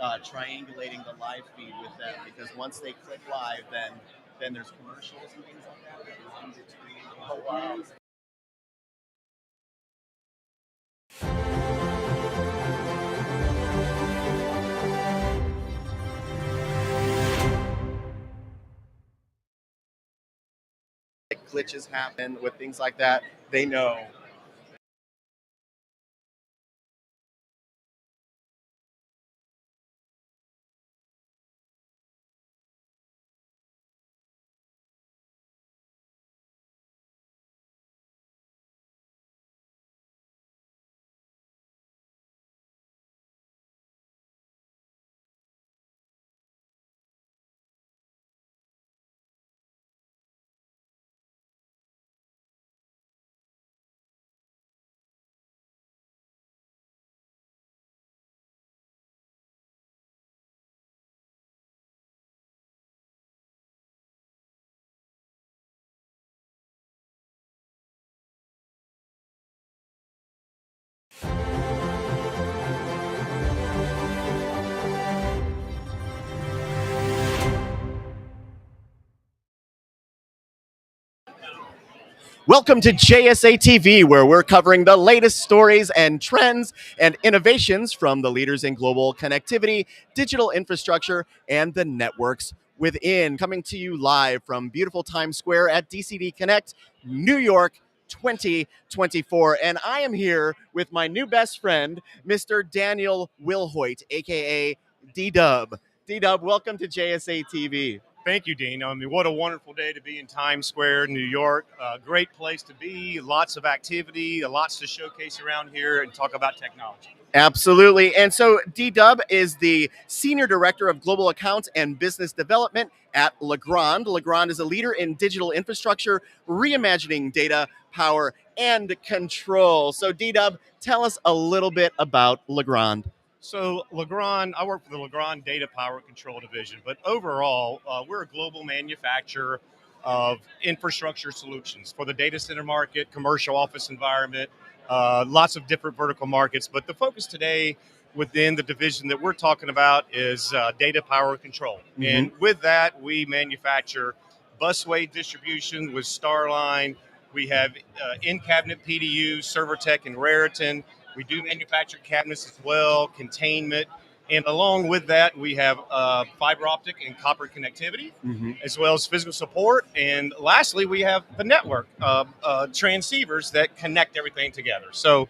triangulating the live feed with them, because once they click live, then there's commercials and things like that that runs between. Oh wow. Glitches happen with things like that, they know. Welcome to JSA TV, where we're covering the latest stories and trends and innovations from the leaders in global connectivity, digital infrastructure, and the networks within. Coming to you live from beautiful Times Square at DCD Connect, New York 2024. And I am here with my new best friend, Mr. Daniel Wilhoit, aka D-Dub. D-Dub, welcome to JSA TV. Thank you, Dean. I mean, what a wonderful day to be in Times Square, New York. Great place to be, lots of activity, lots to showcase around here and talk about technology. Absolutely. And so D-Dub is the Senior Director of Global Accounts and Business Development at Legrand. Legrand is a leader in digital infrastructure, reimagining data, power, and control. So D-Dub, tell us a little bit about Legrand. So Legrand, I work for the Legrand Data Power Control Division, but overall, we're a global manufacturer of infrastructure solutions for the data center market, commercial office environment, lots of different vertical markets. But the focus today within the division that we're talking about is data power control. Mm-hmm. And with that, we manufacture busway distribution with Starline. We have in-cabinet PDUs, ServerTech and Raritan. We do manufacture cabinets as well, containment, and along with that, we have fiber optic and copper connectivity, mm-hmm. as well as physical support. And lastly, we have the network transceivers that connect everything together. So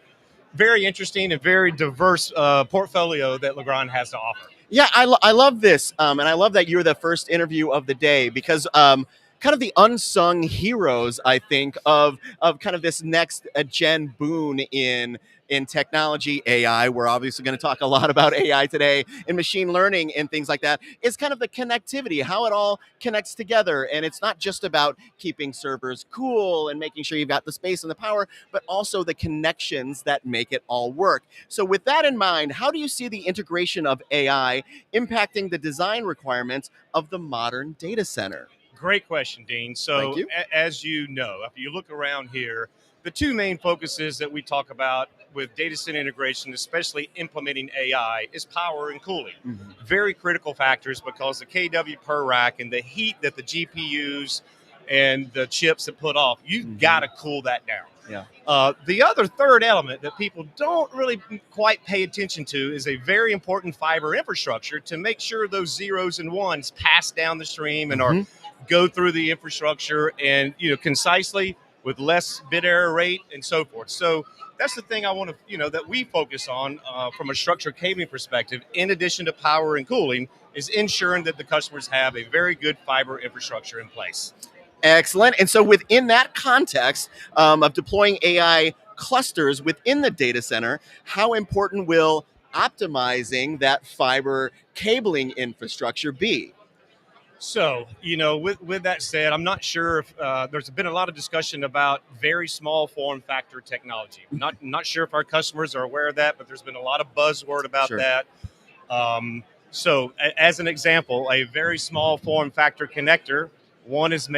very interesting and very diverse portfolio that Legrand has to offer. Yeah, I love this, and I love that you're the first interview of the day, because kind of the unsung heroes, I think, of kind of this next gen boon in technology, AI. We're obviously going to talk a lot about AI today, and machine learning and things like that. It's kind of the connectivity, how it all connects together. And it's not just about keeping servers cool and making sure you've got the space and the power, but also the connections that make it all work. So with that in mind, how do you see the integration of AI impacting the design requirements of the modern data center? Great question, Dean. So as you know, if you look around here, the two main focuses that we talk about with data center integration, especially implementing AI, is power and cooling. Mm-hmm. Very critical factors, because the kW per rack and the heat that the GPUs and the chips that put off, you mm-hmm. got to cool that down. Yeah. The other third element that people don't really quite pay attention to is a very important fiber infrastructure to make sure those zeros and ones pass down the stream and mm-hmm. go through the infrastructure and concisely, with less bit error rate and so forth. So that's the thing I want to, that we focus on from a structured cabling perspective, in addition to power and cooling, is ensuring that the customers have a very good fiber infrastructure in place. Excellent. And so within that context of deploying AI clusters within the data center, how important will optimizing that fiber cabling infrastructure be? So, with that said, I'm not sure if there's been a lot of discussion about very small form factor technology. Not sure if our customers are aware of that, but there's been a lot of buzzword about that. So, as an example, a very small form factor connector, one is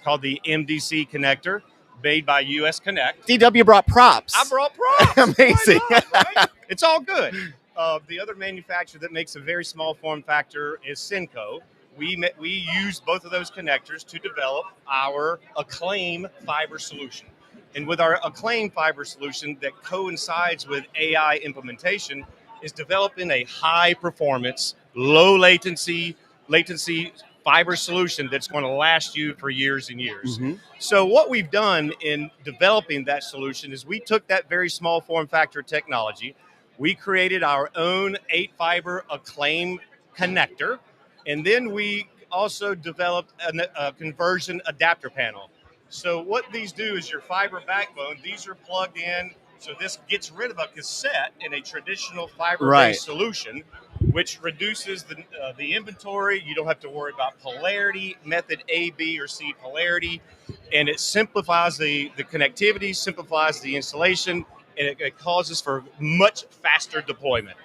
called the MDC connector, made by US Connect. DW brought props. I brought props. Amazing. Not, right? It's all good. The other manufacturer that makes a very small form factor is Synco. We use both of those connectors to develop our Acclaim fiber solution. And with our Acclaim fiber solution that coincides with AI implementation, is developing a high performance, low latency fiber solution that's going to last you for years and years. Mm-hmm. So what we've done in developing that solution is we took that very small form factor technology, we created our own 8 fiber Acclaim connector, and then we also developed a conversion adapter panel. So what these do is your fiber backbone, these are plugged in. So this gets rid of a cassette in a traditional fiber-based Right. solution, which reduces the inventory. You don't have to worry about polarity, method A, B, or C polarity, and it simplifies the connectivity, simplifies the installation, and it causes for much faster deployment.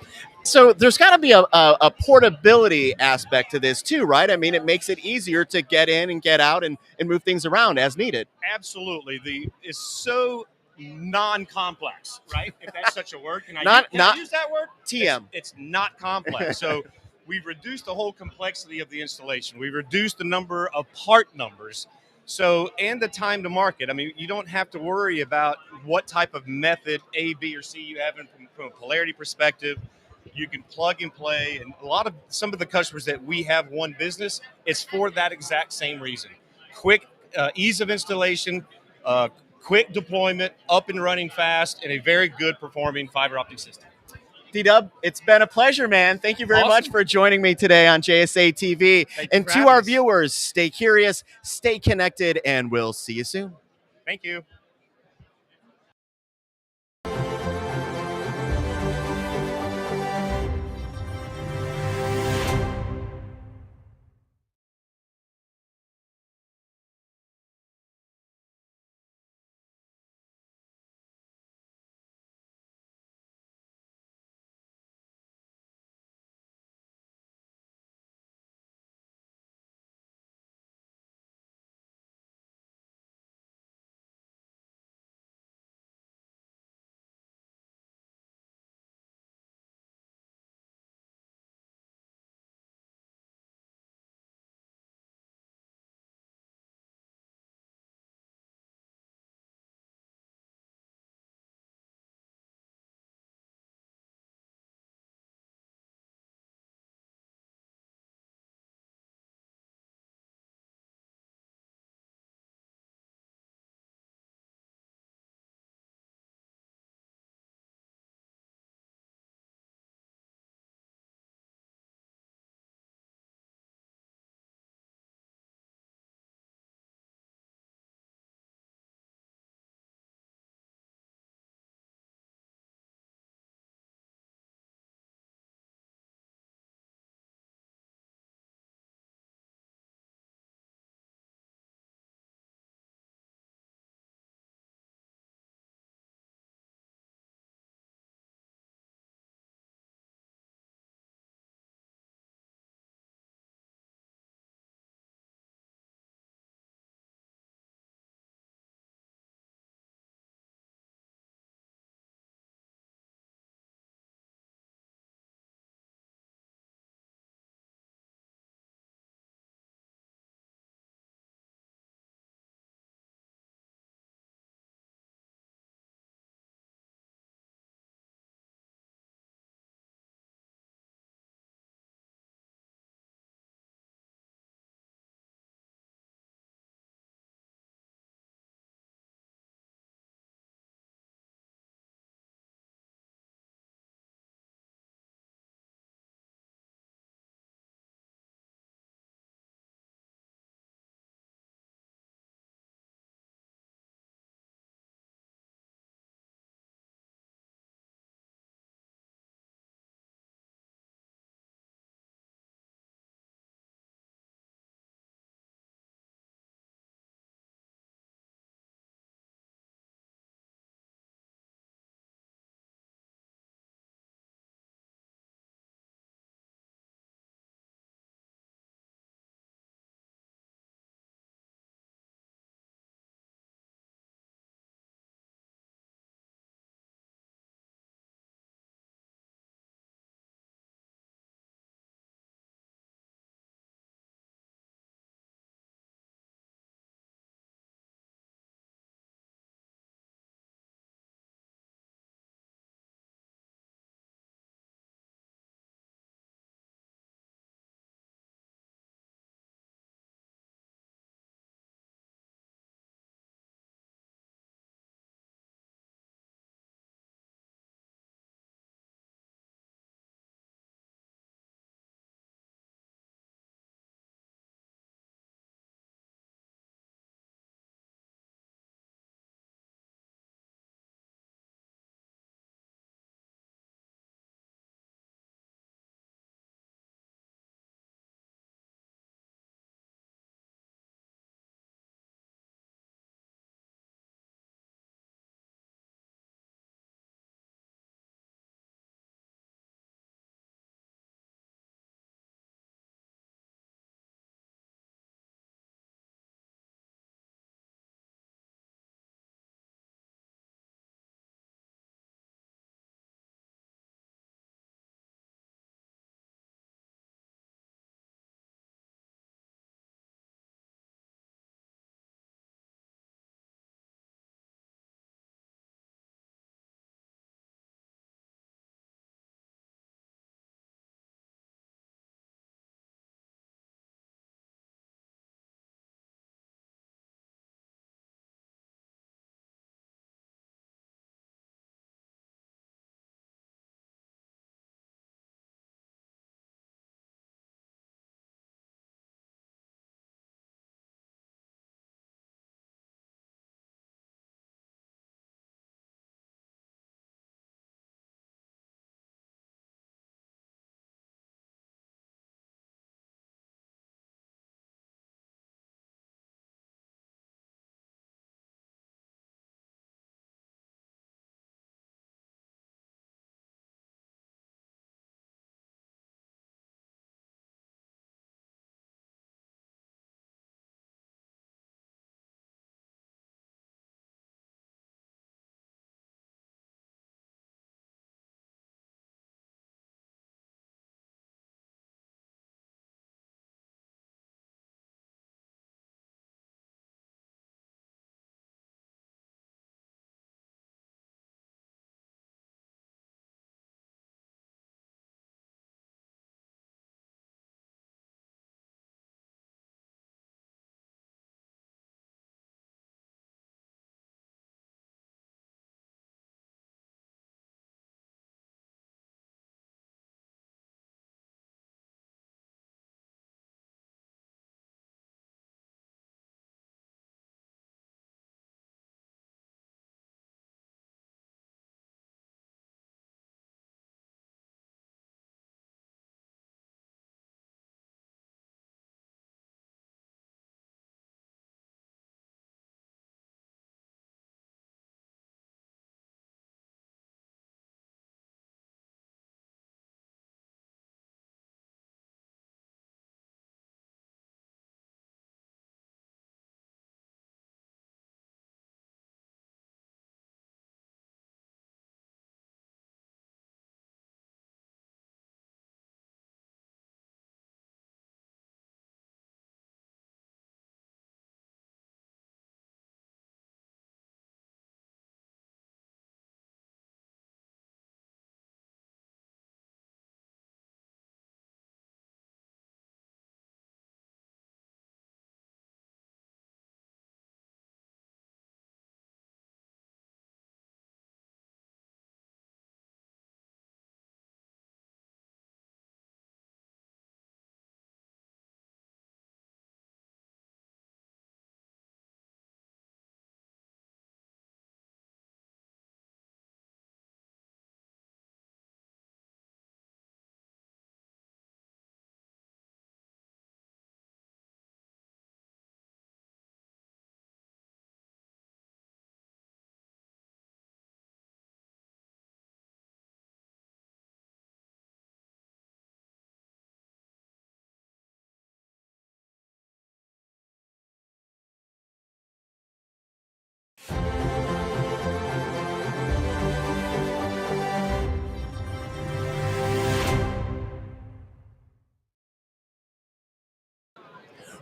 So there's got to be a portability aspect to this too, right? I mean, it makes it easier to get in and get out and move things around as needed. Absolutely, it's so non-complex, right? If that's such a word, can I Not use that word? TM. It's not complex. So we've reduced the whole complexity of the installation. We've reduced the number of part numbers. So, and the time to market. I mean, you don't have to worry about what type of method A, B, or C you have from a polarity perspective. You can plug and play, and some of the customers that we have won business, it's for that exact same reason. Quick, ease of installation, quick deployment, up and running fast, and a very good performing fiber optic system. D-Dub, it's been a pleasure, man. Thank you very much Awesome. for joining me today on JSA TV. Thank you And for to having our us. viewers, stay curious, stay connected, and we'll see you soon. Thank you.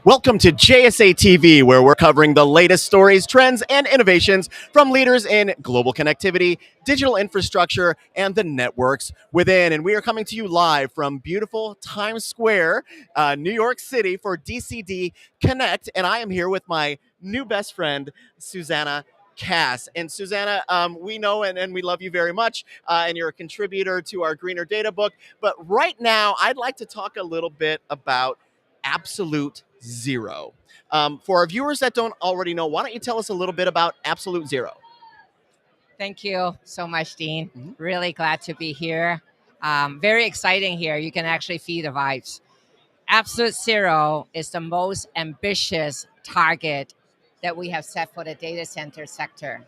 Welcome to JSA TV, where we're covering the latest stories, trends, and innovations from leaders in global connectivity, digital infrastructure, and the networks within. And we are coming to you live from beautiful Times Square, New York City for DCD Connect. And I am here with my new best friend, Susanna Cass. And Susanna, we know and we love you very much, and you're a contributor to our Greener Data book. But right now, I'd like to talk a little bit about absolute zero. For our viewers that don't already know, why don't you tell us a little bit about absolute zero? Thank you so much, Dean. Mhm. Really glad to be here. Very exciting here. You can actually feel the vibes. Absolute zero is the most ambitious target that we have set for the data center sector.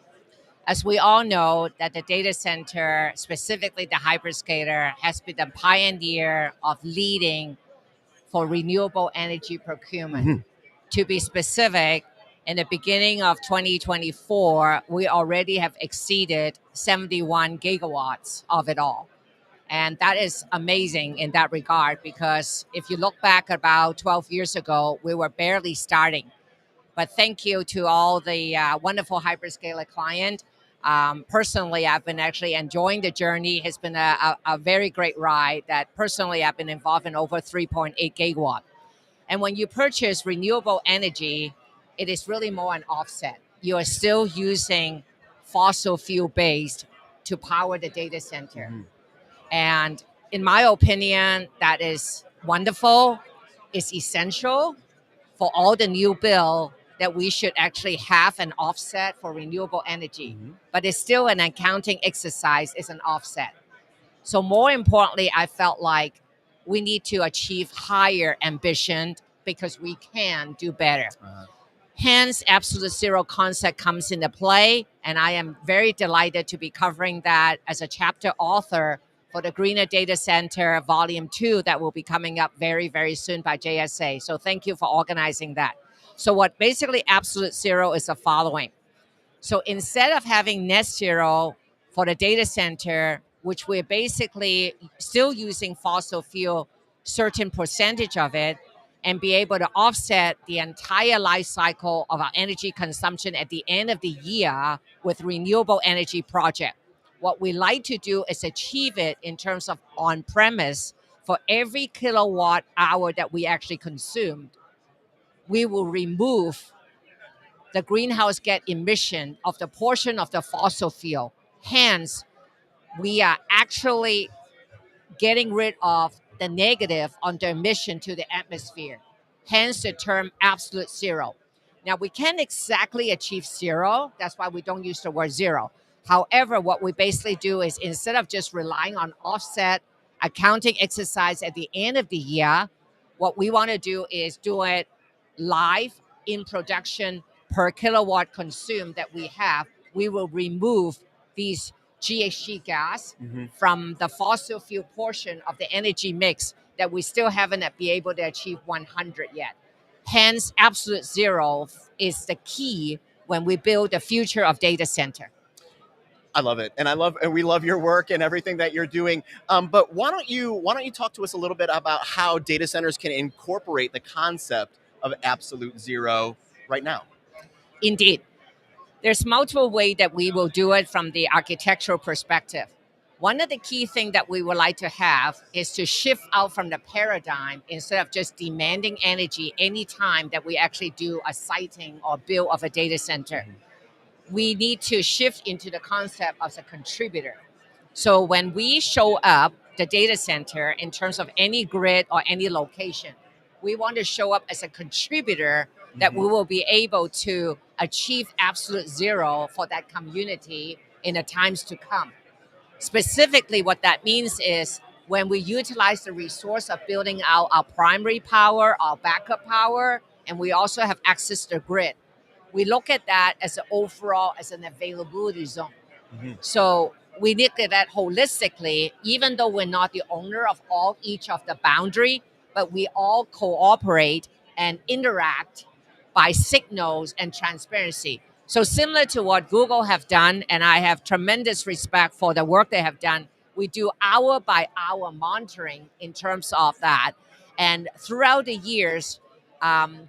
As we all know, that the data center, specifically the hyperscaler, has been the pioneer of leading for renewable energy procurement. Mhm. To be specific, in the beginning of 2024, we already have exceeded 71 gigawatts of it all. And that is amazing in that regard, because if you look back about 12 years ago, we were barely starting. But thank you to all the wonderful hyperscaler client. Personally, I've been actually enjoying the journey. It's been a very great ride that personally I've been involved in over 3.8 gigawatt. And when you purchase renewable energy, it is really more an offset. You are still using fossil fuel based to power the data center. Mhm. And in my opinion, that is wonderful. It's essential for all the new bill that we should actually have an offset for renewable energy. Mhm. But it's still an accounting exercise, it's an offset. So more importantly, I felt like we need to achieve higher ambition because we can do better. Uh, Hence, absolute zero concept comes into play, and I am very delighted to be covering that as a chapter author for the Greener Data Center Volume 2 that will be coming up very, very soon by JSA. So thank you for organizing that. So what basically absolute zero is the following. So instead of having net zero for the data center, which we're basically still using fossil fuel, certain percentage of it, and be able to offset the entire life cycle of our energy consumption at the end of the year with renewable energy project. What we like to do is achieve it in terms of on premise for every kilowatt hour that we actually consumed. We will remove the greenhouse gas emission of the portion of the fossil fuel. Hence, we are actually getting rid of the negative on the emission to the atmosphere. Hence the term absolute zero. Now, we can't exactly achieve zero. That's why we don't use the word zero. However, what we basically do is instead of just relying on offset accounting exercise at the end of the year, what we want to do is do it live in production per kilowatt consumed that we have. We will remove these GHG gas mhm. from the fossil fuel portion of the energy mix that we still haven't been able to achieve 100 yet. Hence, absolute zero is the key when we build the future of data center. I love it, and we love your work and everything that you're doing. But why don't you talk to us a little bit about how data centers can incorporate the concept of absolute zero right now? Indeed, there's multiple ways that we will do it from the architectural perspective. One of the key things that we would like to have is to shift out from the paradigm instead of just demanding energy anytime that we actually do a siting or build of a data center. We need to shift into the concept of a contributor. So when we show up the data center in terms of any grid or any location, we want to show up as a contributor that we Mhm. will be able to achieve absolute zero for that community in the times to come. Specifically, what that means is when we utilize the resource of building out our primary power, our backup power, and we also have access to the grid, we look at that as an overall as an availability zone. Mhm. So we look at that holistically, even though we're not the owner of all each of the boundary, but we all cooperate and interact by signals and transparency. So similar to what Google have done, and I have tremendous respect for the work they have done, we do hour by hour monitoring in terms of that. And throughout the years,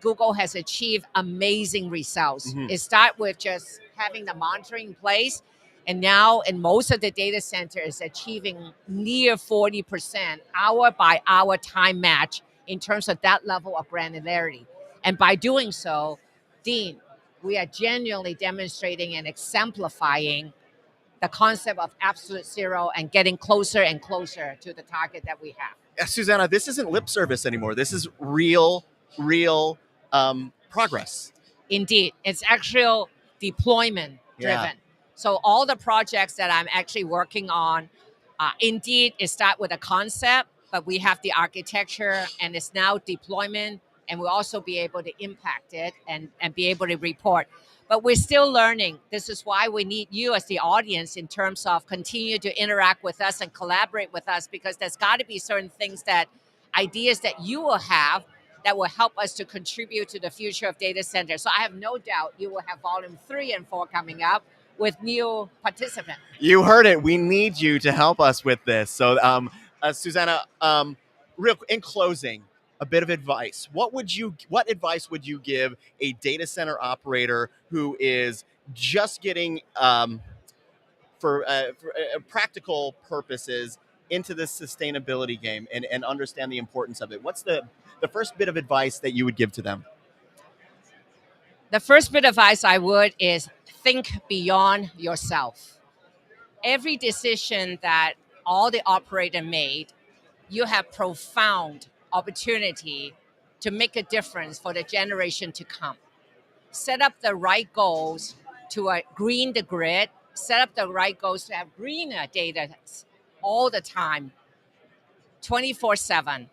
Google has achieved amazing results. Mhm. It starts with just having the monitoring in place, and now in most of the data center is achieving near 40% hour by hour time match in terms of that level of granularity. And by doing so, Dean, we are genuinely demonstrating and exemplifying the concept of absolute zero and getting closer and closer to the target that we have. Susanna, this isn't lip service anymore. This is real progress. Indeed, it's actual deployment Yeah. driven. So all the projects that I'm actually working on, indeed, it start with a concept, but we have the architecture, and it's now deployment, and we'll also be able to impact it and be able to report. But we're still learning. This is why we need you as the audience in terms of continue to interact with us and collaborate with us, because there's got to be certain things that ideas that you will have that will help us to contribute to the future of data centers. So I have no doubt you will have volume 3 and 4 coming up with new participants. You heard it. We need you to help us with this. So, Susanna, in closing, a bit of advice. What advice would you give a data center operator who is just getting for practical purposes into this sustainability game and understand the importance of it? What's the first bit of advice that you would give to them? The first bit of advice I would is think beyond yourself. Every decision that all the operator made, you have profound opportunity to make a difference for the generation to come. Set up the right goals to green the grid, set up the right goals to have greener data all the time, 24/7.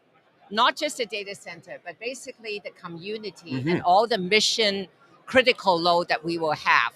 Not just the data center, but basically the community and all the mission critical load that we will have.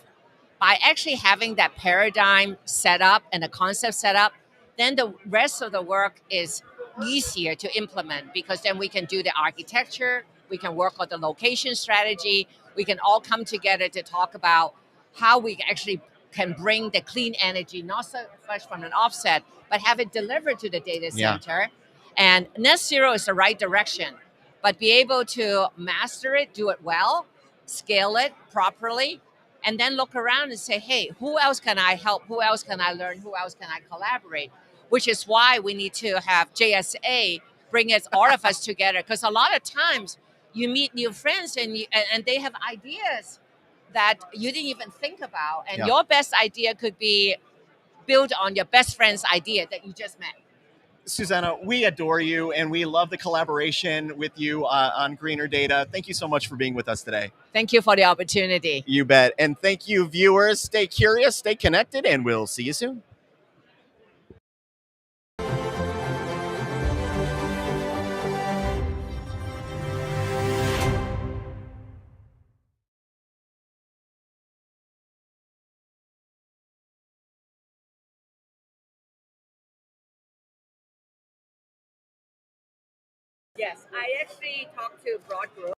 By actually having that paradigm set up and the concept set up, then the rest of the work is easier to implement, because then we can do the architecture, we can work on the location strategy, we can all come together to talk about how we actually can bring the clean energy, not so much from an offset, but have it delivered to the data Yeah. center. And net zero is the right direction, but be able to master it, do it well, scale it properly, and then look around and say, hey, who else can I help? Who else can I learn? Who else can I collaborate? Which is why we need to have JSA bring us, all of us together, because a lot of times you meet new friends and they have ideas that you didn't even think about, and Yeah. your best idea could be built on your best friend's idea that you just met. Susanna, we adore you and we love the collaboration with you on Greener Data. Thank you so much for being with us today. Thank you for the opportunity. You bet. And thank you, viewers. Stay curious, stay connected, and we'll see you soon. Yes, I actually talked to Broad Group.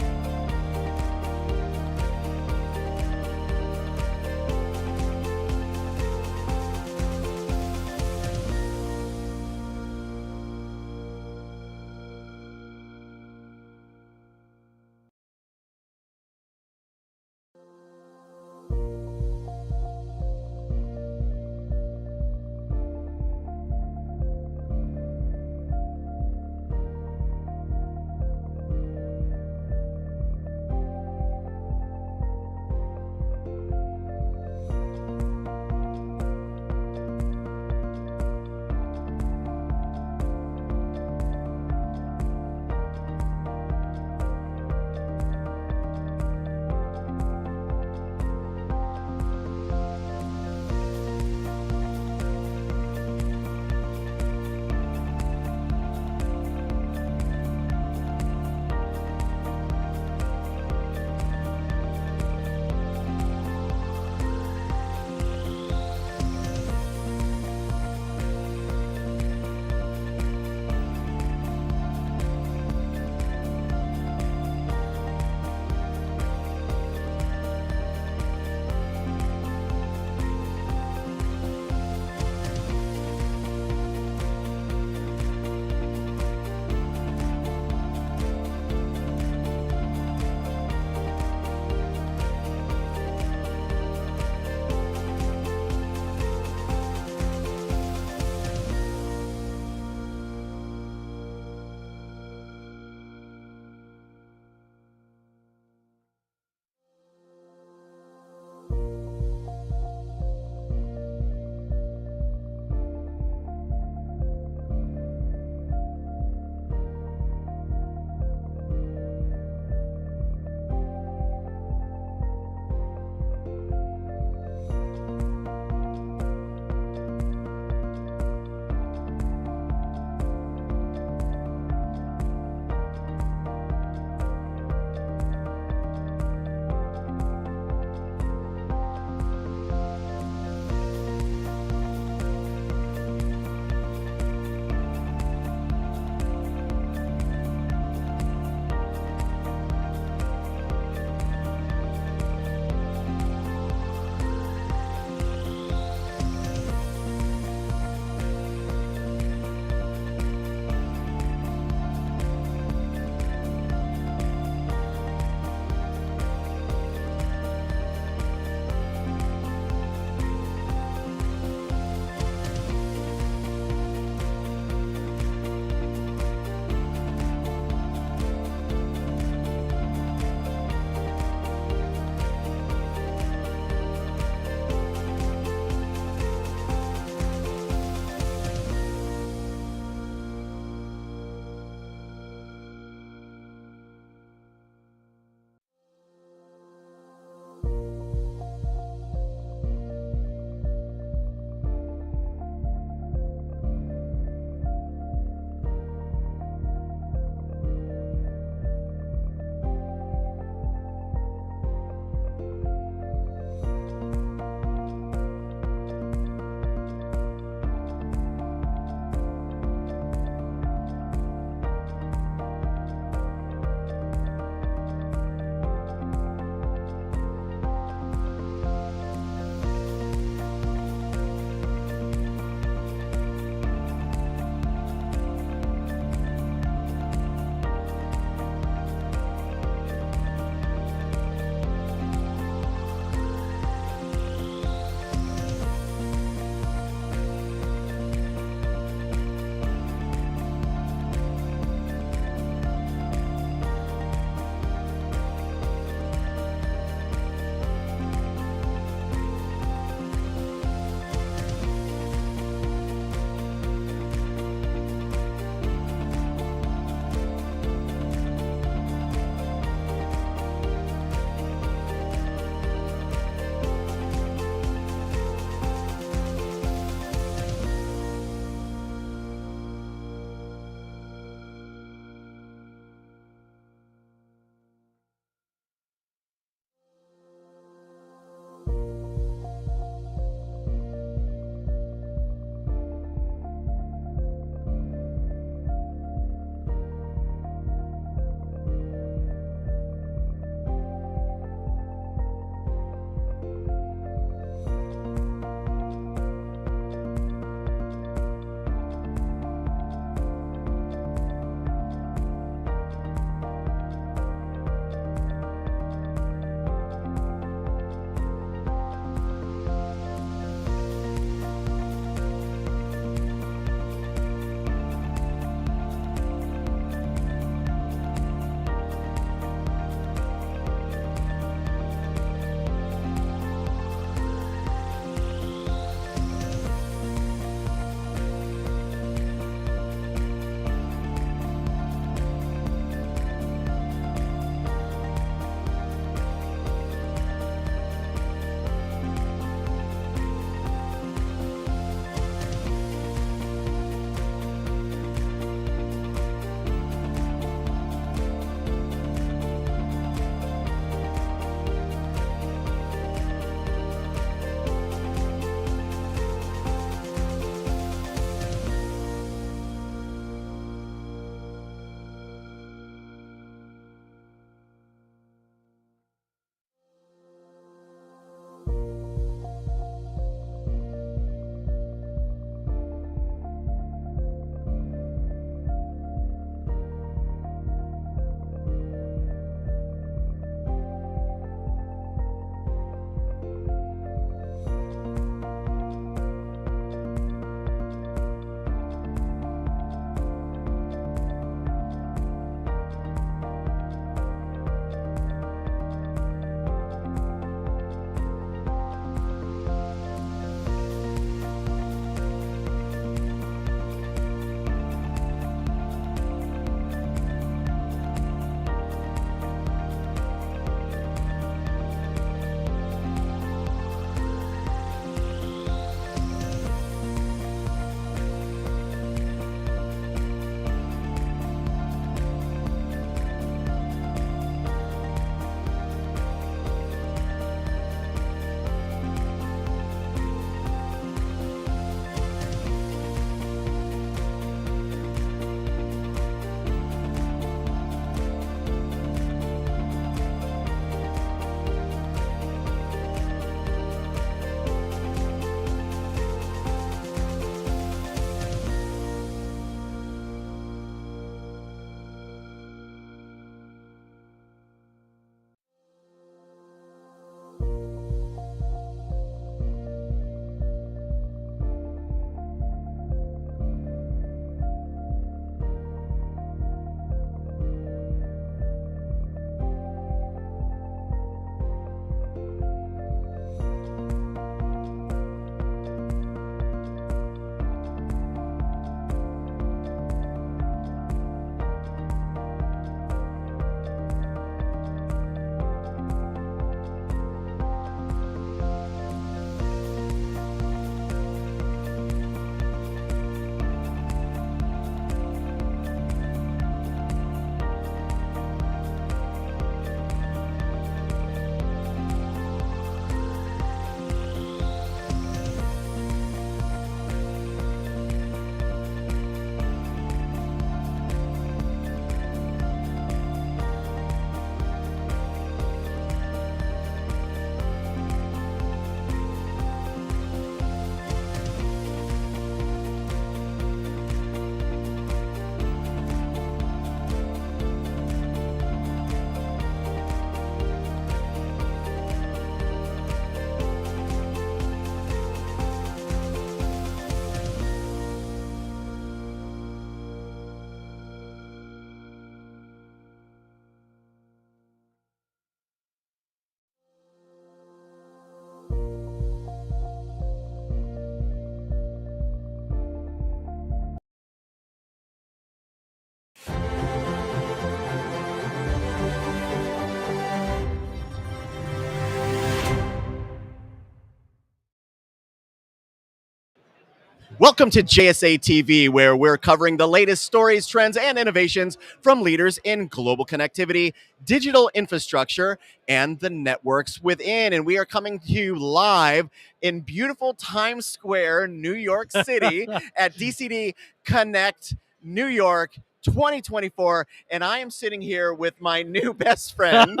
Welcome to JSA TV, where we're covering the latest stories, trends, and innovations from leaders in global connectivity, digital infrastructure, and the networks within. And we are coming to you live in beautiful Times Square, New York City at DCD Connect New York 2024. And I am sitting here with my new best friend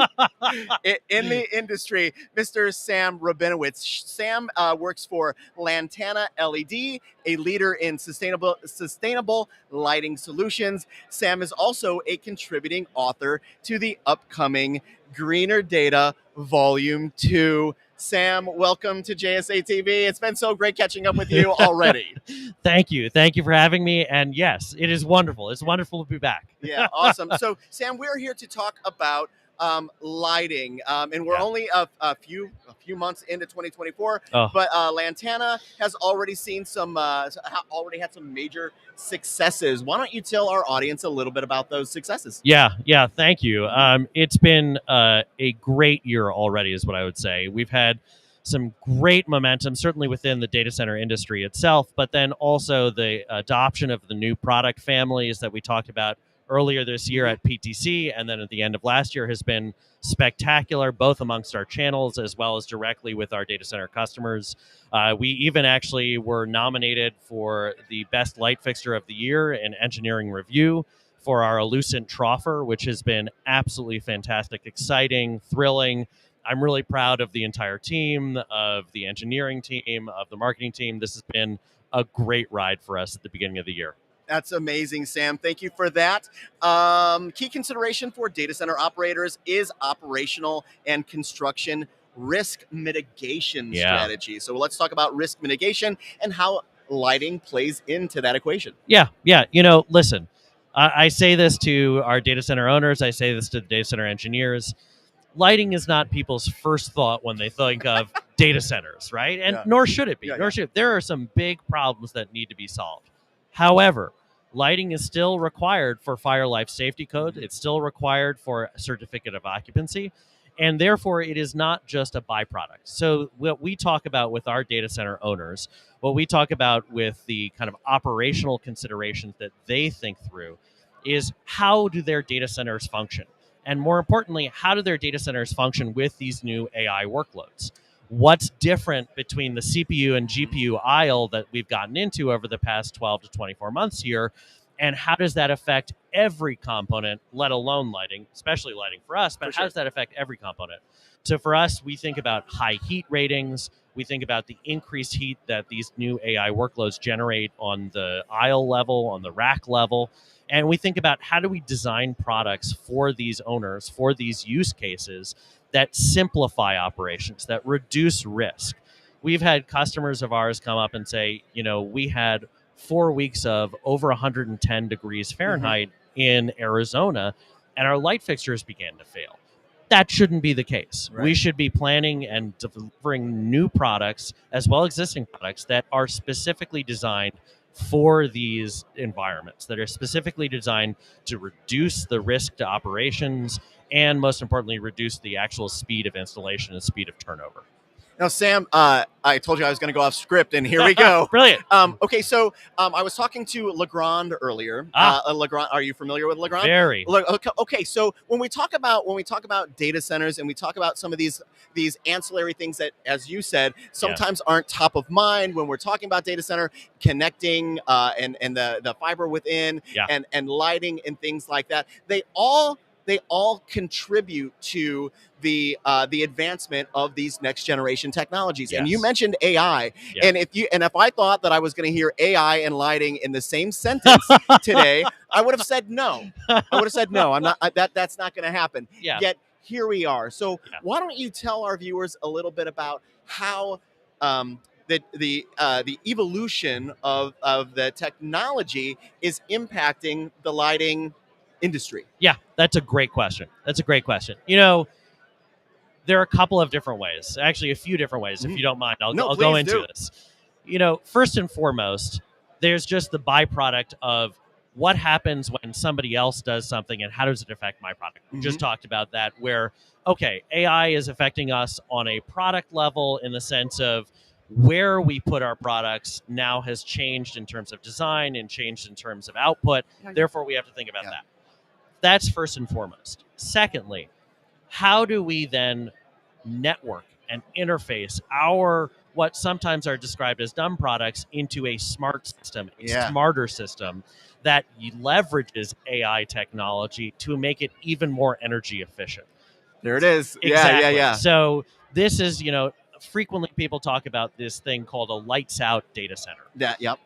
in the industry, Mr. Sam Rabinowitz. Sam works for Lantana LED, a leader in sustainable lighting solutions. Sam is also a contributing author to the upcoming Greener Data Volume 2. Sam, welcome to JSA TV. It's been so great catching up with you already. Thank you. Thank you for having me. And yes, it is wonderful. It's wonderful to be back. Yeah, awesome. So, Sam, we're here to talk about lighting, and we're only a few months into 2024. But Lantana has already seen already had some major successes. Why don't you tell our audience a little bit about those successes? Yeah. Thank you. It's been a great year already, is what I would say. We've had some great momentum, certainly within the data center industry itself, but then also the adoption of the new product families that we talked about earlier this year at PTC, and then at the end of last year has been spectacular, both amongst our channels as well as directly with our data center customers. We even actually were nominated for the Best Light Fixture of the Year in Engineering Review for our Lucent Troffer, which has been absolutely fantastic, exciting, thrilling. I'm really proud of the entire team, of the engineering team, of the marketing team. This has been a great ride for us at the beginning of the year. That's amazing, Sam. Thank you for that. Key consideration for data center operators is operational and construction risk mitigation strategy. So let's talk about risk mitigation and how lighting plays into that equation. Yeah. Listen, I say this to our data center owners. I say this to the data center engineers. Lighting is not people's first thought when they think of data centers, right? And nor should it be. There are some big problems that need to be solved. However, lighting is still required for fire life safety code. It's still required for a certificate of occupancy. And therefore, it is not just a byproduct. So what we talk about with our data center owners, what we talk about with the kind of operational considerations that they think through is how do their data centers function? And more importantly, how do their data centers function with these new AI workloads? What's different between the CPU and GPU aisle that we've gotten into over the past 12 to 24 months here? And how does that affect every component, let alone lighting, especially lighting for us, but how does that affect every component? So for us, we think about high heat ratings. We think about the increased heat that these new AI workloads generate on the aisle level, on the rack level. And we think about how do we design products for these owners, for these use cases that simplify operations, that reduce risk. We've had customers of ours come up and say, we had 4 weeks of over 110 degrees Fahrenheit in Arizona, and our light fixtures began to fail. That shouldn't be the case. Right. We should be planning and delivering new products as well as existing products that are specifically designed for these environments, that are specifically designed to reduce the risk to operations and, most importantly, reduce the actual speed of installation and speed of turnover. Now, Sam, I told you I was going to go off script, and here we go. Brilliant. Okay, so I was talking to Legrand earlier. Legrand, are you familiar with Legrand? Very. Okay, so when we talk about data centers and we talk about some of these ancillary things that, as you said, sometimes aren't top of mind when we're talking about data center, connecting and the fiber within and lighting and things like that, they all contribute to the advancement of these next generation technologies. And you mentioned AI. And if I thought that I was going to hear AI and lighting in the same sentence today, I would have said no. I'm not. That's not going to happen. Yet here we are. So why don't you tell our viewers a little bit about how the evolution of the technology is impacting the lighting industry? Yeah, that's a great question. There are a couple of different ways, actually a few different ways, if you don't mind. I'll go into this. First and foremost, there's just the byproduct of what happens when somebody else does something and how does it affect my product. We just talked about that where, AI is affecting us on a product level in the sense of where we put our products now has changed in terms of design and changed in terms of output. Therefore, we have to think about that. That's first and foremost. Secondly, how do we then network and interface our what sometimes are described as dumb products into a smart system, a smarter system that leverages AI technology to make it even more energy efficient? There it is. Exactly. Yeah. So this is, frequently people talk about this thing called a lights out data center. Yep.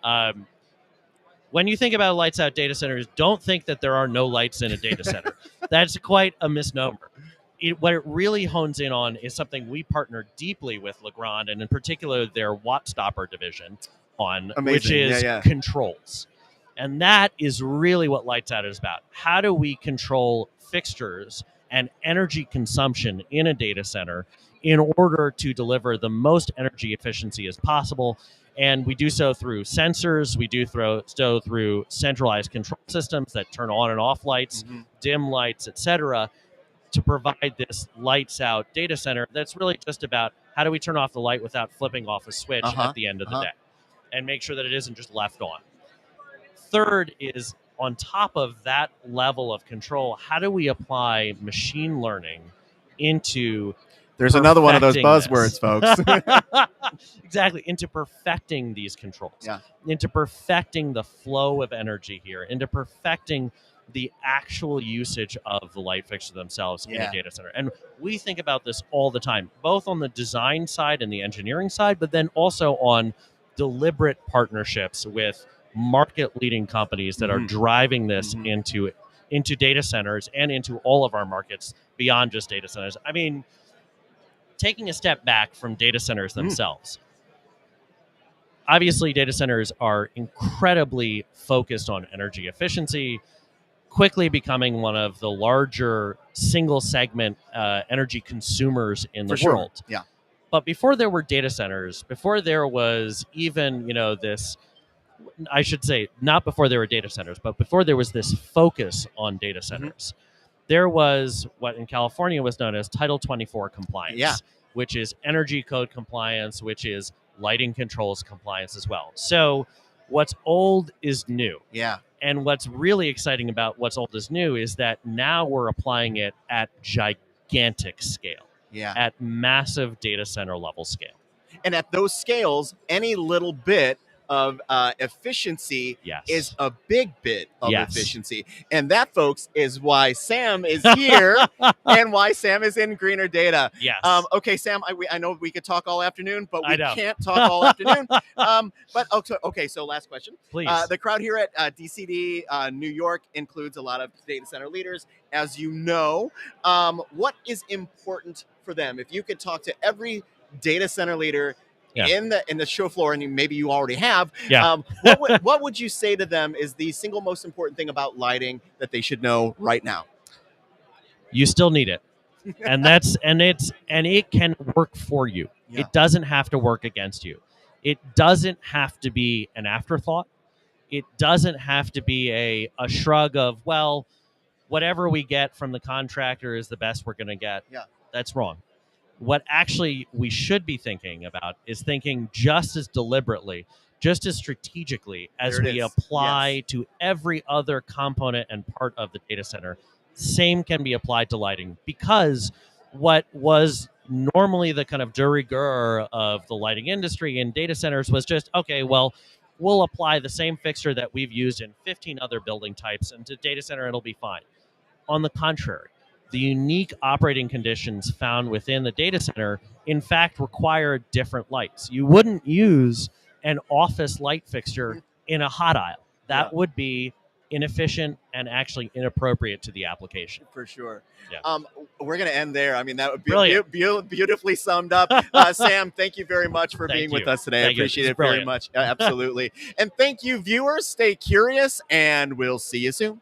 When you think about lights out data centers, don't think that there are no lights in a data center. That's quite a misnomer. What it really hones in on is something we partner deeply with Legrand, and in particular their WattStopper division on, which is controls. And that is really what lights out is about. How do we control fixtures and energy consumption in a data center in order to deliver the most energy efficiency as possible? And we do so through sensors. We do so through centralized control systems that turn on and off lights, dim lights, etc., to provide this lights out data center that's really just about how do we turn off the light without flipping off a switch at the end of the day and make sure that it isn't just left on. Third is, on top of that level of control, how do we apply machine learning into There's another one of those buzzwords, folks. Exactly, into perfecting these controls, into perfecting the flow of energy here, into perfecting the actual usage of the light fixture themselves in a data center. And we think about this all the time, both on the design side and the engineering side, but then also on deliberate partnerships with market-leading companies that are driving this into data centers and into all of our markets beyond just data centers. I mean, taking a step back from data centers themselves, obviously data centers are incredibly focused on energy efficiency, quickly becoming one of the larger single segment energy consumers in the world. Yeah. But before there were data centers, before there was even, this, I should say, not before there were data centers, but before there was this focus on data centers, there was what in California was known as Title 24 compliance, which is energy code compliance, which is lighting controls compliance as well. So what's old is new. Yeah. And what's really exciting about what's old is new is that now we're applying it at gigantic scale, at massive data center level scale. And at those scales, any little bit of efficiency is a big bit of efficiency. And that, folks, is why Sam is here and why Sam is in Greener Data. Yes. Okay, Sam, I know we could talk all afternoon, but we can't talk all afternoon. But okay, so last question. Please. The crowd here at DCD New York includes a lot of data center leaders, as you know. What is important for them? If you could talk to every data center leader in the show floor, and maybe you already have, what would you say to them is the single most important thing about lighting that they should know right now? You still need it. And it can work for you. It doesn't have to work against you. It doesn't have to be an afterthought. It doesn't have to be a shrug of, well, whatever we get from the contractor is the best we're going to get. That's wrong. What actually we should be thinking about is thinking just as deliberately, just as strategically as we apply to every other component and part of the data center. Same can be applied to lighting, because what was normally the kind of de rigueur of the lighting industry in data centers was just, okay, well, we'll apply the same fixture that we've used in 15 other building types, and to data center it'll be fine. On the contrary, the unique operating conditions found within the data center, in fact, require different lights. You wouldn't use an office light fixture in a hot aisle. That would be inefficient and actually inappropriate to the application. For sure. Yeah. We're going to end there. I mean, that would be beautifully summed up. Sam, thank you very much for being with us today. I appreciate it very much. Absolutely. And thank you, viewers. Stay curious, and we'll see you soon.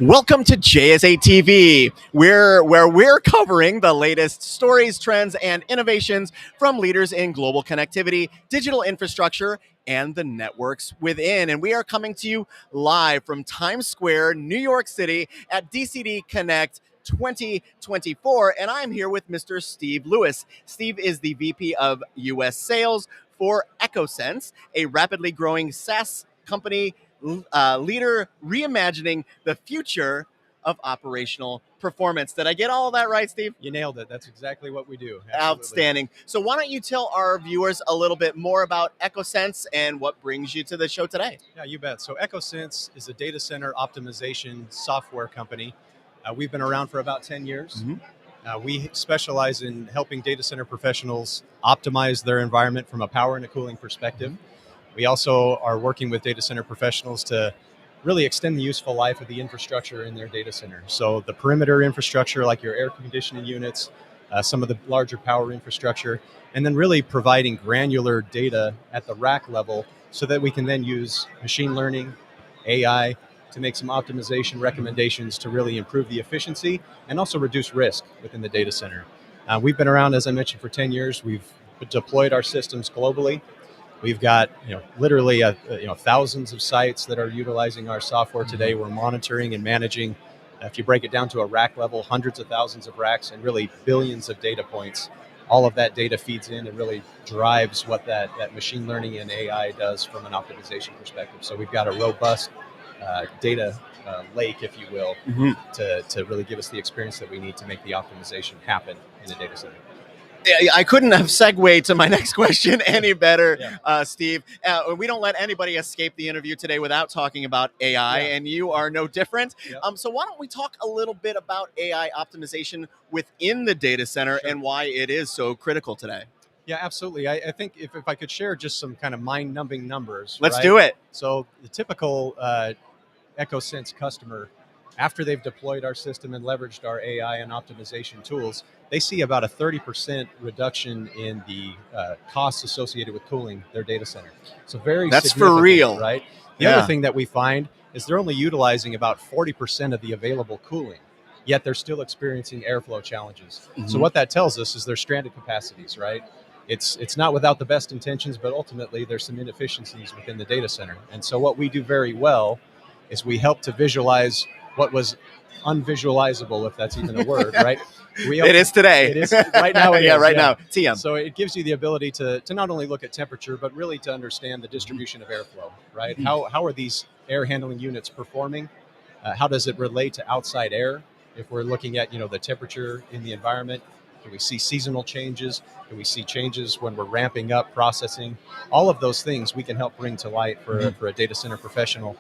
Welcome to JSA TV, where we're covering the latest stories, trends, and innovations from leaders in global connectivity, digital infrastructure, and the networks within. And we are coming to you live from Times Square, New York City at DCD Connect 2024. And I'm here with Mr. Steve Lewis. Steve is the VP of US Sales for EchoSense, a rapidly growing SaaS company leader reimagining the future of operational performance. Did I get all of that right, Steve? You nailed it. That's exactly what we do. Absolutely. Outstanding. So why don't you tell our viewers a little bit more about EchoSense and what brings you to the show today? Yeah, you bet. So EchoSense is a data center optimization software company. We've been around for about 10 years. We specialize in helping data center professionals optimize their environment from a power and a cooling perspective. We also are working with data center professionals to really extend the useful life of the infrastructure in their data center. So the perimeter infrastructure, like your air conditioning units, some of the larger power infrastructure, and then really providing granular data at the rack level so that we can then use machine learning, AI, to make some optimization recommendations to really improve the efficiency and also reduce risk within the data center. We've been around, as I mentioned, for 10 years. We've deployed our systems globally. We've got literally thousands of sites that are utilizing our software today. We're monitoring and managing, if you break it down to a rack level, hundreds of thousands of racks and really billions of data points. All of that data feeds in and really drives what that machine learning and AI does from an optimization perspective. So we've got a robust data lake, if you will, to really give us the experience that we need to make the optimization happen in a data center. I couldn't have segued to my next question any better, Steve. We don't let anybody escape the interview today without talking about AI, and you are no different. So why don't we talk a little bit about AI optimization within the data center and why it is so critical today? Yeah, absolutely. I think if I could share just some kind of mind-numbing numbers. Let's do it. So the typical EchoSense customer, after they've deployed our system and leveraged our AI and optimization tools, they see about a 30% reduction in the costs associated with cooling their data center. So that's for real, right? The other thing that we find is they're only utilizing about 40% of the available cooling, yet they're still experiencing airflow challenges. So what that tells us is there's stranded capacities, right? It's not without the best intentions, but ultimately there's some inefficiencies within the data center. And so what we do very well is we help to visualize what was unvisualizable, if that's even a word, right? It is today. It is right now. Now. TM. So it gives you the ability to not only look at temperature, but really to understand the distribution of airflow, right? How are these air handling units performing? How does it relate to outside air? If we're looking at the temperature in the environment, do we see seasonal changes? Do we see changes when we're ramping up processing? All of those things we can help bring to light for a data center professional.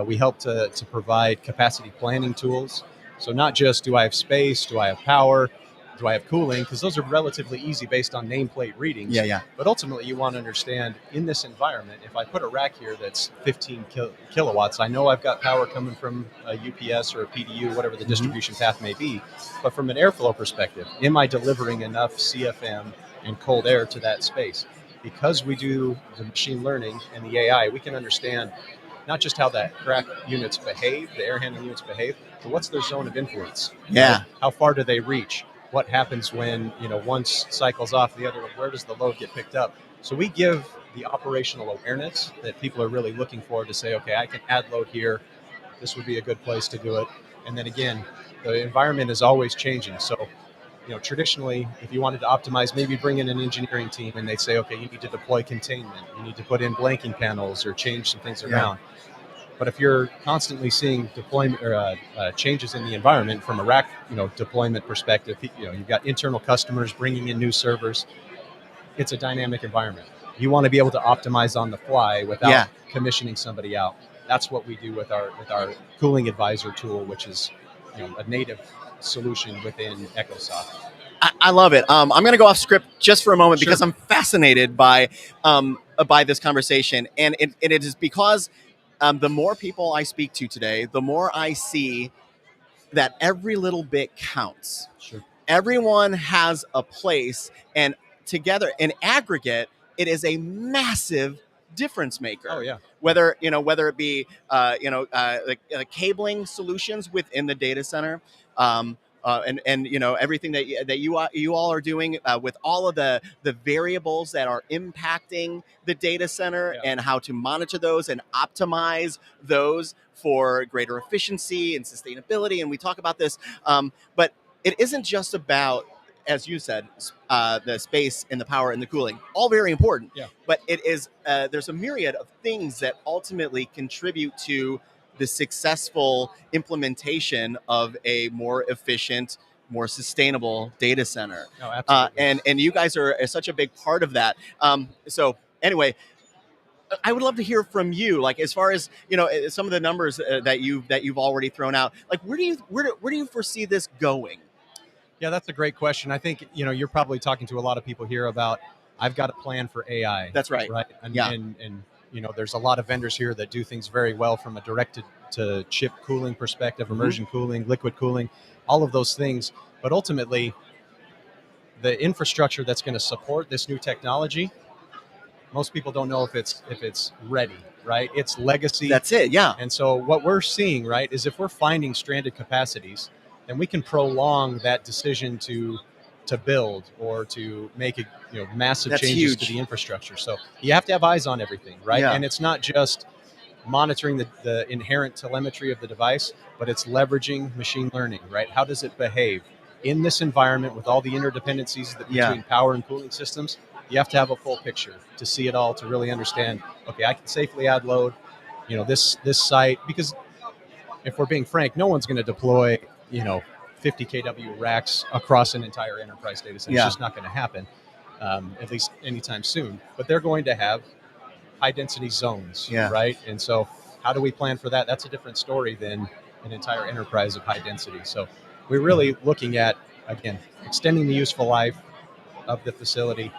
We help to provide capacity planning tools. So not just do I have space, do I have power, do I have cooling, because those are relatively easy based on nameplate readings. But ultimately you want to understand in this environment, if I put a rack here that's 15 kilowatts, I know I've got power coming from a UPS or a PDU, whatever the distribution path may be. But from an airflow perspective, am I delivering enough CFM and cold air to that space? Because we do the machine learning and the AI, we can understand not just how that rack units behave, the air handling units behave, but what's their zone of influence? Yeah. How far do they reach? What happens when one cycles off the other? Where does the load get picked up? So we give the operational awareness that people are really looking for to say, okay, I can add load here. This would be a good place to do it. And then again, the environment is always changing. So traditionally, if you wanted to optimize, maybe bring in an engineering team and they'd say, okay, you need to deploy containment. You need to put in blanking panels or change some things around. But if you're constantly seeing deployment or changes in the environment from a rack, deployment perspective, you've got internal customers bringing in new servers. It's a dynamic environment. You want to be able to optimize on the fly without commissioning somebody out. That's what we do with our cooling advisor tool, which is a native solution within EchoSoft. I love it. I'm going to go off script just for a moment because I'm fascinated by this conversation, and it is because the more people I speak to today, the more I see that every little bit counts. Everyone has a place, and together in aggregate, it is a massive difference maker. Oh yeah. Whether it be cabling solutions within the data center, and everything that you all are doing with all of the variables that are impacting the data center, Yeah. and how to monitor those and optimize those for greater efficiency and sustainability. And we talk about this, but it isn't just about, as you said, the space and the power and the cooling, all very important. Yeah. But it is there's a myriad of things that ultimately contribute to the successful implementation of a more efficient, more sustainable data center. No, absolutely. And you guys are such a big part of that. So anyway, I would love to hear from you, like, as far as some of the numbers that you've already thrown out. Like, where do you foresee this going? Yeah, that's a great question. I think, you're probably talking to a lot of people here about, I've got a plan for AI. That's right. Right. And, Yeah. and there's a lot of vendors here that do things very well from a direct to chip cooling perspective, immersion cooling, liquid cooling, all of those things. But ultimately, the infrastructure that's going to support this new technology, most people don't know if it's ready, right? It's legacy. That's it. Yeah. And so what we're seeing, right, is if we're finding stranded capacities, then we can prolong that decision to build or to make massive That's changes huge. to the infrastructure. So you have to have eyes on everything, right? Yeah. And it's not just monitoring the inherent telemetry of the device, but it's leveraging machine learning, right? How does it behave in this environment with all the interdependencies between power and cooling systems? You have to have a full picture to see it all, to really understand, okay, I can safely add load, this site, because if we're being frank, no one's going to deploy, 50 kW racks across an entire enterprise data center. Yeah. It's just not going to happen, at least anytime soon. But they're going to have high density zones, right? And so how do we plan for that? That's a different story than an entire enterprise of high density. So we're really looking at, again, extending the useful life of the facility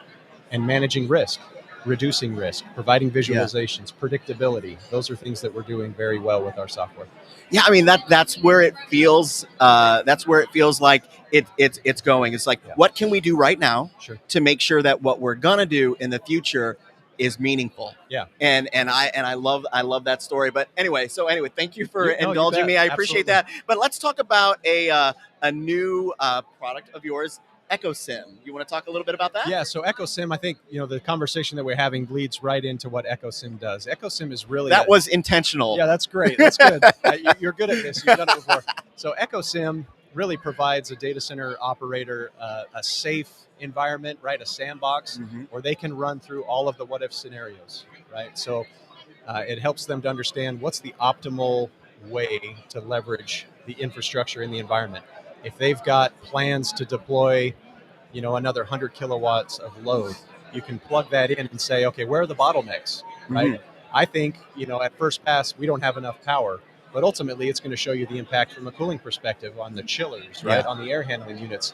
and managing risk, reducing risk, providing visualizations, predictability. Those are things that we're doing very well with our software. Yeah, I mean that's where it feels. That's where it feels like it's going. It's like, what can we do right now to make sure that what we're gonna do in the future is meaningful? Yeah. And I love that story. But anyway, thank you for indulging me. I appreciate that. But let's talk about a new product of yours, EchoSim. You want to talk a little bit about that? Yeah, so EchoSim, I think, the conversation that we're having leads right into what EchoSim does. EchoSim is really... That was intentional. Yeah, that's great. That's good. You're good at this. You've done it before. So EchoSim really provides a data center operator a safe environment, right? A sandbox where they can run through all of the what-if scenarios, right? So it helps them to understand what's the optimal way to leverage the infrastructure in the environment. If they've got plans to deploy, another 100 kilowatts of load, you can plug that in and say, okay, where are the bottlenecks, right? I think, at first pass, we don't have enough power, but ultimately it's going to show you the impact from a cooling perspective on the chillers, right? On the air handling units.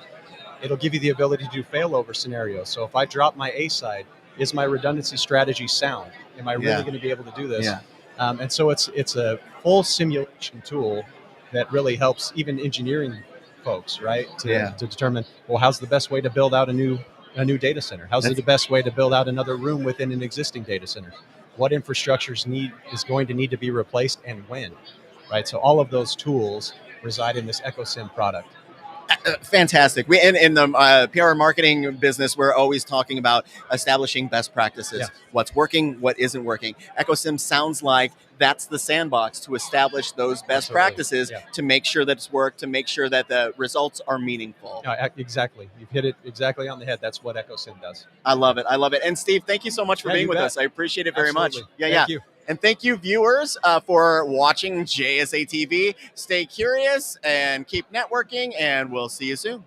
It'll give you the ability to do failover scenarios. So if I drop my A side, is my redundancy strategy sound? Am I really going to be able to do this? And so it's a full simulation tool that really helps even engineering folks, right? To determine, well, how's the best way to build out a new data center? How's the best way to build out another room within an existing data center? What infrastructures is going to need to be replaced and when, right? So all of those tools reside in this EchoSim product. Fantastic. We in the PR marketing business, we're always talking about establishing best practices. What's working, what isn't working. EchoSim sounds like that's the sandbox to establish those best practices to make sure that it's worked, to make sure that the results are meaningful. Exactly. You've hit it exactly on the head. That's what EchoSim does. I love it. And Steve, thank you so much for being with us. I appreciate it very much. Thank you. And thank you, viewers, for watching JSA TV. Stay curious and keep networking, and we'll see you soon.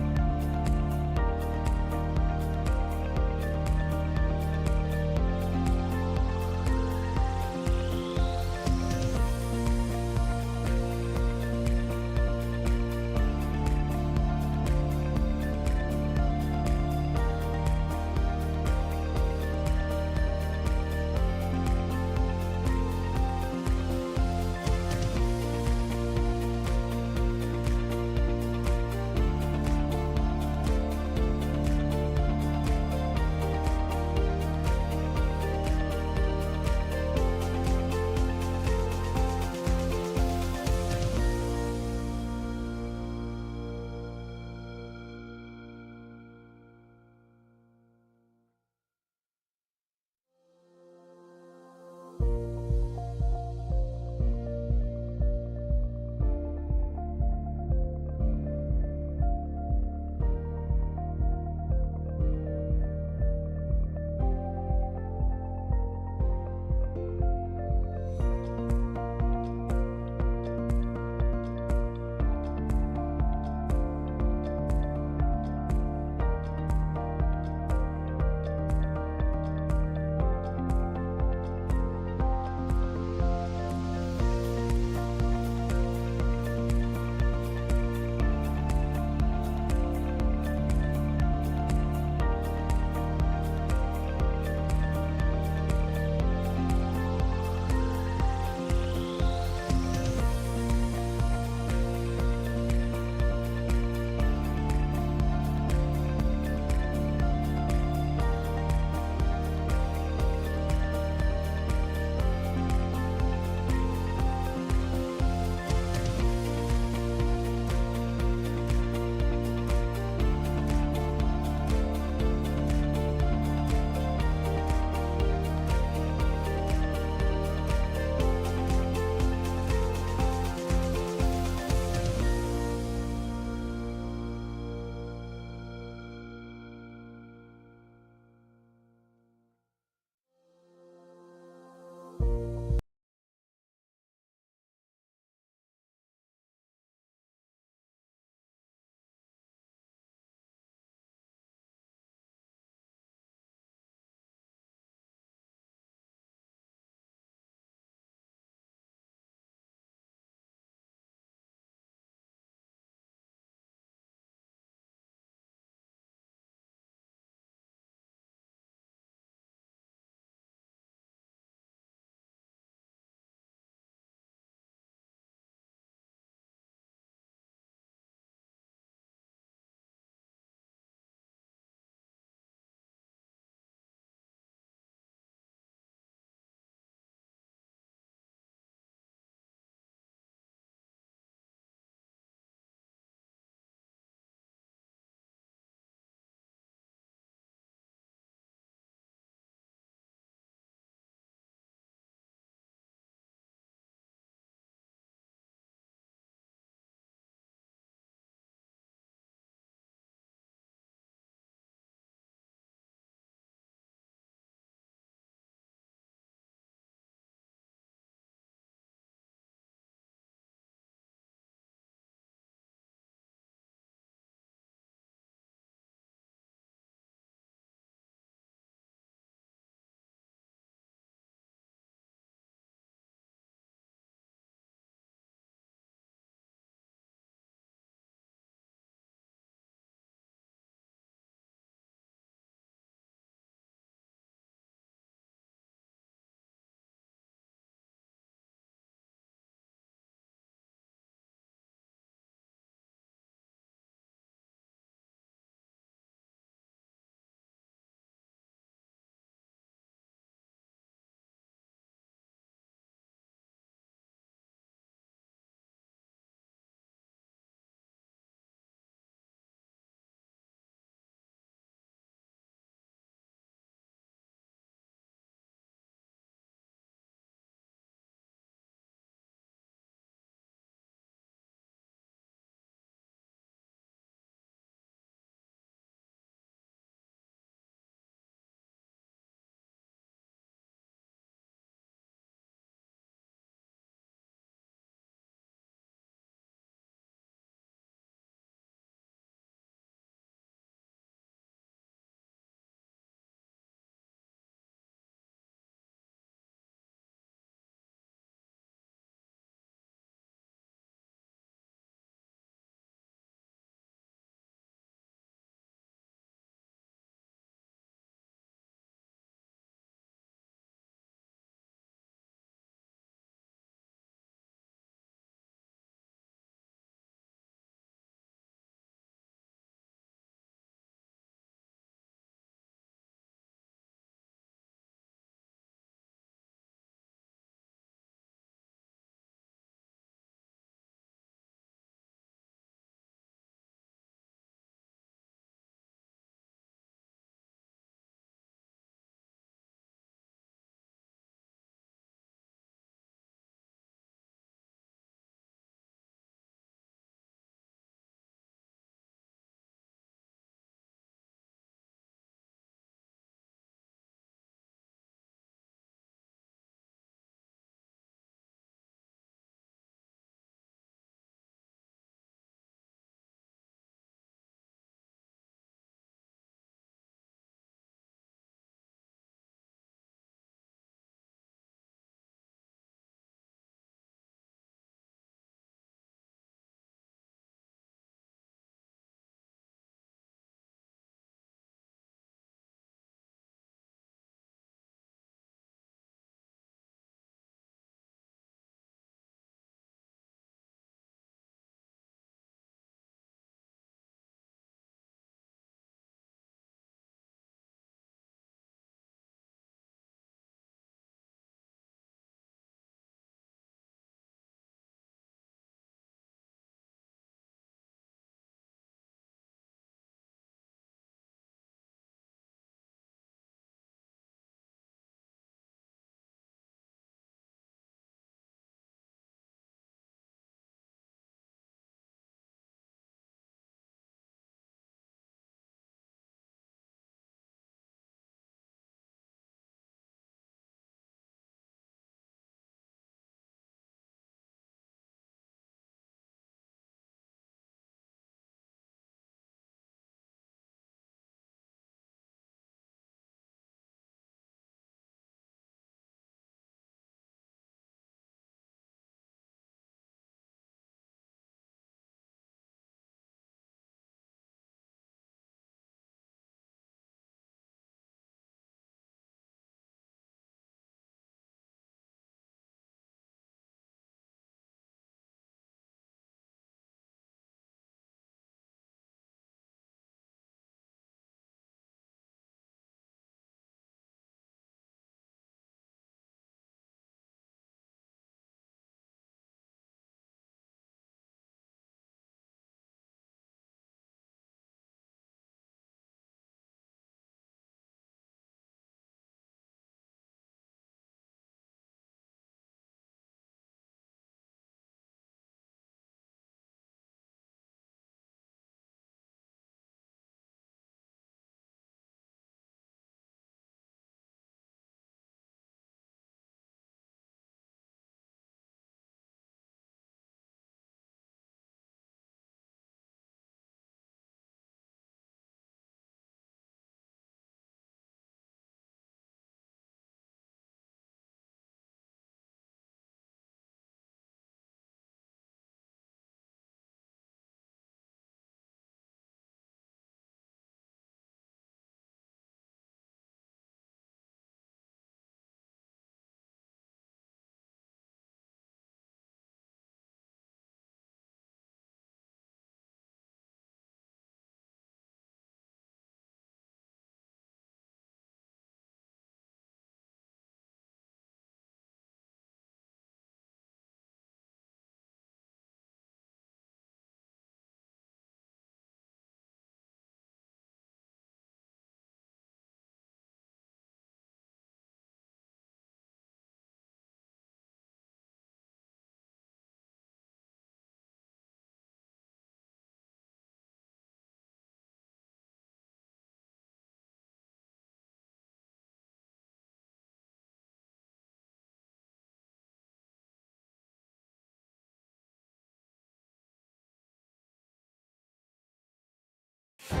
Welcome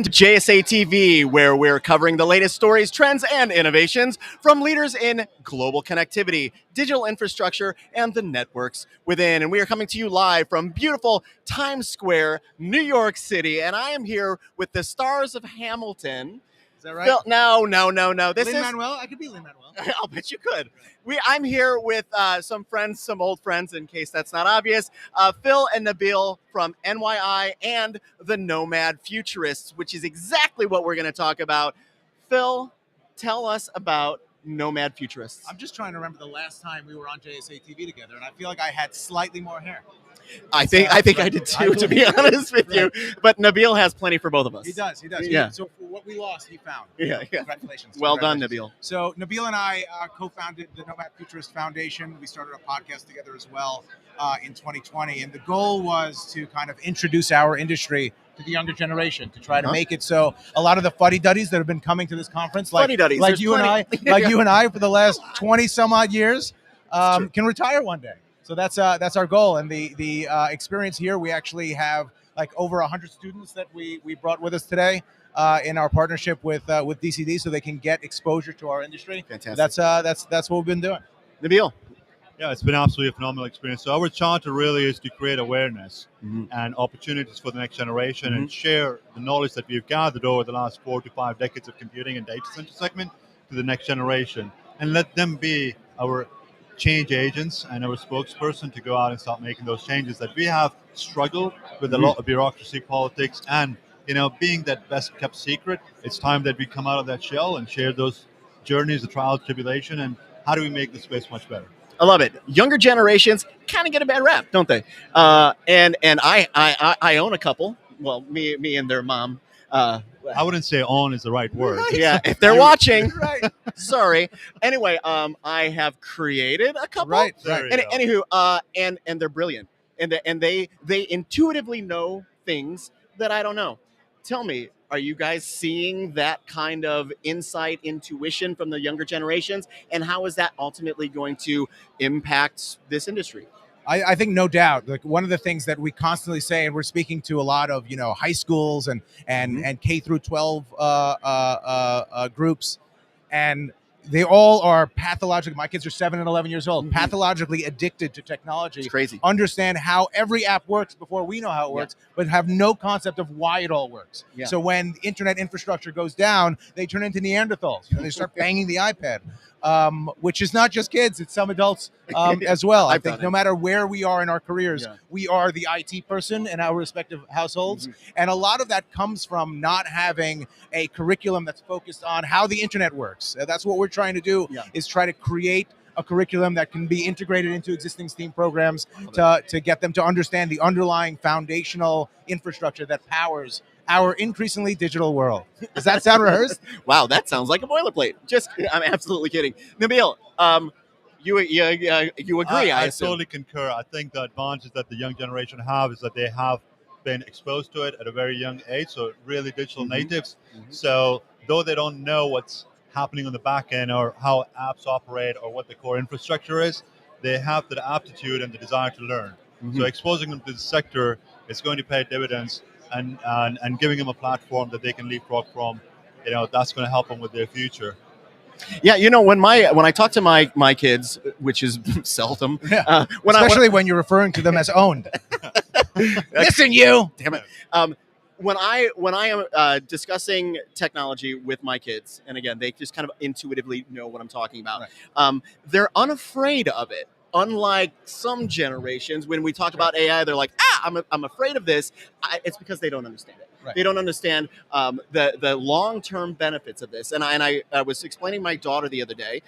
to JSA TV, where we're covering the latest stories, trends, and innovations from leaders in global connectivity, digital infrastructure, and the networks within. And we are coming to you live from beautiful Times Square, New York City. And I am here with the stars of Hamilton. Is that right? No. This Lin-Manuel? I could be Lin-Manuel. I'll bet you could. I'm here with some friends, some old friends, in case that's not obvious. Phil and Nabil from NYI and the Nomad Futurists, which is exactly what we're going to talk about. Phil, tell us about Nomad Futurists. I'm just trying to remember the last time we were on JSA TV together, and I feel like I had slightly more hair. I think I did too, to be honest with you. But Nabil has plenty for both of us. He does. Yeah. So for what we lost, he found. Yeah. Congratulations. Well done, Nabil. So Nabil and I co-founded the Nomad Futurist Foundation. We started a podcast together as well in 2020. And the goal was to kind of introduce our industry to the younger generation, to try to make it so a lot of the fuddy-duddies that have been coming to this conference, like you and I for the last 20 some odd years, can retire one day. So that's our goal, and the experience here. We actually have like over 100 students that we brought with us today in our partnership with DCD, so they can get exposure to our industry. Fantastic. That's what we've been doing. Nabil. Yeah, it's been absolutely a phenomenal experience. So our charter really is to create awareness and opportunities for the next generation and share the knowledge that we've gathered over the last 4 to 5 decades of computing and data center segment to the next generation, and let them be our change agents and our spokesperson to go out and start making those changes that we have struggled with a lot of bureaucracy, politics, and being that best kept secret. It's time that we come out of that shell and share those journeys, the trials, tribulation, and how do we make the space much better. I love it. Younger generations kind of get a bad rap, don't they? And I own a couple. Well, me and their mom. I wouldn't say "on" is the right word. Right. Yeah, if they're watching, Right. sorry. Anyway, I have created a couple. Right. Anywho, and they're brilliant, and they intuitively know things that I don't know. Tell me, are you guys seeing that kind of insight, intuition from the younger generations, and how is that ultimately going to impact this industry? I think no doubt. Like one of the things that we constantly say, and we're speaking to a lot of high schools and K through 12 groups, and they all are pathologically. My kids are 7 and 11 years old, pathologically addicted to technology. It's crazy. Understand how every app works before we know how it works, but have no concept of why it all works. Yeah. So when internet infrastructure goes down, they turn into Neanderthals. They start banging the iPad. Which is not just kids, it's some adults as well. I think no matter where we are in our careers, we are the IT person in our respective households. And a lot of that comes from not having a curriculum that's focused on how the internet works. That's what we're trying to do, is try to create a curriculum that can be integrated into existing STEAM programs to get them to understand the underlying foundational infrastructure that powers our increasingly digital world. Does that sound rehearsed? Wow, that sounds like a boilerplate. I'm absolutely kidding. Nabil, you agree? I assume. totally concur. I think the advantage that the young generation have is that they have been exposed to it at a very young age, so really digital natives. So though they don't know what's happening on the back end or how apps operate or what the core infrastructure is, they have the aptitude and the desire to learn. So exposing them to the sector is going to pay dividends. And giving them a platform that they can leapfrog from, that's going to help them with their future. Yeah, when I talk to my kids, which is seldom, when you're referring to them as owned. Listen, you. Damn it. When I am discussing technology with my kids, and again, they just kind of intuitively know what I'm talking about. Right. They're unafraid of it. Unlike some generations, when we talk about AI, they're like, I'm afraid of this. It's because they don't understand it. Right. They don't understand the long-term benefits of this. And I was explaining my daughter the other day,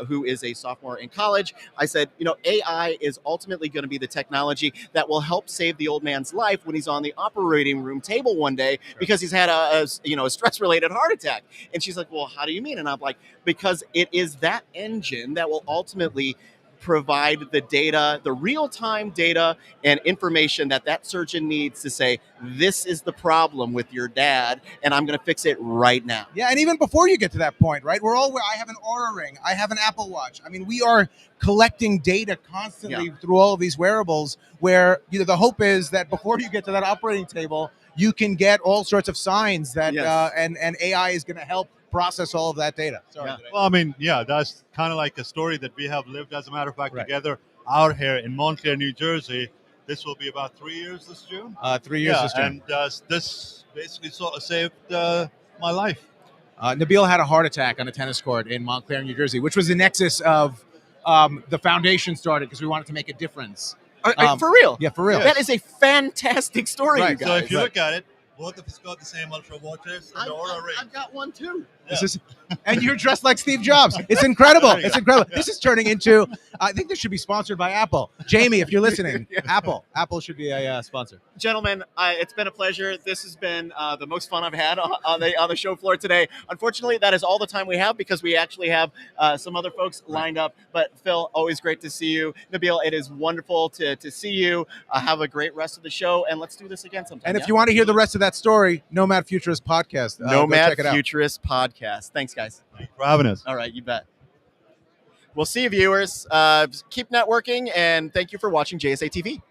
who is a sophomore in college. I said, AI is ultimately going to be the technology that will help save the old man's life when he's on the operating room table one day because he's had a stress-related heart attack. And she's like, well, how do you mean? And I'm like, because it is that engine that will ultimately provide the data, the real-time data and information that that surgeon needs to say, this is the problem with your dad, and I'm going to fix it right now. Yeah, and even before you get to that point, right? I have an Aura Ring, I have an Apple Watch. I mean, we are collecting data constantly through all of these wearables where the hope is that before you get to that operating table, you can get all sorts of signs that and AI is going to help process all of that data. Sorry. Yeah. Well, I mean, that's kind of like a story that we have lived, as a matter of fact, together out here in Montclair, New Jersey. This will be about 3 years this June. 3 years this June. And this basically sort of saved my life. Nabil had a heart attack on a tennis court in Montclair, New Jersey, which was the nexus of the foundation started because we wanted to make a difference. For real? Yeah, for real. That is a fantastic story, you guys. So if you look at it, both of us got the same ultra watches and the Aura Ring. I've got one too. This is, and you're dressed like Steve Jobs. It's incredible. It's incredible. This is turning into, I think this should be sponsored by Apple. Jamie, if you're listening, Apple should be a sponsor. Gentlemen, it's been a pleasure. This has been the most fun I've had on the show floor today. Unfortunately, that is all the time we have because we actually have some other folks lined up. But Phil, always great to see you. Nabil, it is wonderful to see you. Have a great rest of the show, and let's do this again sometime. And if you want to hear the rest of that story, Nomad Futurist Podcast. Nomad Futurist Podcast. Thanks, guys. Thanks for having us. All right, you bet. We'll see you, viewers. Keep networking, and thank you for watching JSA TV.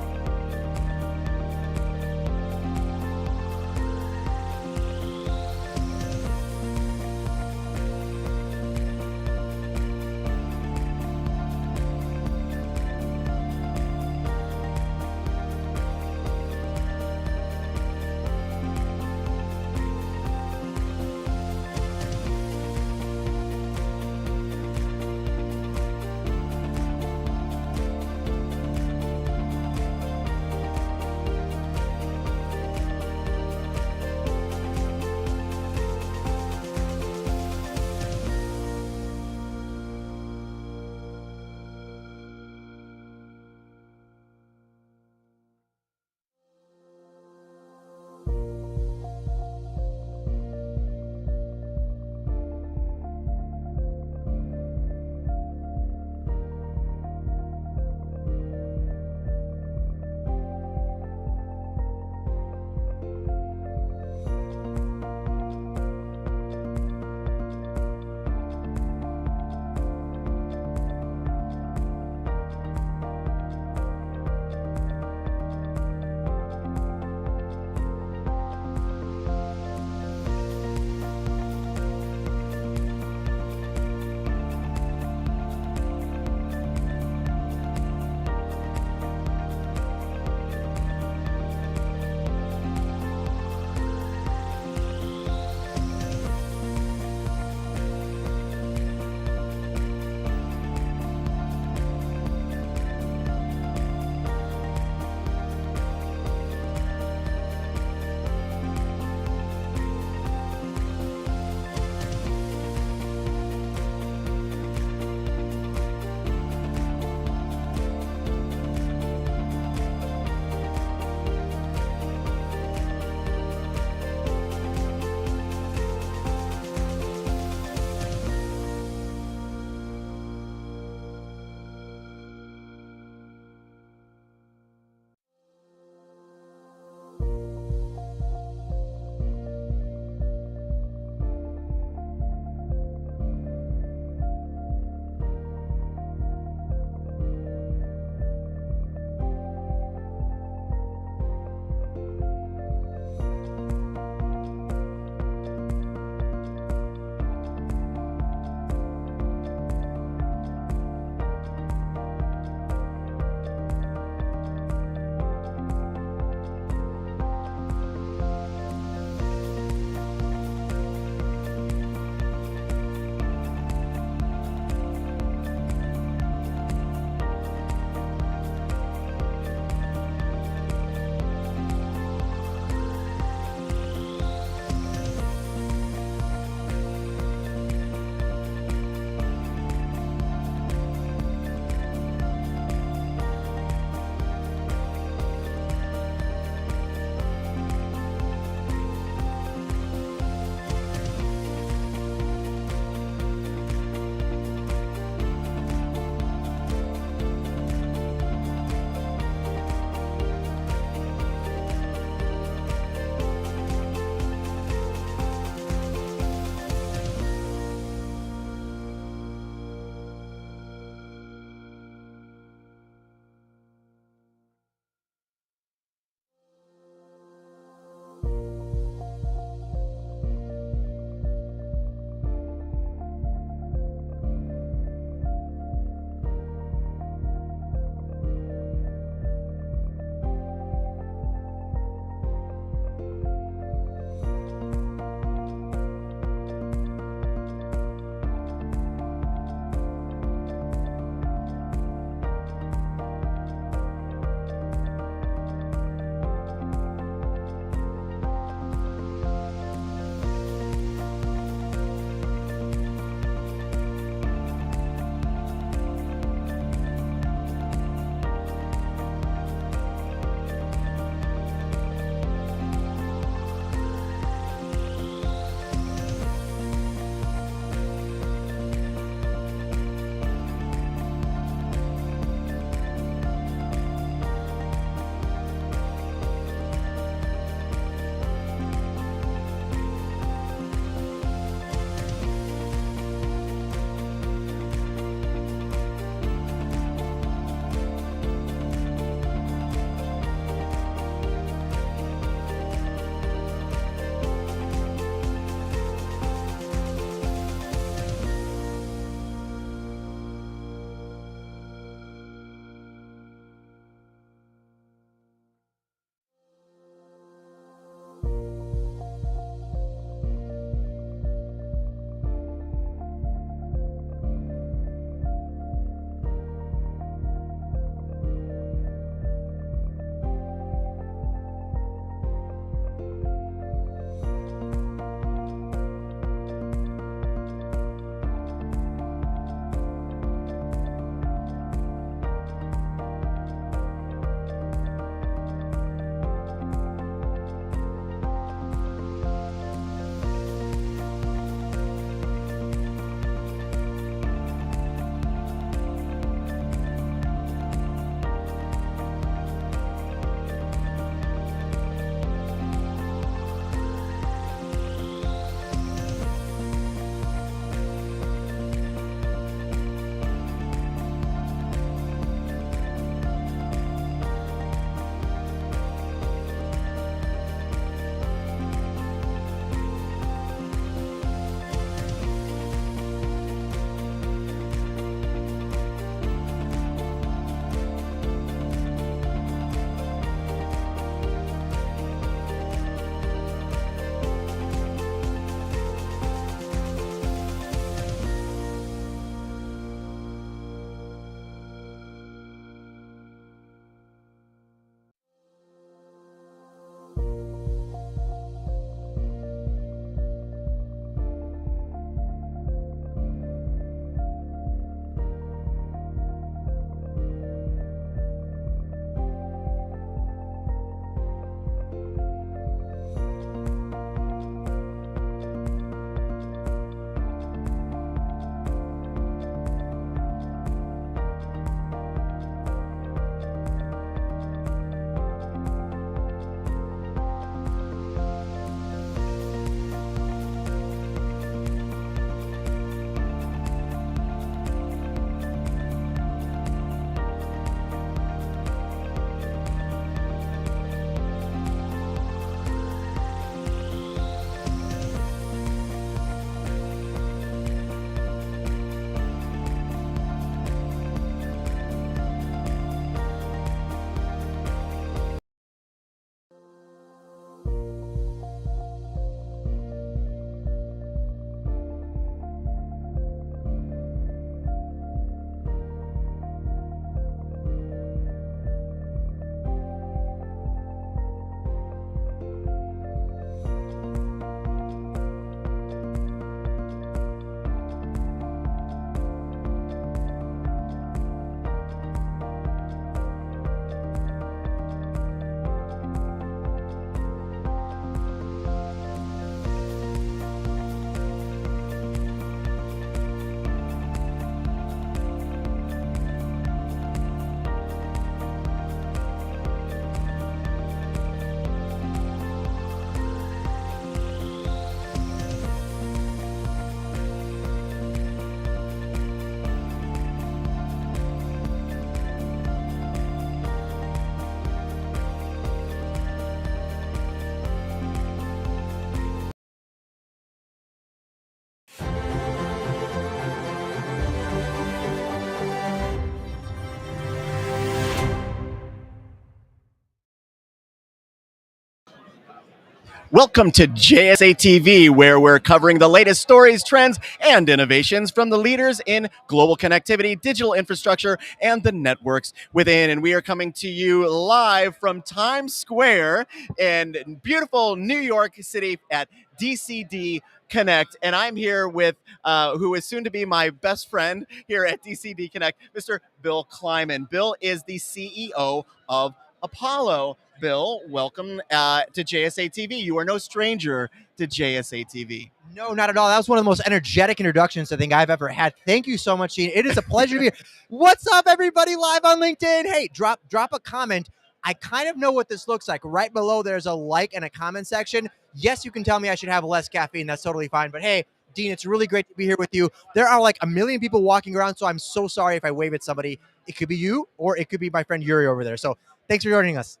Welcome to JSA TV, where we're covering the latest stories, trends, and innovations from the leaders in global connectivity, digital infrastructure, and the networks within. And we are coming to you live from Times Square in beautiful New York City at DCD Connect. And I'm here with who is soon to be my best friend here at DCD Connect, Mr. Bill Kleiman. Bill is the CEO of Apollo. Bill, welcome to JSA TV. You are no stranger to JSA TV. No, not at all. That was one of the most energetic introductions I think I've ever had. Thank you so much, Gene. It is a pleasure to be here. What's up, everybody live on LinkedIn? Hey, drop a comment. I kind of know what this looks like. Right below, there's a like and a comment section. Yes, you can tell me I should have less caffeine. That's totally fine. But hey, Dean, it's really great to be here with you. There are like a million people walking around, so I'm so sorry if I wave at somebody. It could be you, or it could be my friend Yuri over there. So thanks for joining us.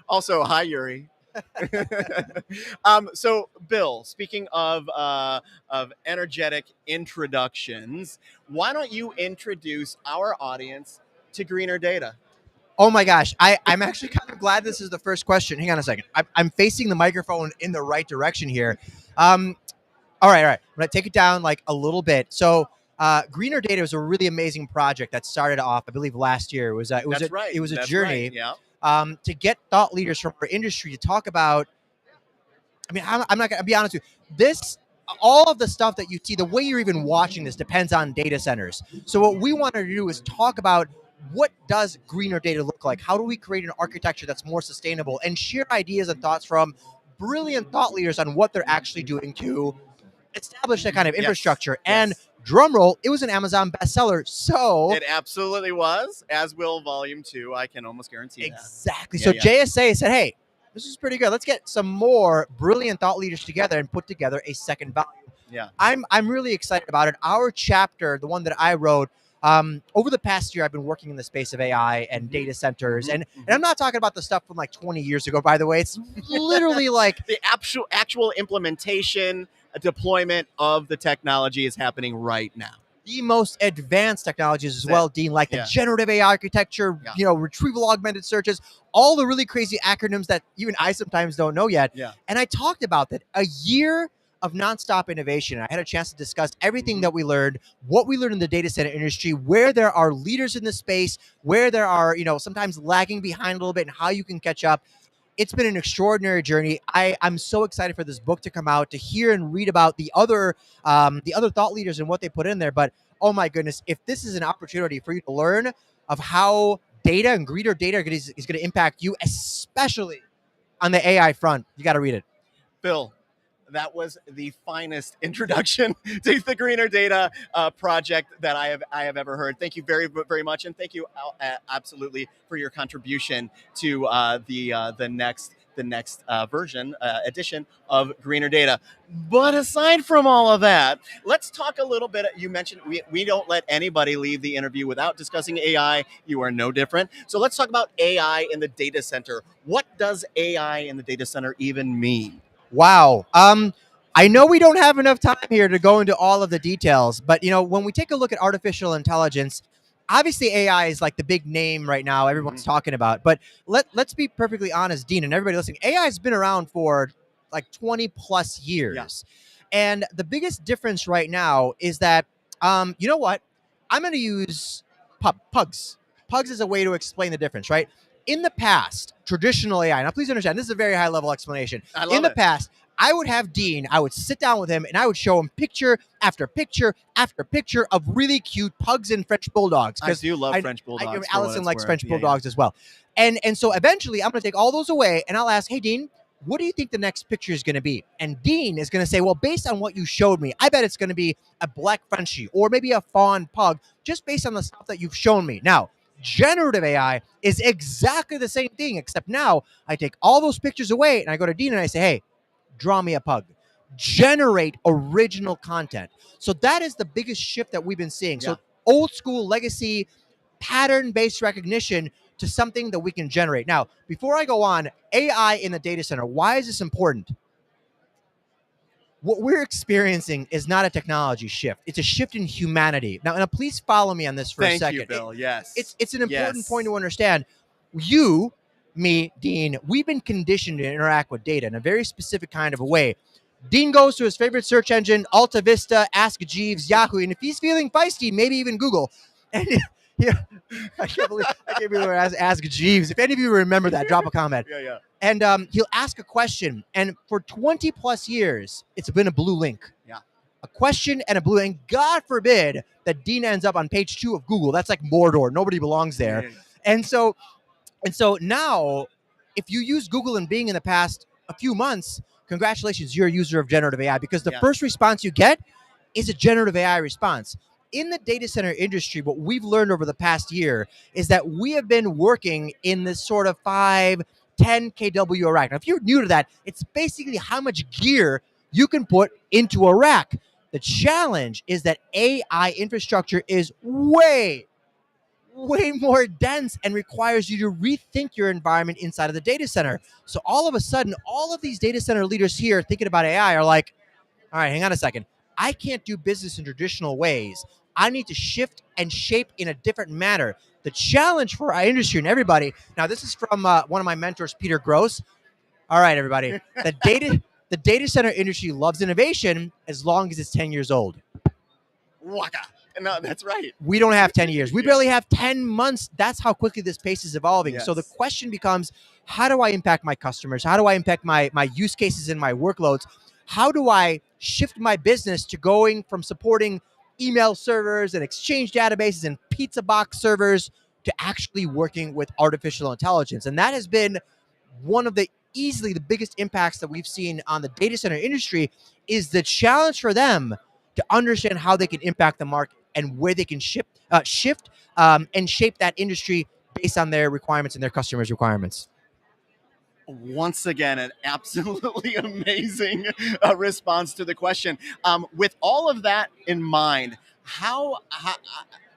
Also, hi, Yuri. So, Bill, speaking of energetic introductions, why don't you introduce our audience to greener data? Oh my gosh, I'm actually kind of glad this is the first question. Hang on a second. I'm facing the microphone in the right direction here. All right. I'm gonna take it down like a little bit. So, greener data was a really amazing project that started off, I believe, last year. It was a journey. Right, yeah. To get thought leaders from our industry to talk about. I mean, I'm not going to be honest with you. All of the stuff that you see, the way you're even watching this depends on data centers. So what we wanted to do is talk about what does greener data look like? How do we create an architecture that's more sustainable and share ideas and thoughts from brilliant thought leaders on what they're actually doing to establish that kind of infrastructure. And drum roll, it was an Amazon bestseller. So it absolutely was, as will Volume 2. I can almost guarantee that. Exactly. So JSA said, hey, this is pretty good. Let's get some more brilliant thought leaders together and put together a second volume. Yeah. I'm really excited about it. Our chapter, the one that I wrote, over the past year, I've been working in the space of AI and data centers. And I'm not talking about the stuff from like 20 years ago, by the way. It's literally like the actual implementation, deployment of the technology is happening right now. The most advanced technologies as well, Dean, like the generative AI architecture, retrieval augmented searches, all the really crazy acronyms that even I sometimes don't know yet. Yeah. And I talked about that. A year of nonstop innovation. I had a chance to discuss everything that we learned, what we learned in the data center industry, where there are leaders in the space, where there are, sometimes lagging behind a little bit, and how you can catch up. It's been an extraordinary journey. I'm so excited for this book to come out, to hear and read about the other thought leaders and what they put in there. But oh my goodness, if this is an opportunity for you to learn of how data and greener data is going to impact you, especially on the AI front, you got to read it. Bill, that was the finest introduction to the Greener Data project that I have ever heard. Thank you very, very much, and thank you absolutely for your contribution to the next edition of Greener Data. But aside from all of that, let's talk a little bit. You mentioned we don't let anybody leave the interview without discussing AI. You are no different. So let's talk about AI in the data center. What does AI in the data center even mean? Wow. I know we don't have enough time here to go into all of the details, but when we take a look at artificial intelligence, obviously AI is like the big name right now everyone's talking about. But let's be perfectly honest, Dean, and everybody listening, AI has been around for like 20 plus years. Yeah. And the biggest difference right now is that, you know what? I'm going to use PUGs. PUGs is a way to explain the difference, right? In the past, traditional AI, now please understand, this is a very high level explanation. In the past, I would have Dean, I would sit down with him and I would show him picture after picture after picture of really cute pugs and French bulldogs. I do love French bulldogs. Allison likes French bulldogs as well. And so eventually I'm going to take all those away and I'll ask, hey, Dean, what do you think the next picture is going to be? And Dean is going to say, well, based on what you showed me, I bet it's going to be a black Frenchie or maybe a fawn pug, just based on the stuff that you've shown me. Now, generative AI is exactly the same thing, except now I take all those pictures away and I go to Dean and I say, hey, draw me a pug. Generate original content. So that is the biggest shift that we've been seeing. Yeah. So old school legacy pattern-based recognition to something that we can generate. Now, before I go on, AI in the data center, why is this important? What we're experiencing is not a technology shift. It's a shift in humanity. Now please follow me on this for a second. Thank you, Bill. Yes. It's an important point to understand. You me, Dean, we've been conditioned to interact with data in a very specific kind of a way. Dean goes to his favorite search engine, Alta Vista, Ask Jeeves, Yahoo, and if he's feeling feisty, maybe even Google. And yeah, I can't believe we're Ask Jeeves. If any of you remember that, drop a comment. Yeah. And he'll ask a question, and for 20 plus years, it's been a blue link. Yeah. A question and a blue link. God forbid that Dean ends up on page 2 of Google. That's like Mordor. Nobody belongs there. Yeah. And so now, if you use Google and Bing in the past a few months, congratulations, you're a user of generative AI, because the first response you get is a generative AI response. In the data center industry, what we've learned over the past year is that we have been working in this sort of 5, 10 kW rack. Now, if you're new to that, it's basically how much gear you can put into a rack. The challenge is that AI infrastructure is way more dense and requires you to rethink your environment inside of the data center. So all of a sudden, all of these data center leaders here thinking about AI are like, all right, hang on a second. I can't do business in traditional ways. I need to shift and shape in a different manner. The challenge for our industry and everybody, now this is from one of my mentors, Peter Gross. All right, everybody. The data center industry loves innovation as long as it's 10 years old. Waka. No, that's right. We don't have 10 years. We barely have 10 months. That's how quickly this pace is evolving. Yes. So the question becomes, how do I impact my customers? How do I impact my use cases and my workloads? How do I shift my business to going from supporting email servers and Exchange databases and pizza box servers to actually working with artificial intelligence? And that has been one of the easily the biggest impacts that we've seen on the data center industry, is the challenge for them to understand how they can impact the market and where they can shift and shape that industry based on their requirements and their customers' requirements. Once again, an absolutely amazing response to the question. With all of that in mind, how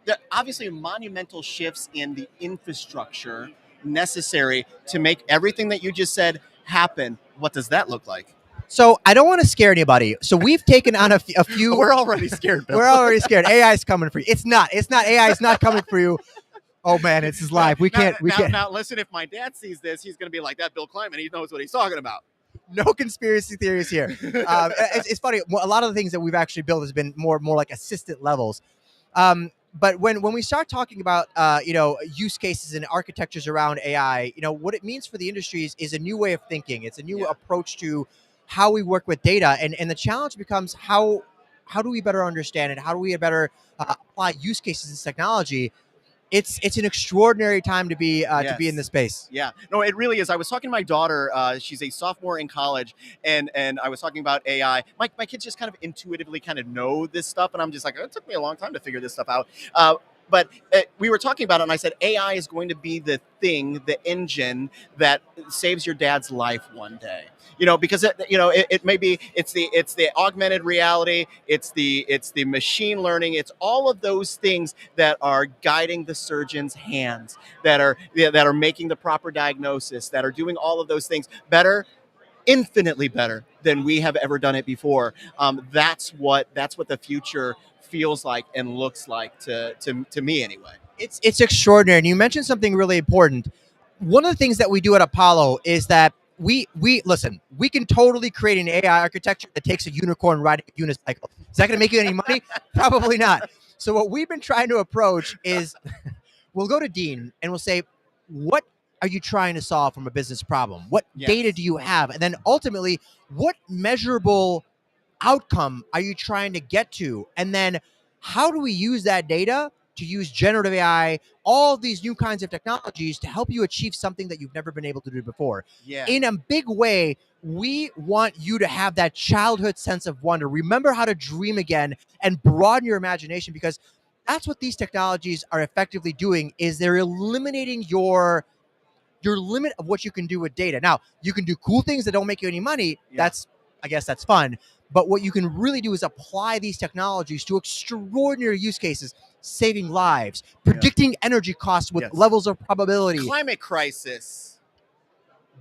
there are obviously monumental shifts in the infrastructure necessary to make everything that you just said happen. What does that look like? So I don't want to scare anybody. So we've taken on a few. We're already scared, Bill. We're already scared. AI is coming for you. It's not. AI is not coming for you. Oh man, it's his live. We can't. Now, listen. If my dad sees this, he's going to be like, "That Bill Kleiman. He knows what he's talking about." No conspiracy theories here. It's funny. A lot of the things that we've actually built has been more like assistant levels. But when we start talking about use cases and architectures around AI, what it means for the industries is a new way of thinking. It's a new approach to how we work with data, and the challenge becomes how do we better understand it? How do we better apply use cases in technology? It's an extraordinary time to be in this space. Yeah, no, it really is. I was talking to my daughter. She's a sophomore in college, and I was talking about AI. My kids just kind of intuitively kind of know this stuff, and I'm just like, it took me a long time to figure this stuff out. But we were talking about it, and I said AI is going to be the thing, the engine that saves your dad's life one day. Because it may be it's the augmented reality, it's the machine learning, it's all of those things that are guiding the surgeon's hands, that are making the proper diagnosis, that are doing all of those things better, infinitely better than we have ever done it before. That's what the future feels like and looks like to me anyway. It's extraordinary. And you mentioned something really important. One of the things that we do at Apollo is that we listen, we can totally create an AI architecture that takes a unicorn riding a unicycle. Is that going to make you any money? Probably not. So what we've been trying to approach is we'll go to Dean and we'll say, what are you trying to solve from a business problem? What data do you have? And then ultimately, what measurable outcome are you trying to get to? And then how do we use that data to use generative AI, all these new kinds of technologies to help you achieve something that you've never been able to do before? Yeah. In a big way, we want you to have that childhood sense of wonder. Remember how to dream again and broaden your imagination, because that's what these technologies are effectively doing, is they're eliminating your limit of what you can do with data. Now, you can do cool things that don't make you any money. Yeah. I guess that's fun. But what you can really do is apply these technologies to extraordinary use cases, saving lives, predicting energy costs with levels of probability. Climate crisis.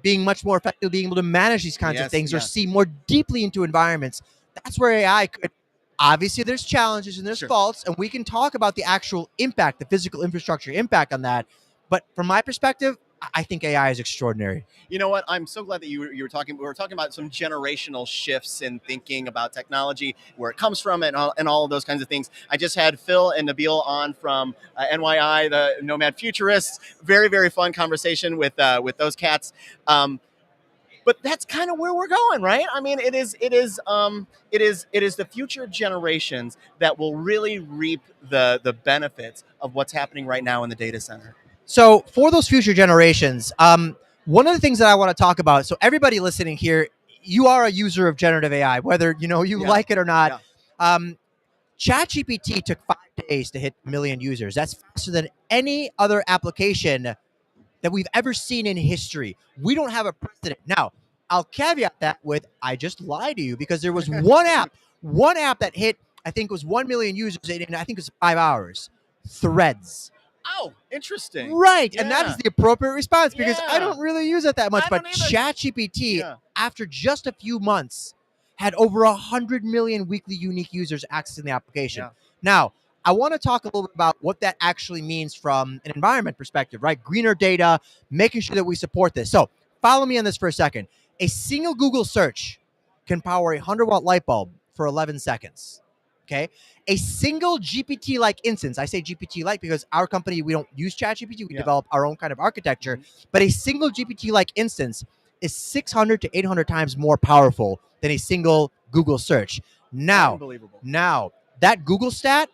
Being much more effective, being able to manage these kinds of things or see more deeply into environments. That's where AI could. Obviously, there's challenges and there's faults, and we can talk about the actual impact, the physical infrastructure impact on that. But from my perspective, I think AI is extraordinary. You know what? I'm so glad that you were talking. We were talking about some generational shifts in thinking about technology, where it comes from, and all of those kinds of things. I just had Phil and Nabil on from NYI, the Nomad Futurists. Very, very fun conversation with those cats. But that's kind of where we're going, right? I mean, it is the future generations that will really reap the benefits of what's happening right now in the data center. So for those future generations, one of the things that I want to talk about, so everybody listening here, you are a user of generative AI, whether you like it or not. Yeah. ChatGPT took 5 days to hit 1 million users. That's faster than any other application that we've ever seen in history. We don't have a precedent. Now, I'll caveat that with, I just lied to you, because there was one app that hit, I think it was 1 million users in, I think it was 5 hours. Threads. Oh, interesting. Right. Yeah. And that is the appropriate response, because Yeah. I don't really use it that much. But ChatGPT, after just a few months, had over 100 million weekly unique users accessing the application. Yeah. Now, I want to talk a little bit about what that actually means from an environment perspective, right? Greener data, making sure that we support this. So follow me on this for a second. A single Google search can power a 100-watt light bulb for 11 seconds. Okay. A single GPT-like instance, I say GPT-like because our company, we don't use ChatGPT, we develop our own kind of architecture, but a single GPT-like instance is 600 to 800 times more powerful than a single Google search. Now, that Google stat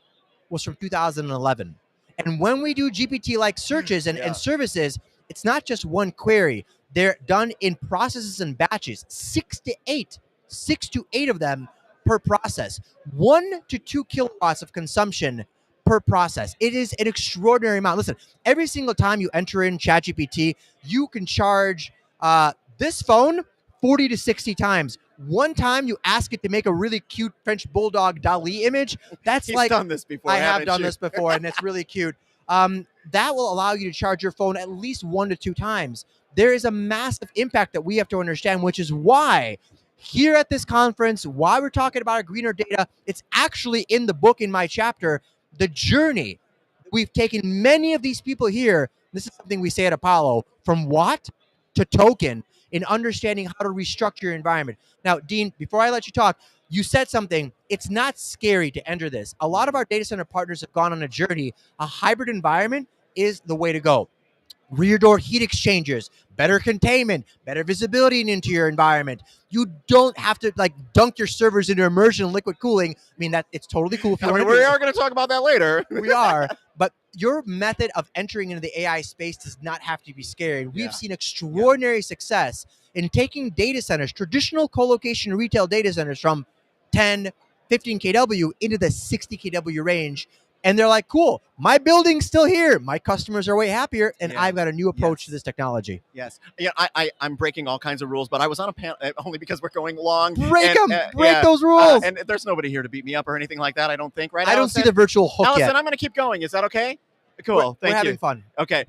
was from 2011. And when we do GPT-like searches and services, it's not just one query. They're done in processes and batches, 6 to 8 of them per process, 1 to 2 kilowatts of consumption per process. It is an extraordinary amount. Listen, every single time you enter in ChatGPT, you can charge this phone 40 to 60 times. One time you ask it to make a really cute French bulldog Dali image. That's He's done this before. I have done this before, and it's really cute. That will allow you to charge your phone at least 1 to 2 times. There is a massive impact that we have to understand, which is why here at this conference, why we're talking about greener data, it's actually in the book in my chapter, the journey. We've taken many of these people here. This is something we say at Apollo, from watt to token, in understanding how to restructure your environment. Now, Dean, before I let you talk, you said something. It's not scary to enter this. A lot of our data center partners have gone on a journey. A hybrid environment is the way to go. Rear door heat exchangers, better containment, better visibility into your environment. You don't have to dunk your servers into immersion liquid cooling. I mean, that it's totally cool. If you we are going to talk about that later. We are, but your method of entering into the AI space does not have to be scary. We've seen extraordinary success in taking data centers, traditional co-location retail data centers, from 10, 15 kW into the 60 kW range. And they're like, cool, my building's still here. My customers are way happier, and I've got a new approach to this technology. Yes. Yeah, I'm breaking all kinds of rules, but I was on a panel, only because we're going long. Break those rules. And there's nobody here to beat me up or anything like that, I don't think, right, I don't see the virtual hook Allison, yet. I'm going to keep going. Is that okay? Cool. Thank you. We're having fun. Okay.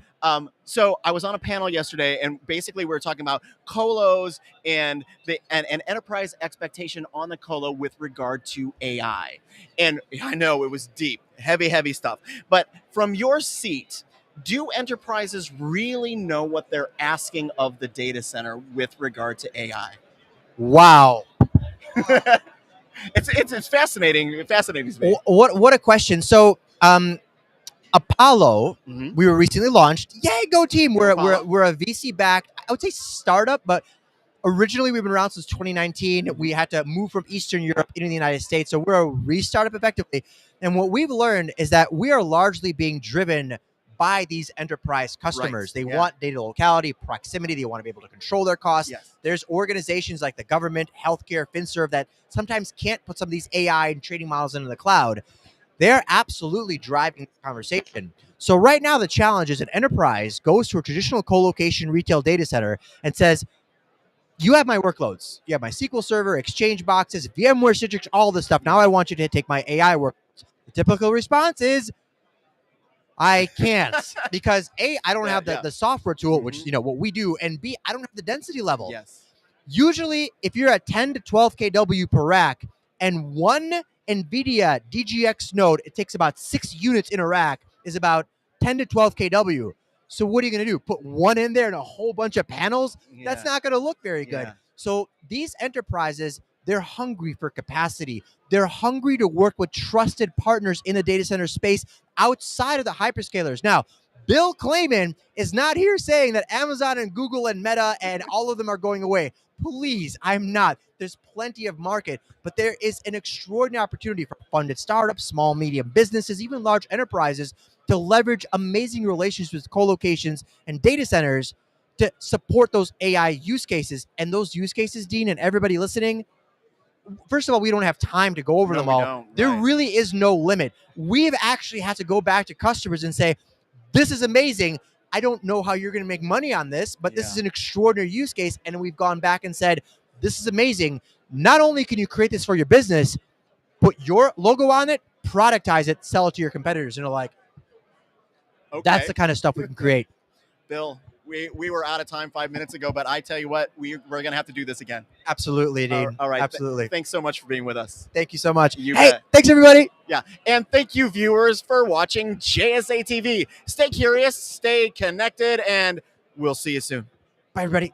So I was on a panel yesterday, and basically we were talking about colos and enterprise expectation on the colo with regard to AI. And I know it was deep, heavy stuff. But from your seat, do enterprises really know what they're asking of the data center with regard to AI? Wow. It's fascinating. It fascinates me. What a question. So, Apollo, we were recently launched. Yay, go team! We're a VC backed, I would say startup, but originally we've been around since 2019. We had to move from Eastern Europe into the United States, so we're a restartup effectively. And what we've learned is that we are largely being driven by these enterprise customers. They want data locality, proximity. They want to be able to control their costs. There's organizations like the government, healthcare, FinServe that sometimes can't put some of these AI and trading models into the cloud. They're absolutely driving the conversation. So right now, the challenge is an enterprise goes to a traditional co-location retail data center and says, you have my workloads. You have my SQL Server, Exchange boxes, VMware, Citrix, all this stuff. Now I want you to take my AI workloads. The typical response is, I can't, because A, I don't have the software tool, which what we do, and B, I don't have the density level. Usually, if you're at 10 to 12 kW per rack and one NVIDIA DGX node, it takes about 6 units in a rack, is about 10 to 12 kW. So what are you going to do? Put one in there and a whole bunch of panels? Yeah. That's not going to look very good. Yeah. So these enterprises, they're hungry for capacity. They're hungry to work with trusted partners in the data center space outside of the hyperscalers. Now, Bill Clayman is not here saying that Amazon and Google and Meta and all of them are going away. Please, I'm not. There's plenty of market, but there is an extraordinary opportunity for funded startups, small, medium businesses, even large enterprises to leverage amazing relationships with co-locations and data centers to support those AI use cases. And those use cases, Dean, and everybody listening, first of all, we don't have time to go over them all. There really is no limit. We've actually had to go back to customers and say, this is amazing. I don't know how you're going to make money on this, but this is an extraordinary use case. And we've gone back and said, this is amazing. Not only can you create this for your business, put your logo on it, productize it, sell it to your competitors. And they're like, that's the kind of stuff we can create. Bill, we were out of time 5 minutes ago, but I tell you what, we're going to have to do this again. Absolutely, Dean. All right. Absolutely. Thanks so much for being with us. Thank you so much. You hey, bet. Thanks, everybody. Yeah. And thank you, viewers, for watching JSA TV. Stay curious, stay connected, and we'll see you soon. Bye, everybody.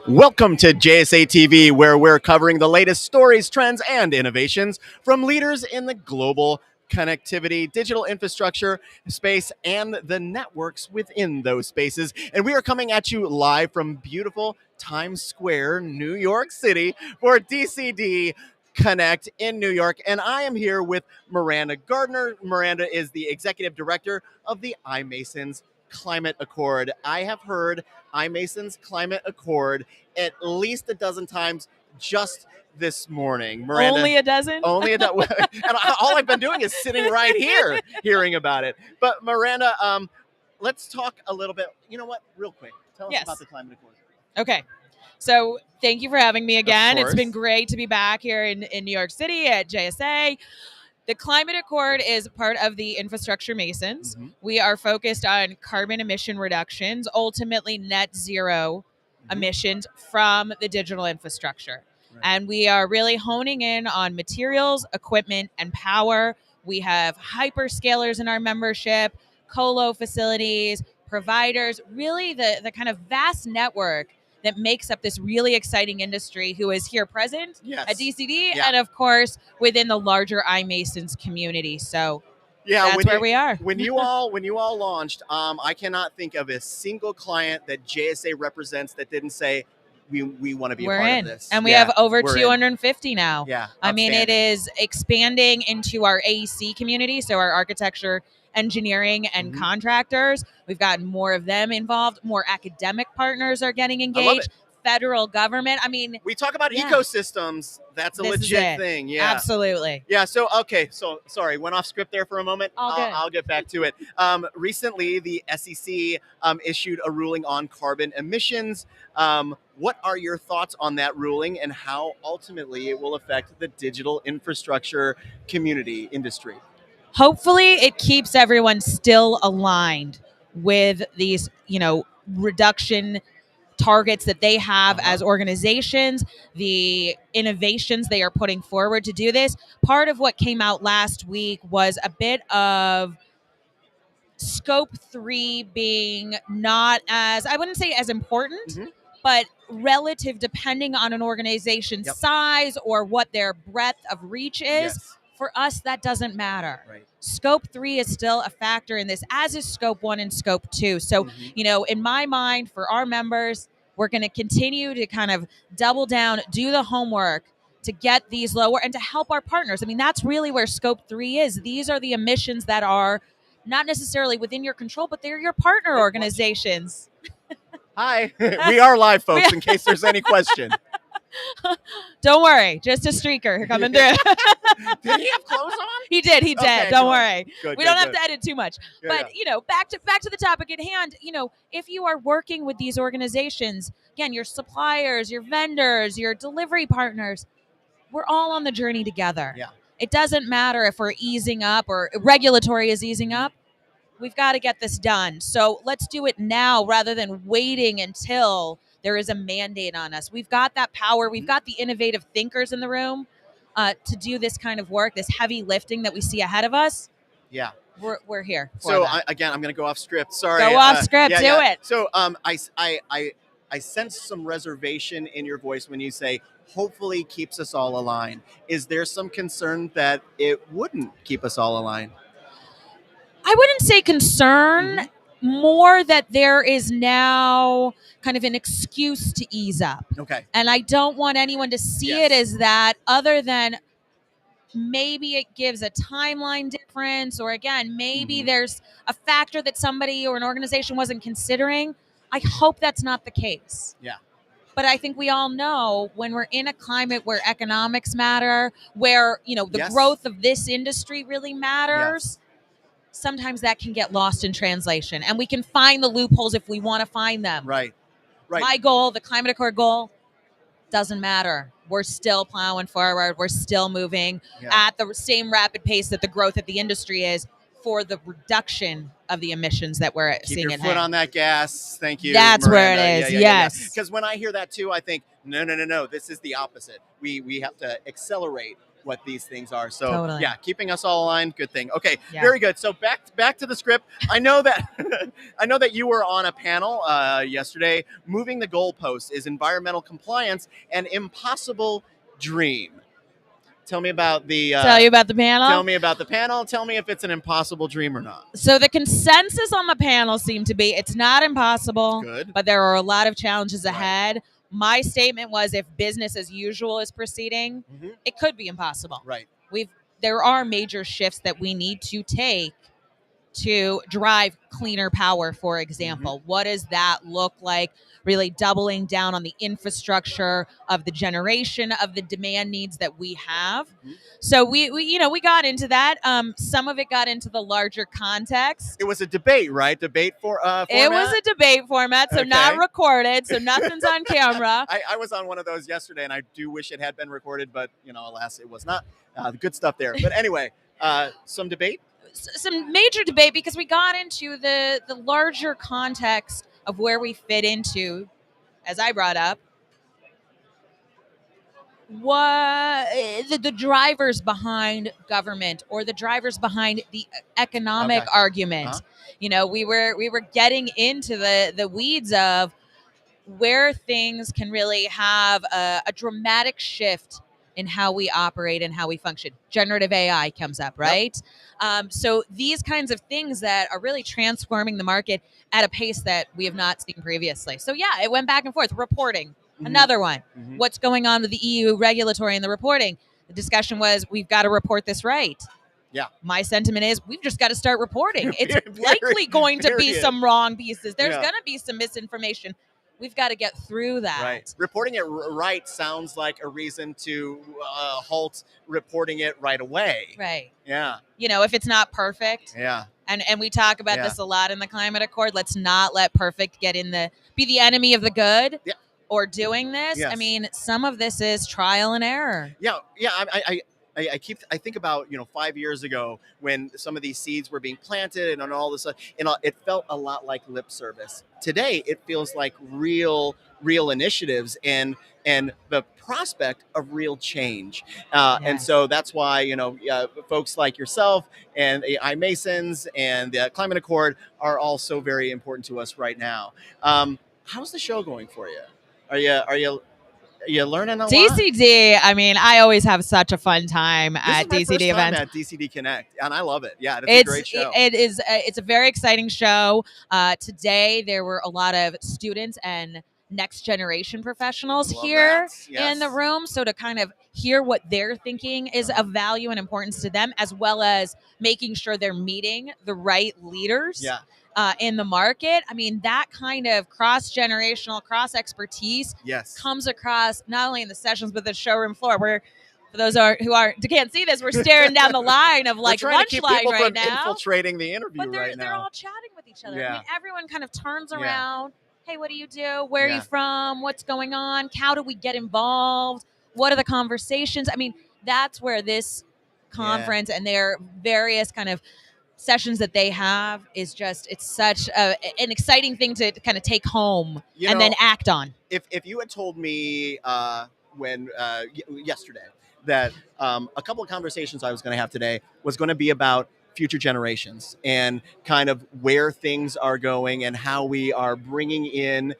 Welcome to JSA TV, where we're covering the latest stories, trends, and innovations from leaders in the global connectivity, digital infrastructure space, and the networks within those spaces. And we are coming at you live from beautiful Times Square, New York City, for DCD Connect in New York. And I am here with Miranda Gardner. Miranda is the executive director of the iMasons Climate Accord. I have heard iMasons Climate Accord at least a dozen times just this morning. Miranda, only a dozen? Only a dozen. And all I've been doing is sitting right here hearing about it. But Miranda, let's talk a little bit. You know what? Real quick. Tell us about the Climate Accord. Okay. So thank you for having me again. It's been course. great to be back here in New York City at JSA. The Climate Accord is part of the Infrastructure Masons. Mm-hmm. We are focused on carbon emission reductions, ultimately net zero emissions from the digital infrastructure. Right. And we are really honing in on materials, equipment, and power. We have hyperscalers in our membership, colo facilities, providers, really the kind of vast network that makes up this really exciting industry who is here present at DCD and, of course, within the larger iMasons community. So that's where we are. When you all launched, I cannot think of a single client that JSA represents that didn't say, we want to be a part of this. And we have over 250 now. Yeah. I mean, it is expanding into our AEC community, so our architecture, engineering, and contractors. We've gotten more of them involved. More academic partners are getting engaged. Federal government. I mean, we talk about ecosystems. That's a legit thing. Yeah, absolutely. Yeah. So, okay. So sorry, went off script there for a moment. I'll get back to it. Recently, the SEC issued a ruling on carbon emissions. What are your thoughts on that ruling and how ultimately it will affect the digital infrastructure community industry? Hopefully it keeps everyone still aligned with these, reduction targets that they have as organizations, the innovations they are putting forward to do this. Part of what came out last week was a bit of scope 3 being not as, I wouldn't say as important, but relative depending on an organization's size or what their breadth of reach is. For us, that doesn't matter. Right. Scope 3 is still a factor in this, as is Scope 1 and Scope 2. So, in my mind, for our members, we're going to continue to kind of double down, do the homework to get these lower and to help our partners. I mean, that's really where Scope 3 is. These are the emissions that are not necessarily within your control, but they're your partner organizations. Hi. We are live, folks, in case there's any question. Don't worry, just a streaker coming through. Did he have clothes on? He did. Okay, Don't worry. Good, we don't have to edit too much. But back to the topic at hand. If you are working with these organizations, again, your suppliers, your vendors, your delivery partners, we're all on the journey together. Yeah. It doesn't matter if we're easing up or regulatory is easing up. We've got to get this done. So let's do it now rather than waiting until there is a mandate on us. We've got that power. We've got the innovative thinkers in the room to do this kind of work, this heavy lifting that we see ahead of us. Yeah. We're here. So again, I'm going to go off script. Sorry. Go off script. Do it. So I sense some reservation in your voice when you say, hopefully keeps us all aligned. Is there some concern that it wouldn't keep us all aligned? I wouldn't say concern, more that there is now kind of an excuse to ease up. Okay. And I don't want anyone to see it as that, other than maybe it gives a timeline difference, or again, maybe there's a factor that somebody or an organization wasn't considering. I hope that's not the case. Yeah. But I think we all know when we're in a climate where economics matter, where, the growth of this industry really matters, sometimes that can get lost in translation. And we can find the loopholes if we want to find them. Right. My goal, the Climate Accord goal, doesn't matter. We're still plowing forward. We're still moving at the same rapid pace that the growth of the industry is for the reduction of the emissions that we're seeing. Keep your foot on that gas. Thank you. That's Miranda. where it is. Yes. Because when I hear that too, I think, no. This is the opposite. We have to accelerate what these things are. So Totally. yeah, keeping us all aligned, good thing. Okay, Yeah. very good. So back to the script. I know that I know that you were on a panel yesterday. Moving the goalposts is environmental compliance an impossible dream. Tell me about the. Tell you about the panel? Tell me about the panel. Tell me if it's an impossible dream or not. So the consensus on the panel seemed to be it's not impossible, Good. but there are a lot of challenges ahead. My statement was if business as usual is proceeding, it could be impossible. Right. There are major shifts that we need to take to drive cleaner power, for example. What does that look like? Really doubling down on the infrastructure of the generation of the demand needs that we have. So we got into that. Some of it got into the larger context. It was a debate, right? Debate format? It was a debate format, so not Okay. recorded, so nothing's on camera. I was on one of those yesterday, and I do wish it had been recorded, but alas, it was not. Good stuff there. But anyway, some debate. Some major debate because we got into the larger context of where we fit into, as I brought up, what the drivers behind government or the drivers behind the economic argument. We were getting into the weeds of where things can really have a dramatic shift in how we operate and how we function. Generative AI comes up, right? So these kinds of things that are really transforming the market at a pace that we have not seen previously. So yeah, it went back and forth. Reporting, another one. What's going on with the EU regulatory and the reporting? The discussion was, we've got to report this right. Yeah. My sentiment is we've just got to start reporting. It's likely going to be some wrong pieces. There's going to be some misinformation. We've got to get through that. Right. Reporting it right sounds like a reason to halt reporting it right away. Right. Yeah. If it's not perfect. Yeah. And we talk about this a lot in the climate accord. Let's not let perfect be the enemy of the good. Yeah. Or doing this. Yes. I mean, some of this is trial and error. Yeah. Yeah. I think about 5 years ago when some of these seeds were being planted and all this stuff, and it felt a lot like lip service. Today, it feels like real initiatives and the prospect of real change. And so that's why folks like yourself and the iMasons and the Climate Accord are all so very important to us right now. How's the show going for you? Are you learning a lot? DCD, I mean, I always have such a fun time at This is my DCD first time events. at DCD Connect, and I love it. Yeah, it's a great show. It's a very exciting show. Today, there were a lot of students and next generation professionals here in the room. So to kind of hear what they're thinking is of value and importance to them, as well as making sure they're meeting the right leaders. Yeah. In the market. I mean, that kind of cross-generational, cross-expertise comes across not only in the sessions, but the showroom floor. Where, for those who can't see this, we're staring down the line of like lunch line right now. Infiltrating the interview but right now. They're all chatting with each other. Yeah. I mean, everyone kind of turns around. Hey, what do you do? Where are you from? What's going on? How do we get involved? What are the conversations? I mean, that's where this conference and their various kind of sessions that they have is just, it's such an exciting thing to kind of take home and then act on. If you had told me yesterday that a couple of conversations I was going to have today was going to be about future generations and kind of where things are going and how we are bringing in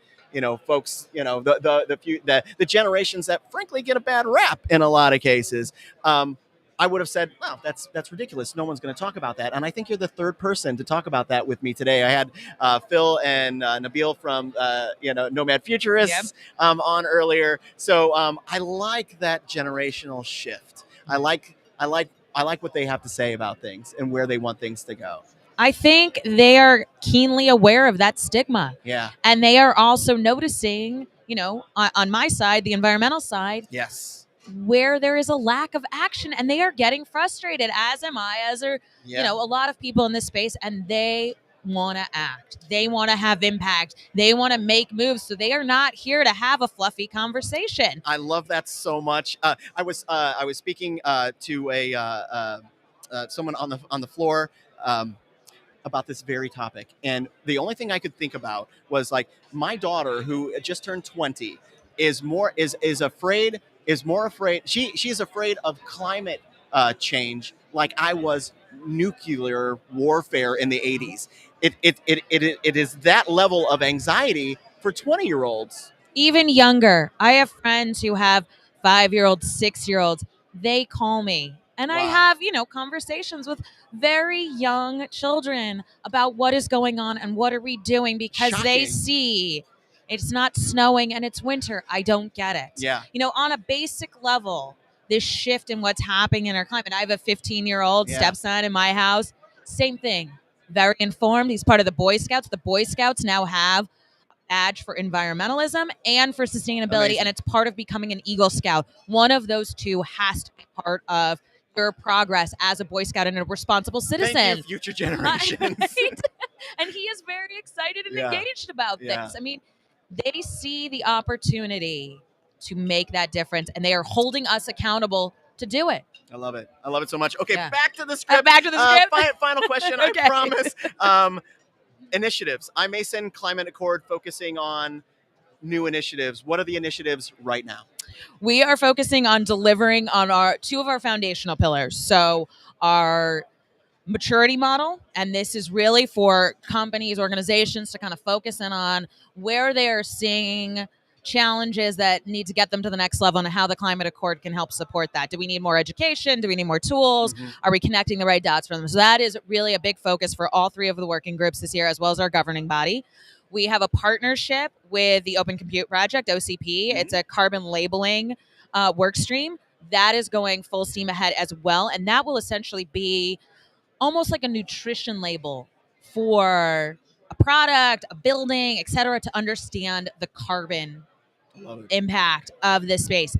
folks, the generations that frankly get a bad rap in a lot of cases. I would have said, well, that's ridiculous. No one's going to talk about that. And I think you're the third person to talk about that with me today. I had Phil and Nabil from Nomad Futurists on earlier. So I like that generational shift. I like what they have to say about things and where they want things to go. I think they are keenly aware of that stigma. Yeah. And they are also noticing, on my side, the environmental side. Yes. Where there is a lack of action, and they are getting frustrated, as am I, as are a lot of people in this space, and they want to act. They want to have impact. They want to make moves. So they are not here to have a fluffy conversation. I love that so much. I was speaking to someone on the floor about this very topic, and the only thing I could think about was like my daughter, who just turned 20, is afraid is more afraid. She's afraid of climate change, like I was nuclear warfare in the 80s. It is that level of anxiety for 20-year-olds. Even younger. I have friends who have 5-year-olds, 6-year-olds. They call me. And I Wow. have, conversations with very young children about what is going on and what are we doing, because they Shocking. see it's not snowing and it's winter. I don't get it. Yeah. On a basic level, this shift in what's happening in our climate. I have a 15-year-old Yeah. stepson in my house. Same thing. Very informed. He's part of the Boy Scouts. The Boy Scouts now have badge for environmentalism and for sustainability. Amazing. And it's part of becoming an Eagle Scout. One of those two has to be part of your progress as a Boy Scout and a responsible citizen. Thank you, future generations. Right? And he is very excited and Yeah. engaged about Yeah. this. I mean, they see the opportunity to make that difference, and they are holding us accountable to do it. I love it. I love it so much. Okay, Yeah. back to the script. Back to the script. Final question, Okay. I promise. Initiatives. iMason Climate Accord focusing on new initiatives. What are the initiatives right now? We are focusing on delivering on two of our foundational pillars. So our maturity model, and this is really for companies, organizations to kind of focus in on where they are seeing challenges that need to get them to the next level and how the Climate Accord can help support that. Do we need more education? Do we need more tools? Mm-hmm. Are we connecting the right dots for them? So that is really a big focus for all three of the working groups this year, as well as our governing body. We have a partnership with the Open Compute Project, OCP. Mm-hmm. It's a carbon labeling work stream. That is going full steam ahead as well. And that will essentially be almost like a nutrition label for a product, a building, et cetera, to understand the carbon impact of this space.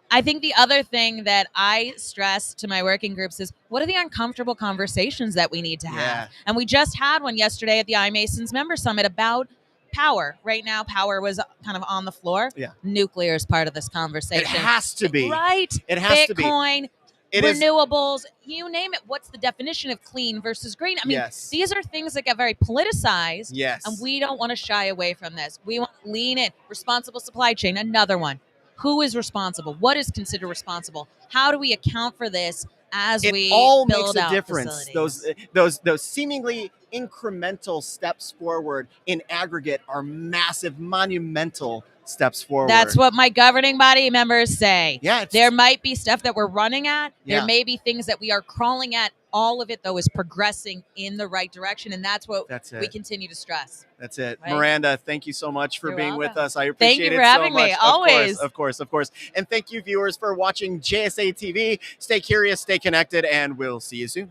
I think the other thing that I stress to my working groups is, what are the uncomfortable conversations that we need to have? Yeah. And we just had one yesterday at the iMasons Member Summit about power. Right now, power was kind of on the floor. Yeah. Nuclear is part of this conversation. It has to be. Right. It has to be. Bitcoin, It is. renewables, you name it. What's the definition of clean versus green? I mean, Yes. these are things that get very politicized. Yes. And we don't want to shy away from this. We want to lean in. Responsible supply chain, another one. Who is responsible? What is considered responsible? How do we account for this as we all build makes a out difference. facilities? Those seemingly incremental steps forward in aggregate are massive, monumental steps forward. That's what my governing body members say. Yeah, there might be stuff that we're running at. Yeah. There may be things that we are crawling at. All of it, though, is progressing in the right direction, and that's what we continue to stress. That's it. Right? Miranda, thank you so much for You're being with welcome. us. I appreciate Thank you it for having so much. me. Always. Of course. And thank you, viewers, for watching JSA TV. Stay curious, stay connected, and we'll see you soon.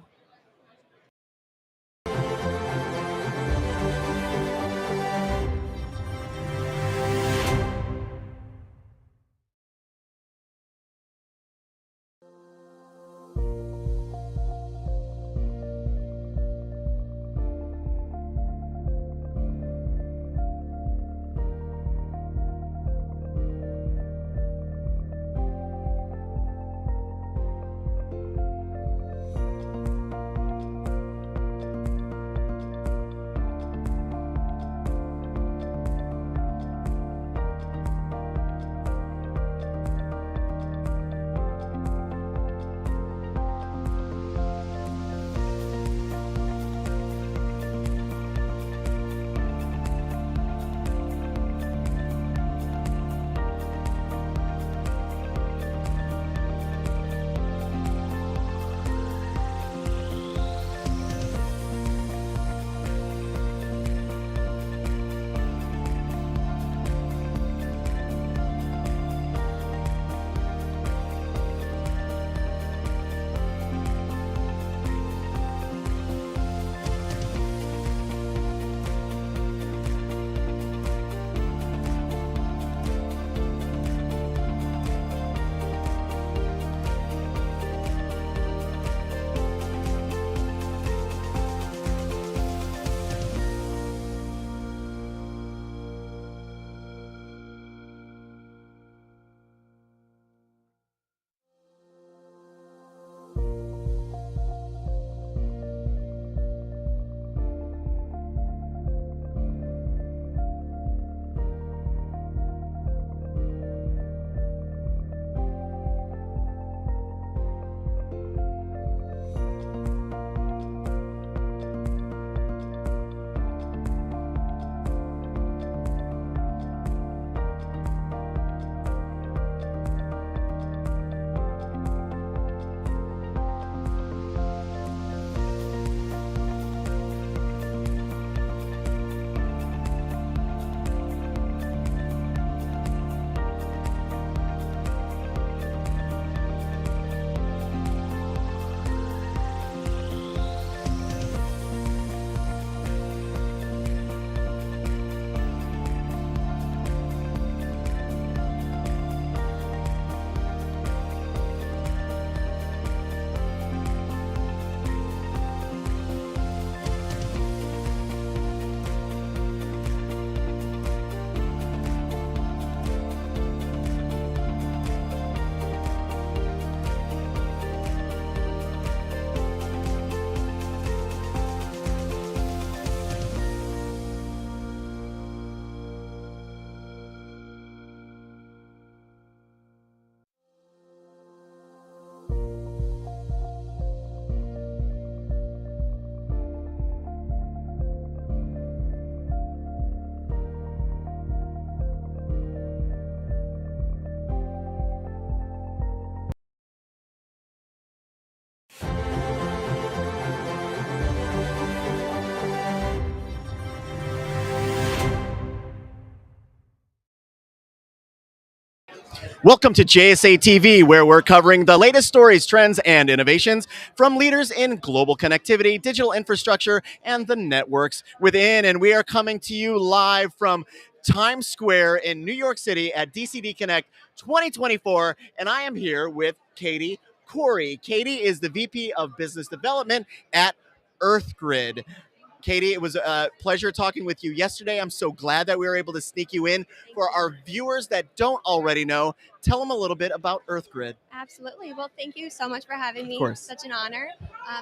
Welcome to JSA TV, where we're covering the latest stories, trends, and innovations from leaders in global connectivity, digital infrastructure, and the networks within. And we are coming to you live from Times Square in New York City at DCD Connect 2024. And I am here with Katie Corey. Katie is the VP of Business Development at EarthGrid. Katie, it was a pleasure talking with you yesterday. I'm so glad that we were able to sneak you in. For our viewers that don't already know, tell them a little bit about EarthGrid. Absolutely. Well, thank you so much for having me. Of course. Such an honor.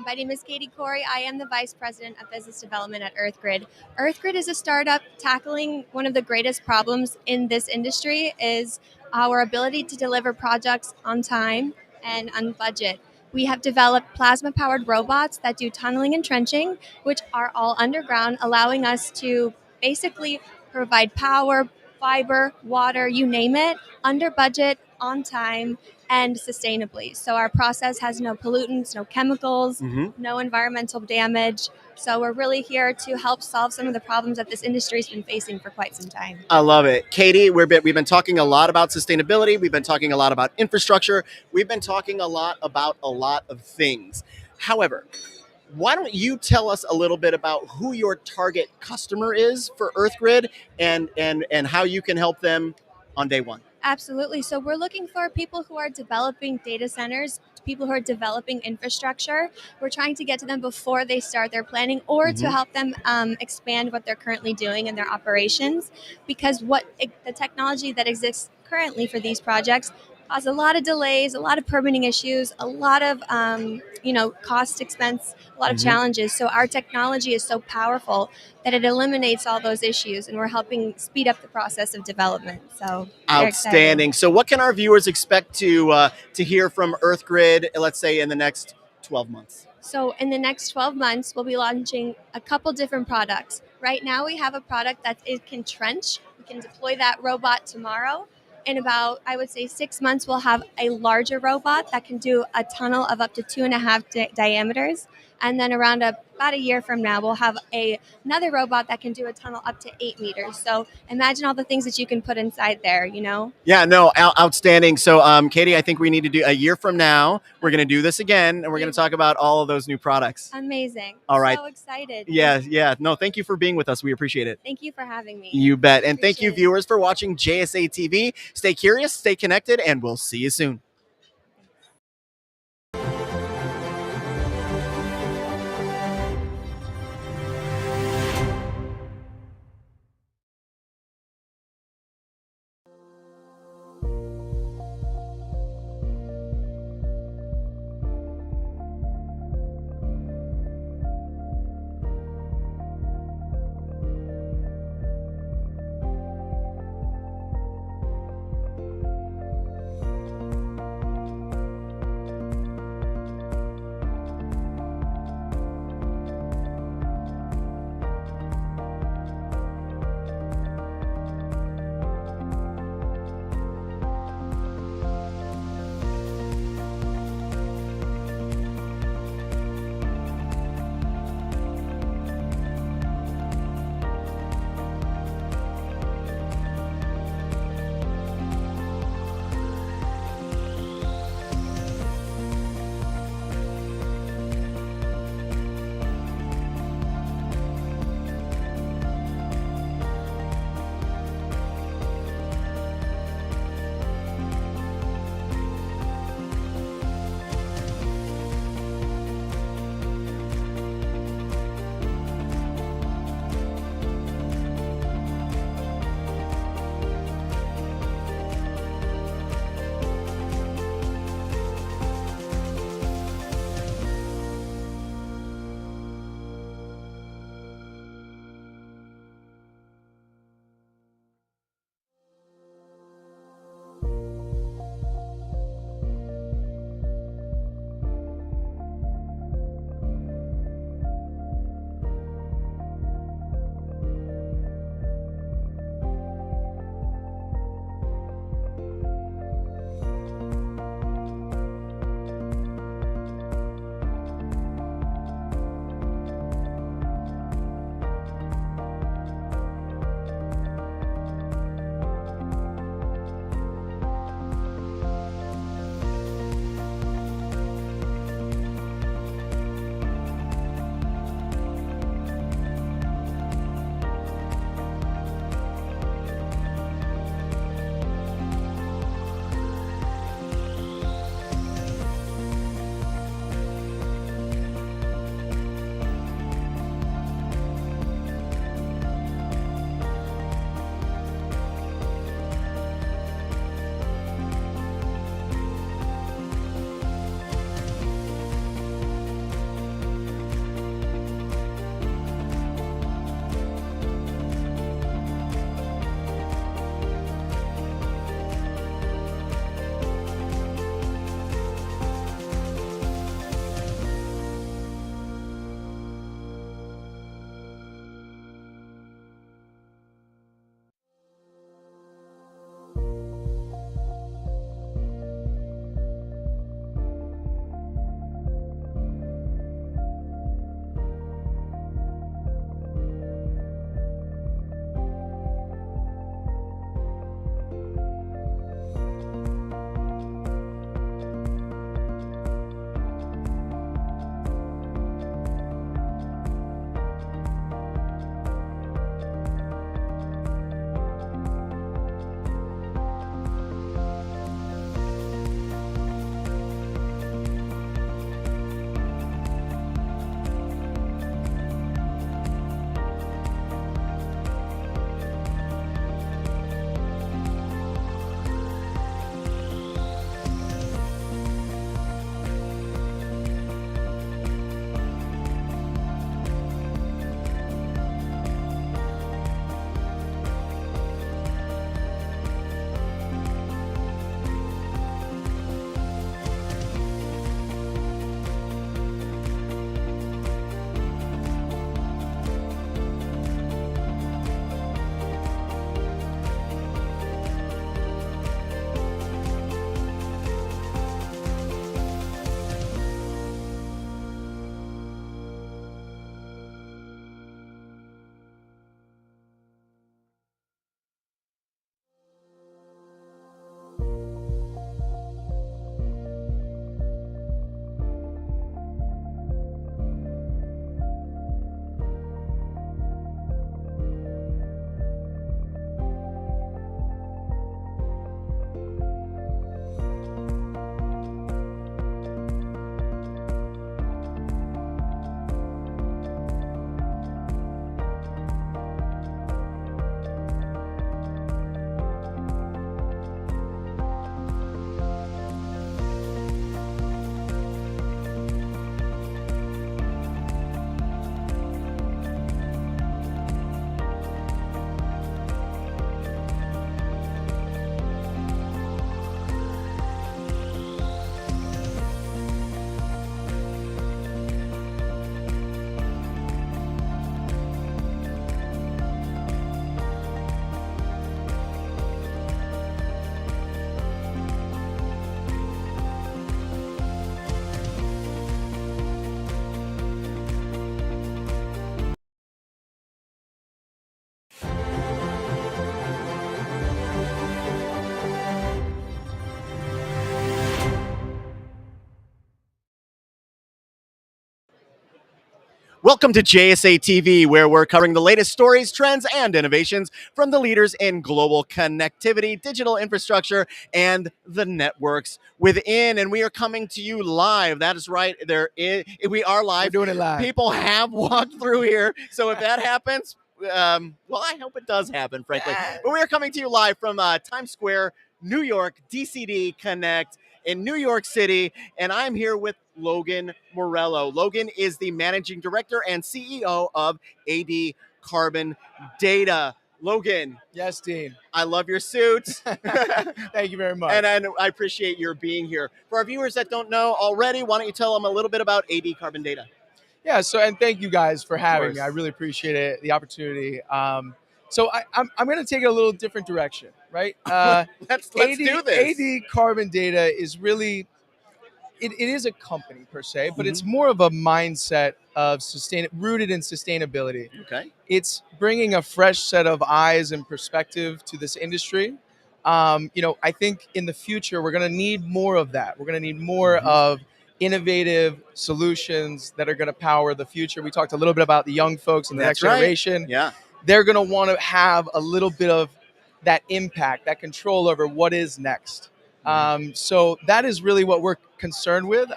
My name is Katie Corey. I am the Vice President of Business Development at EarthGrid. EarthGrid is a startup tackling one of the greatest problems in this industry is our ability to deliver projects on time and on budget. We have developed plasma-powered robots that do tunneling and trenching, which are all underground, allowing us to basically provide power, fiber, water, you name it, under budget, on time, and sustainably. So our process has no pollutants, no chemicals, no environmental damage. So we're really here to help solve some of the problems that this industry has been facing for quite some time. I love it. Katie, we've been talking a lot about sustainability. We've been talking a lot about infrastructure. We've been talking a lot about a lot of things. However, why don't you tell us a little bit about who your target customer is for EarthGrid and how you can help them on day one? Absolutely. So we're looking for people who are developing data centers, people who are developing infrastructure. We're trying to get to them before they start their planning or to help them expand what they're currently doing in their operations, because the technology that exists currently for these projects cause a lot of delays, a lot of permitting issues, a lot of cost expense, a lot of challenges. So our technology is so powerful that it eliminates all those issues, and we're helping speed up the process of development. So outstanding. So what can our viewers expect to hear from EarthGrid, let's say in the next 12 months? So in the next 12 months, we'll be launching a couple different products. Right now we have a product that it can trench. We can deploy that robot tomorrow. In about, I would say, 6 months, we'll have a larger robot that can do a tunnel of up to 2.5 diameters. And then around about a year from now, we'll have another robot that can do a tunnel up to 8 meters. So imagine all the things that you can put inside there, you know? Yeah, no, outstanding. So, Katie, I think we need to do a year from now. We're going to do this again, and we're going to talk about all of those new products. Amazing. All right. So excited. Yeah. No, thank you for being with us. We appreciate it. Thank you for having me. You bet. And thank you, viewers, for watching JSA TV. Stay curious, stay connected, and we'll see you soon. Welcome to JSA TV, where we're covering the latest stories, trends, and innovations from the leaders in global connectivity, digital infrastructure, and the networks within. And we are coming to you live. That is right. We are live. We're doing it live. People have walked through here. So if that happens, well, I hope it does happen, frankly. But we are coming to you live from Times Square, New York, DCD Connect in New York City, and I'm here with Logan Morello. Logan is the managing director and CEO of AD Carbon Data. Logan. Yes, Dean. I love your suit. Thank you very much. And I appreciate your being here. For our viewers that don't know already, why don't you tell them a little bit about AD Carbon Data? Yeah, and thank you guys for having me. I really appreciate it, the opportunity. So I'm going to take it a little different direction, right? Let's do this. AD Carbon Data is really, it is a company per se, but it's more of a mindset of rooted in sustainability. Okay. It's bringing a fresh set of eyes and perspective to this industry. I think in the future, we're going to need more of that. We're going to need more of innovative solutions that are going to power the future. We talked a little bit about the young folks and the next generation. Yeah. They're going to want to have a little bit of that impact, that control over what is next. So that is really what we're concerned with.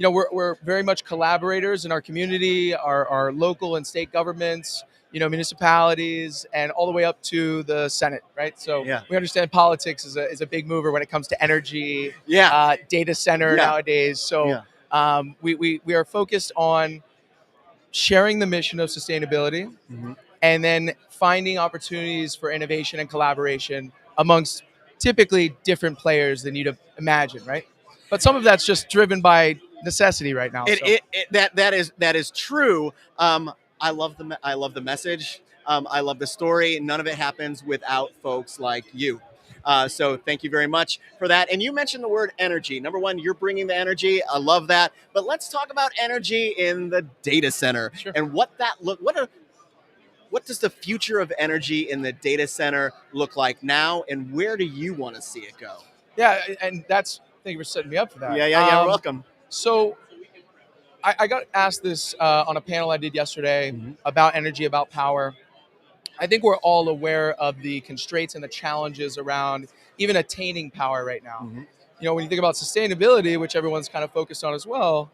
We're very much collaborators in our community, our local and state governments, municipalities, and all the way up to the Senate, right? So we understand politics is a big mover when it comes to energy, data center nowadays. So we are focused on sharing the mission of sustainability and then finding opportunities for innovation and collaboration amongst typically different players than you'd imagine, right? But some of that's just driven by necessity right now. That is true. I love the message. I love the story. None of it happens without folks like you. So thank you very much for that. And you mentioned the word energy. Number one, you're bringing the energy. I love that. But let's talk about energy in the data center and what does the future of energy in the data center look like now, and where do you want to see it go? Yeah, and thank you for setting me up for that. Yeah, you're welcome. So I got asked this on a panel I did yesterday about energy, about power. I think we're all aware of the constraints and the challenges around even attaining power right now. When you think about sustainability, which everyone's kind of focused on as well,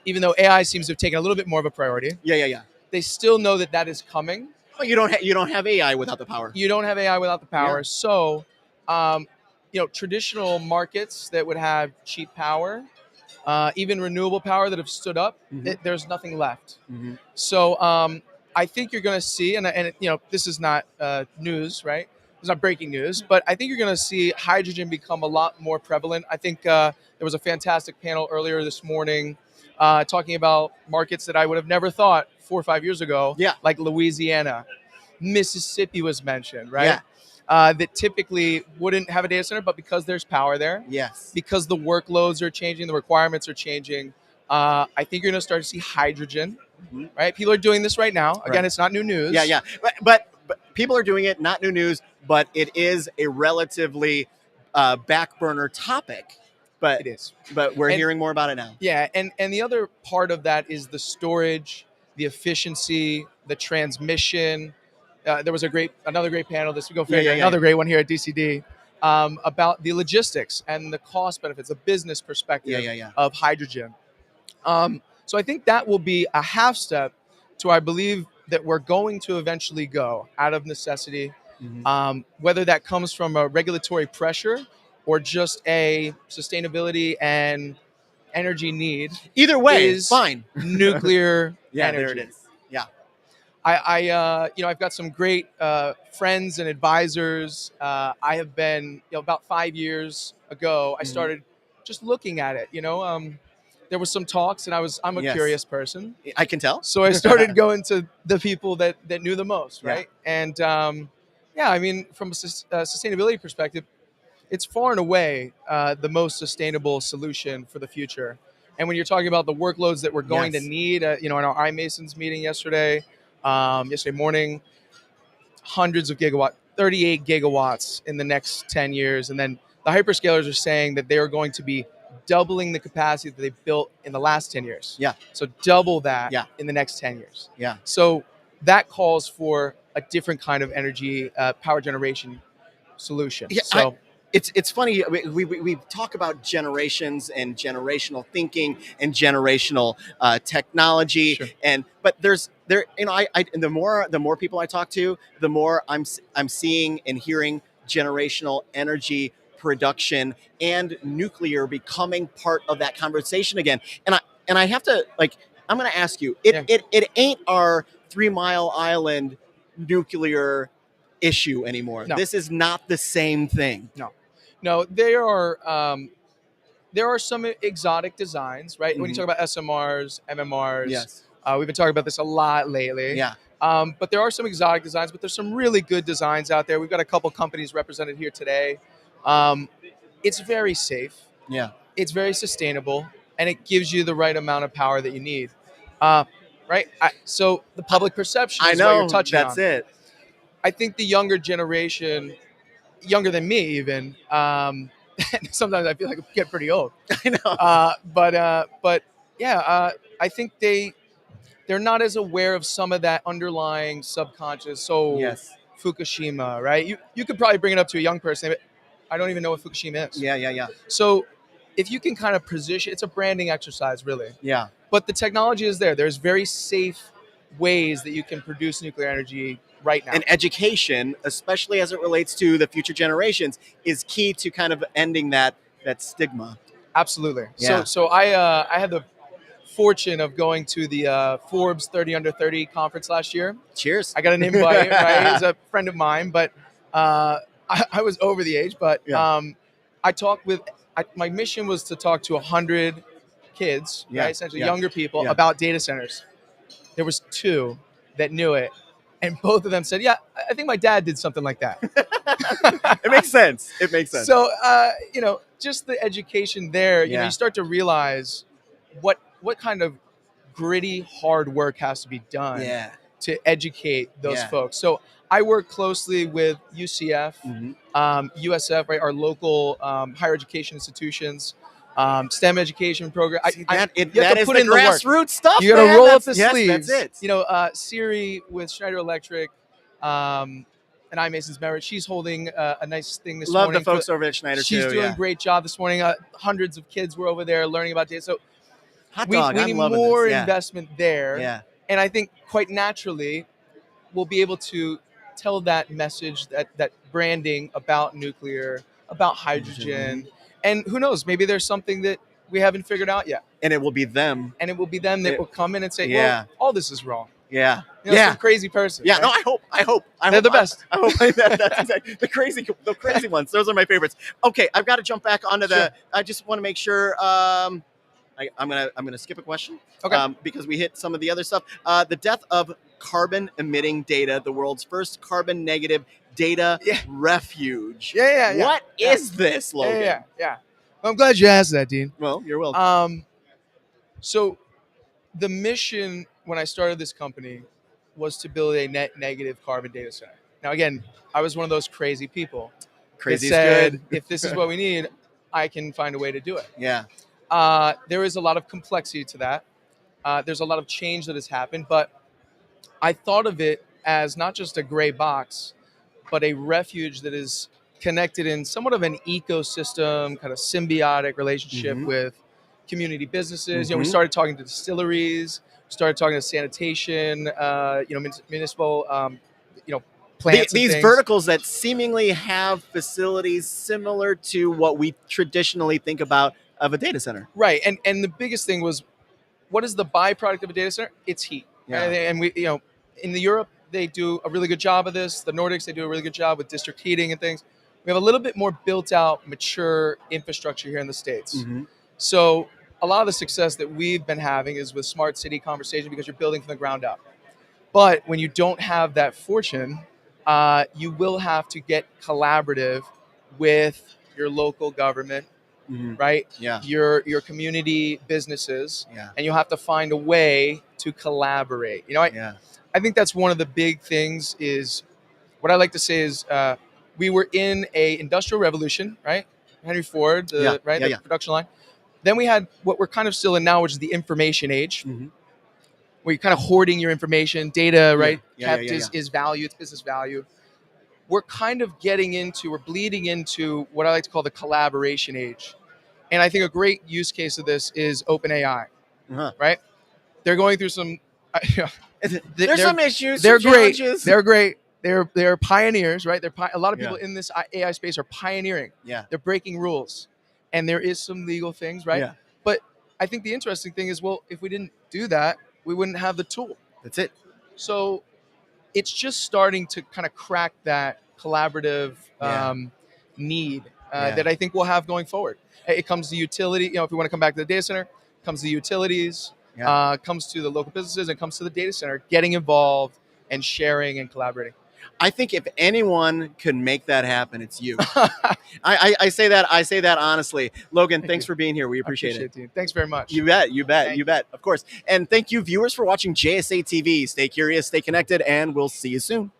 even though AI seems to have taken a little bit more of a priority. They still know that is coming. Well, you don't have AI without the power. You don't have AI without the power. So, traditional markets that would have cheap power, even renewable power that have stood up, there's nothing left. So, I think you're going to see, and this is not news, right? It's not breaking news, but I think you're going to see hydrogen become a lot more prevalent. I think there was a fantastic panel earlier this morning talking about markets that I would have never thought 4 or 5 years ago, like Louisiana. Mississippi was mentioned, right? That typically wouldn't have a data center, but because there's power there, because the workloads are changing, the requirements are changing, I think you're going to start to see hydrogen, right? People are doing this right now. Again, it's not new news. But people are doing it, not new news, but it is a relatively back burner topic. But it is. But we're hearing more about it now. Yeah, and the other part of that is the storage, the efficiency, the transmission. There was another great panel this week. Another great one here at DCD about the logistics and the cost benefits, the business perspective of hydrogen. So I think that will be a half step to, I believe, that we're going to eventually go out of necessity, whether that comes from a regulatory pressure or just a sustainability and energy need. Either way, is fine. Nuclear energy. There it is. I've got some great friends and advisors. I have been, about 5 years ago, I started just looking at it. There was some talks, and I'm a curious person. I can tell. So I started going to the people that knew the most, right? And from a sustainability perspective, it's far and away the most sustainable solution for the future. And when you're talking about the workloads that we're going to need, in our iMasons meeting yesterday morning, hundreds of gigawatts, 38 gigawatts in the next 10 years. And then the hyperscalers are saying that they are going to be doubling the capacity that they've built in the last 10 years. Yeah. So double that Yeah. in the next 10 years. Yeah. So that calls for a different kind of energy power generation solution. Yeah, So it's funny. We talk about generations and generational thinking and generational technology, Sure. but and the more people I talk to, the more I'm seeing and hearing generational energy production and nuclear becoming part of that conversation again. And I have to I'm going to ask you. It ain't our 3 Mile Island nuclear issue anymore. No. This is not the same thing. No, there are some exotic designs, right? When you talk about SMRs, MMRs, Yes. We've been talking about this a lot lately. Yeah. But there are some exotic designs, but there's some really good designs out there. We've got a couple companies represented here today. It's very safe. Yeah. It's very sustainable, and it gives you the right amount of power that you need. Right? So the public perception is what you're touching on. That's it. I think the younger generation, younger than me even, sometimes I feel like I get pretty old. I know. But yeah, I think they're not as aware of some of that underlying subconscious. So Yes. Fukushima, right? You could probably bring it up to a young person, but I don't even know what Fukushima is. Yeah. So if you can kind of position, it's a branding exercise, really. Yeah. But the technology is there. There's very safe ways that you can produce nuclear energy right now. And education, especially as it relates to the future generations, is key to kind of ending that stigma. Absolutely. Yeah. So I had the fortune of going to the Forbes 30 Under 30 conference last year. Cheers. I got an invite, right? He's a friend of mine, but I was over the age. But Yeah. I talked with, my mission was to talk to 100 kids, Yeah. right? Essentially Yeah. younger people Yeah. about data centers. There was 2 that knew it. And both of them said, yeah, I think my dad did something like that. It makes sense. It makes sense. So, just the education there, Yeah. you start to realize what kind of gritty, hard work has to be done Yeah. to educate those Yeah. folks. So I work closely with UCF, USF, right, our local higher education institutions, STEM education program. That you is have to put the in the work. grassroots stuff. You got to man. roll up the Yes, sleeves. That's it. Siri with Schneider Electric, and iMason's Merit. She's holding a nice thing this Love morning. the folks over at Schneider She's too. doing Yeah. a great job this morning. Hundreds of kids were over there learning about data. So Hot we dog. need I'm loving more this. Yeah. investment there. Yeah. And I think quite naturally, we'll be able to tell that message, that branding about nuclear, about hydrogen. And who knows, maybe there's something that we haven't figured out yet. And it will be them. And it will be them that will come in and say, Yeah. well, all this is wrong. Yeah. Some crazy person. Yeah, right? no, I hope. They're the best. I hope that's exactly the crazy ones. Those are my favorites. Okay, I've got to jump back onto Sure. I just want to make sure. I'm gonna skip a question. Okay. Because we hit some of the other stuff. The death of carbon emitting data, the world's first carbon negative data refuge. Yeah. What is this, Logan? Yeah. Well, I'm glad you asked that, Dean. Well, you're welcome. So the mission when I started this company was to build a net negative carbon data center. Now, again, I was one of those crazy people Crazy that said, good. if this is what we need, I can find a way to do it. Yeah. There is a lot of complexity to that. There's a lot of change that has happened, but I thought of it as not just a gray box, but a refuge that is connected in somewhat of an ecosystem, kind of symbiotic relationship with community businesses. We started talking to distilleries, started talking to sanitation, municipal, plants. These verticals that seemingly have facilities similar to what we traditionally think about of a data center. Right, and the biggest thing was, what is the byproduct of a data center? It's heat. Yeah. And we, in Europe, they do a really good job of this. The Nordics, they do a really good job with district heating and things. We have a little bit more built out, mature infrastructure here in the States. So a lot of the success that we've been having is with smart city conversation because you're building from the ground up. But when you don't have that fortune, you will have to get collaborative with your local government, right? Yeah. Your community businesses, Yeah. and you'll have to find a way to collaborate. I think that's one of the big things. Is what I like to say is we were in a industrial revolution, right? Henry Ford, the production line. Then we had what we're kind of still in now, which is the information age, where you're kind of hoarding your information, data, right? Kept is value, it's business value. We're kind of we're bleeding into what I like to call the collaboration age. And I think a great use case of this is OpenAI, right? They're going through some. There's some issues. They're some great. challenges. They're great. They're pioneers, right? A lot of people in this AI space are pioneering. Yeah. They're breaking rules, and there is some legal things, right? Yeah. But I think the interesting thing is, well, if we didn't do that, we wouldn't have the tool. That's it. So it's just starting to kind of crack that collaborative need that I think we'll have going forward. It comes to utility. If we want to come back to the data center, it comes to utilities, comes to the local businesses, and comes to the data center, getting involved and sharing and collaborating. I think if anyone can make that happen, it's you. I say that honestly. Logan, thanks for being here. We appreciate it. Dude. Thanks very much. You bet. Of course. And thank you, viewers, for watching JSA TV. Stay curious, stay connected, and we'll see you soon.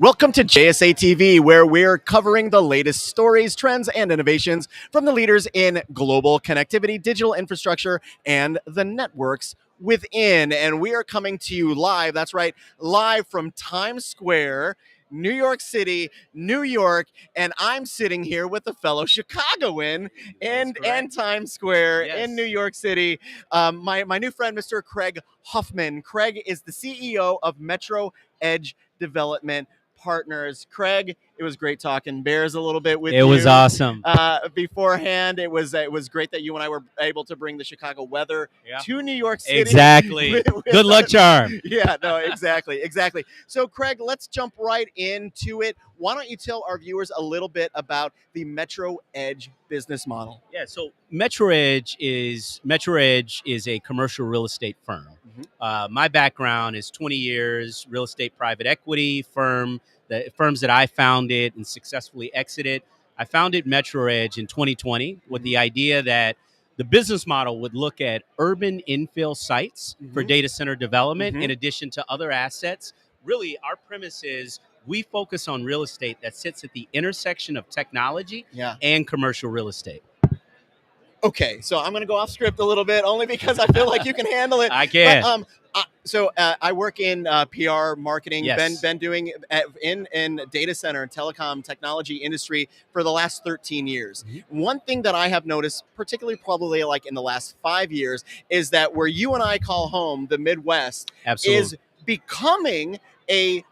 Welcome to JSA TV, where we're covering the latest stories, trends, and innovations from the leaders in global connectivity, digital infrastructure, and the networks within. And we are coming to you live, that's right, live from Times Square, New York City, New York, and I'm sitting here with a fellow Chicagoan in Times Square in New York City. My new friend, Mr. Craig Huffman. Craig is the CEO of Metro Edge Development Partners. Craig, it was great talking Bears a little bit with you. It was awesome. Beforehand, it was great that you and I were able to bring the Chicago weather to New York City. Exactly. Good luck charm. Yeah, no, exactly. So, Craig, let's jump right into it. Why don't you tell our viewers a little bit about the Metro Edge business model? Yeah, so Metro Edge is a commercial real estate firm. My background is 20 years real estate private equity firm. The firms that I founded and successfully exited. I founded Metro Edge in 2020 with the idea that the business model would look at urban infill sites for data center development in addition to other assets. Really, our premise is we focus on real estate that sits at the intersection of technology and commercial real estate. Okay, so I'm going to go off script a little bit, only because I feel like you can handle it. I can. But, I work in PR marketing. Yes. Been doing in data center and telecom technology industry for the last 13 years. One thing that I have noticed, particularly probably like in the last 5 years, is that where you and I call home, the Midwest, is becoming a,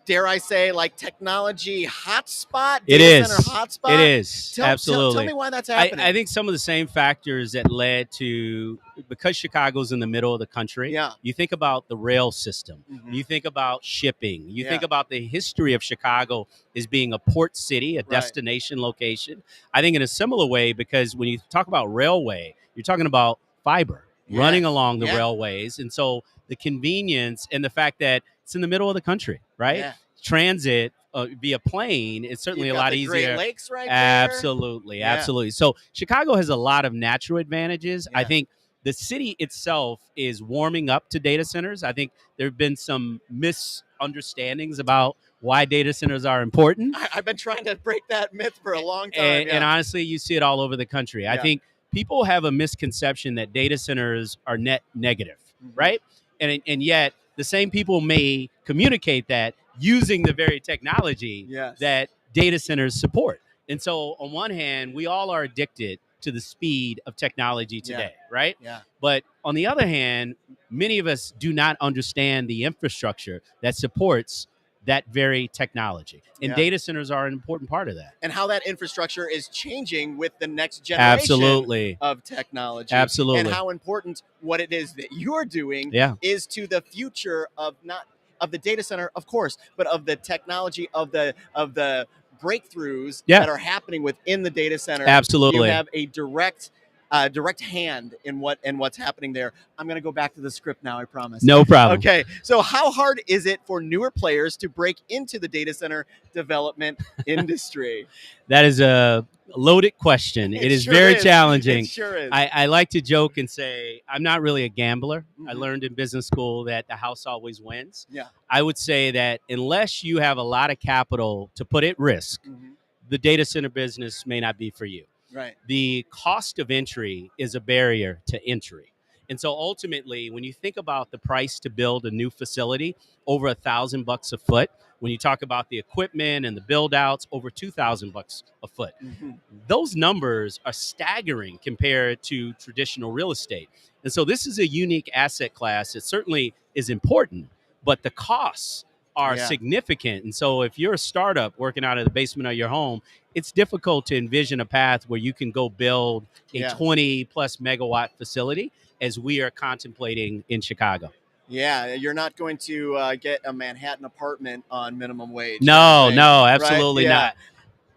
dare I say, like technology hotspot, data center hotspot. It is. Absolutely. Tell me why that's happening. I think some of the same factors that led to, because Chicago's in the middle of the country, you think about the rail system, you think about shipping, you think about the history of Chicago as being a port city, a destination location. I think in a similar way, because when you talk about railway, you're talking about fiber running along the railways. And so the convenience and the fact that it's in the middle of the country, right? Yeah. Transit via plane is certainly a lot easier. Great Lakes right there. Absolutely. So Chicago has a lot of natural advantages. I think the city itself is warming up to data centers. I think there have been some misunderstandings about why data centers are important. I've been trying to break that myth for a long time. And honestly, you see it all over the country. I think people have a misconception that data centers are net negative, right? And yet the same people may communicate that using the very technology that data centers support. And so on one hand, we all are addicted to the speed of technology today, right? Yeah. But on the other hand, many of us do not understand the infrastructure that supports that very technology. And data centers are an important part of that. And how that infrastructure is changing with the next generation of technology. Absolutely. And how important what it is that you're doing is to the future of not of the data center, of course, but of the technology of the breakthroughs that are happening within the data center. Absolutely. You have a direct hand in what's happening there. I'm going to go back to the script now, I promise. No problem. Okay, so how hard is it for newer players to break into the data center development industry? That is a loaded question. It is very challenging. It sure is. I like to joke and say I'm not really a gambler. I learned in business school that the house always wins. Yeah. I would say that unless you have a lot of capital to put at risk, the data center business may not be for you. Right. The cost of entry is a barrier to entry. And so ultimately, when you think about the price to build a new facility, over $1,000 a foot. When you talk about the equipment and the build outs, over $2,000 a foot. Those numbers are staggering compared to traditional real estate. And so this is a unique asset class. It certainly is important, but the costs are significant. And so if you're a startup working out of the basement of your home, it's difficult to envision a path where you can go build a 20 plus megawatt facility as we are contemplating in Chicago. Yeah, you're not going to get a Manhattan apartment on minimum wage. No, absolutely not.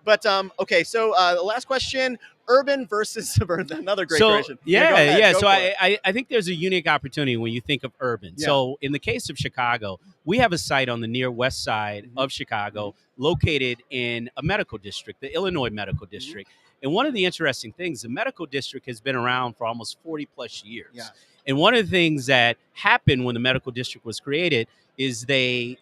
But okay, so the last question: urban versus suburban. Another great question. So I think there's a unique opportunity when you think of urban. Yeah. So in the case of Chicago, we have a site on the near west side of Chicago, located in a medical district, the Illinois Medical District. And one of the interesting things, the medical district has been around for almost 40 plus years. Yeah. And one of the things that happened when the medical district was created is they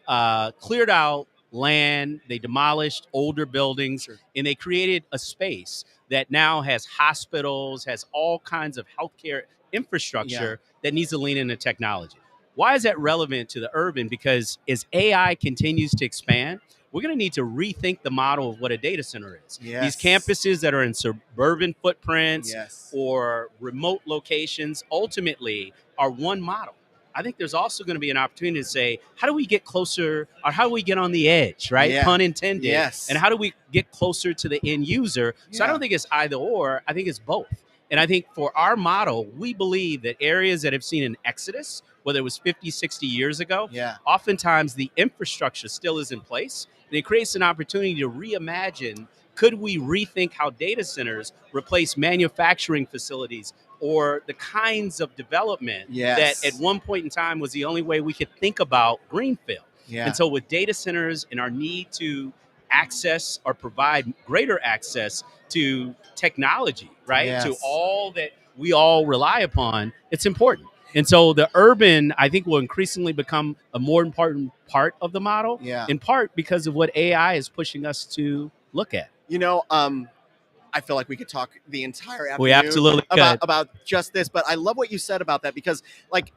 cleared out land, they demolished older buildings, and they created a space that now has hospitals, has all kinds of healthcare infrastructure that needs to lean into technology. Why is that relevant to the urban? Because as AI continues to expand, we're going to need to rethink the model of what a data center is. These campuses that are in suburban footprints or remote locations ultimately are one model. I think there's also going to be an opportunity to say, how do we get closer, or how do we get on the edge, right? Yeah. Pun intended. Yes. And how do we get closer to the end user? So I don't think it's either or. I think it's both. And I think for our model, we believe that areas that have seen an exodus, whether it was 50, 60 years ago, oftentimes the infrastructure still is in place. And it creates an opportunity to reimagine, could we rethink how data centers replace manufacturing facilities or the kinds of development that at one point in time was the only way we could think about greenfield. And so with data centers and our need to access or provide greater access to technology, right? To all that we all rely upon, it's important. And so the urban, I think, will increasingly become a more important part of the model, in part because of what AI is pushing us to look at. You know, I feel like we could talk the entire afternoon We absolutely could. about just this, but I love what you said about that, because like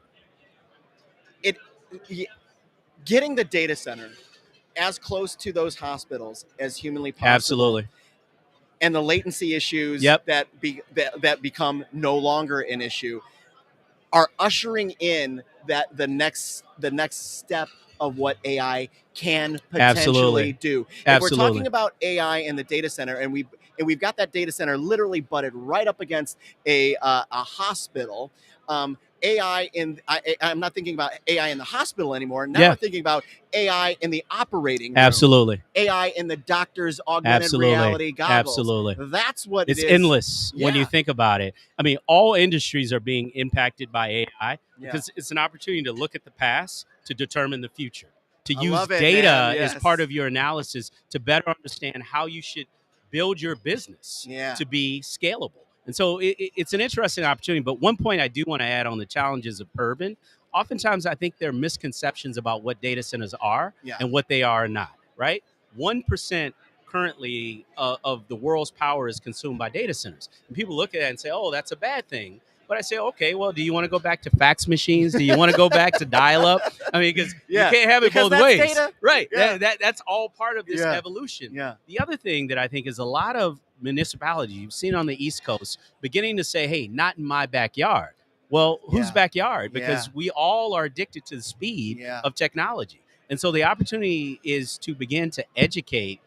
getting the data center as close to those hospitals as humanly possible. Absolutely. And the latency issues that become no longer an issue are ushering in that the next step of what AI can potentially do. If we're talking about AI in the data center, and we've got that data center literally butted right up against a hospital. I'm not thinking about AI in the hospital anymore. Now we're thinking about AI in the operating room. Absolutely. AI in the doctor's augmented reality goggles. Absolutely. That's what it's it is. Endless when you think about it. I mean, all industries are being impacted by AI because it's an opportunity to look at the past to determine the future, to use data as part of your analysis to better understand how you should build your business to be scalable. And so it's an interesting opportunity. But one point I do want to add on the challenges of urban, oftentimes I think there are misconceptions about what data centers are and what they are not, right? 1% currently of the world's power is consumed by data centers. And people look at that and say, oh, that's a bad thing. But I say, okay, well, do you want to go back to fax machines? Do you want to go back to dial-up? I mean, because you can't have it both ways. Data. Right. That's all part of this evolution. The other thing that I think is a lot of municipalities, you've seen on the East Coast, beginning to say, hey, not in my backyard. Well, whose backyard? Because we all are addicted to the speed of technology. And so the opportunity is to begin to educate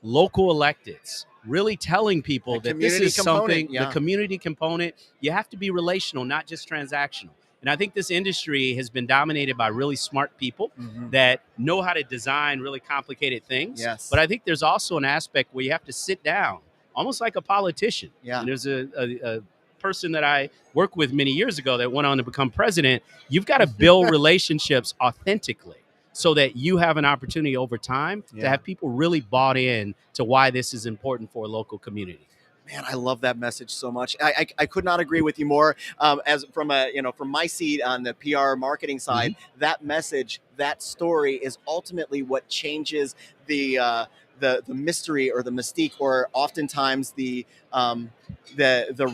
local electeds, really telling people that this is something, the community component, you have to be relational, not just transactional. And I think this industry has been dominated by really smart people that know how to design really complicated things. But I think there's also an aspect where you have to sit down, almost like a politician. And there's a person that I worked with many years ago that went on to become president. You've got to build relationships authentically, so that you have an opportunity over time to have people really bought in to why this is important for a local community. Man, I love that message so much. I could not agree with you more. As from my seat on the PR marketing side, that message, that story is ultimately what changes the mystery or the mystique, or oftentimes the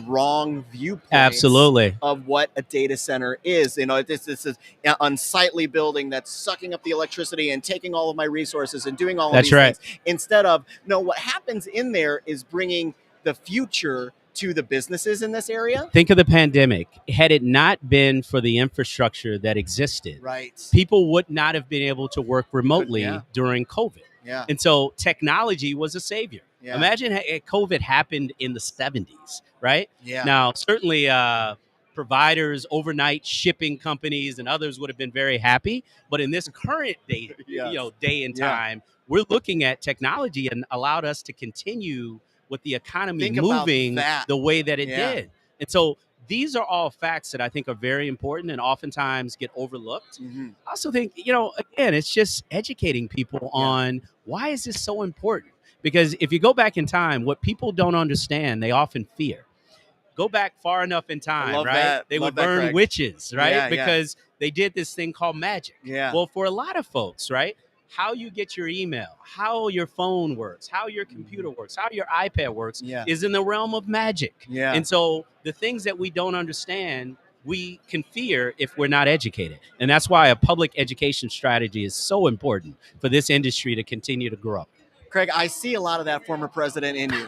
wrong viewpoint of what a data center is. You know, this is an unsightly building that's sucking up the electricity and taking all of my resources and doing all of these things. Instead of, no, what happens in there is bringing the future to the businesses in this area. Think of the pandemic. Had it not been for the infrastructure that existed, people would not have been able to work remotely during COVID. And so technology was a savior. Imagine had COVID happened in the 70s, right? Now, certainly providers, overnight shipping companies, and others would have been very happy. But in this current day, day and time, we're looking at technology and allowed us to continue with the economy moving the way that it did. And so these are all facts that I think are very important and oftentimes get overlooked. I also think, again, it's just educating people on why is this so important? Because if you go back in time, what people don't understand, they often fear. Go back far enough in time, right? They would burn witches, right? Because they did this thing called magic. Well, for a lot of folks, right? how you get your email, how your phone works, how your computer works, how your iPad works is in the realm of magic. Yeah. And so the things that we don't understand, we can fear if we're not educated. And that's why a public education strategy is so important for this industry to continue to grow. Craig, I see a lot of that former president in you.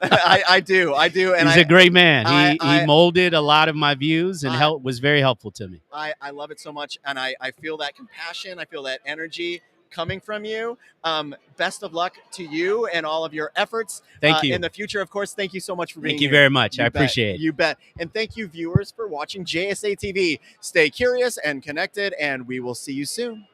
I do. And he's a great man. He molded a lot of my views and was very helpful to me. I love it so much, and I feel that compassion. I feel that energy coming from you. Best of luck to you and all of your efforts. Thank you. In the future, of course. Thank you so much for being here. Thank you very much. I appreciate it. You bet. And thank you, viewers, for watching JSA TV. Stay curious and connected, and we will see you soon.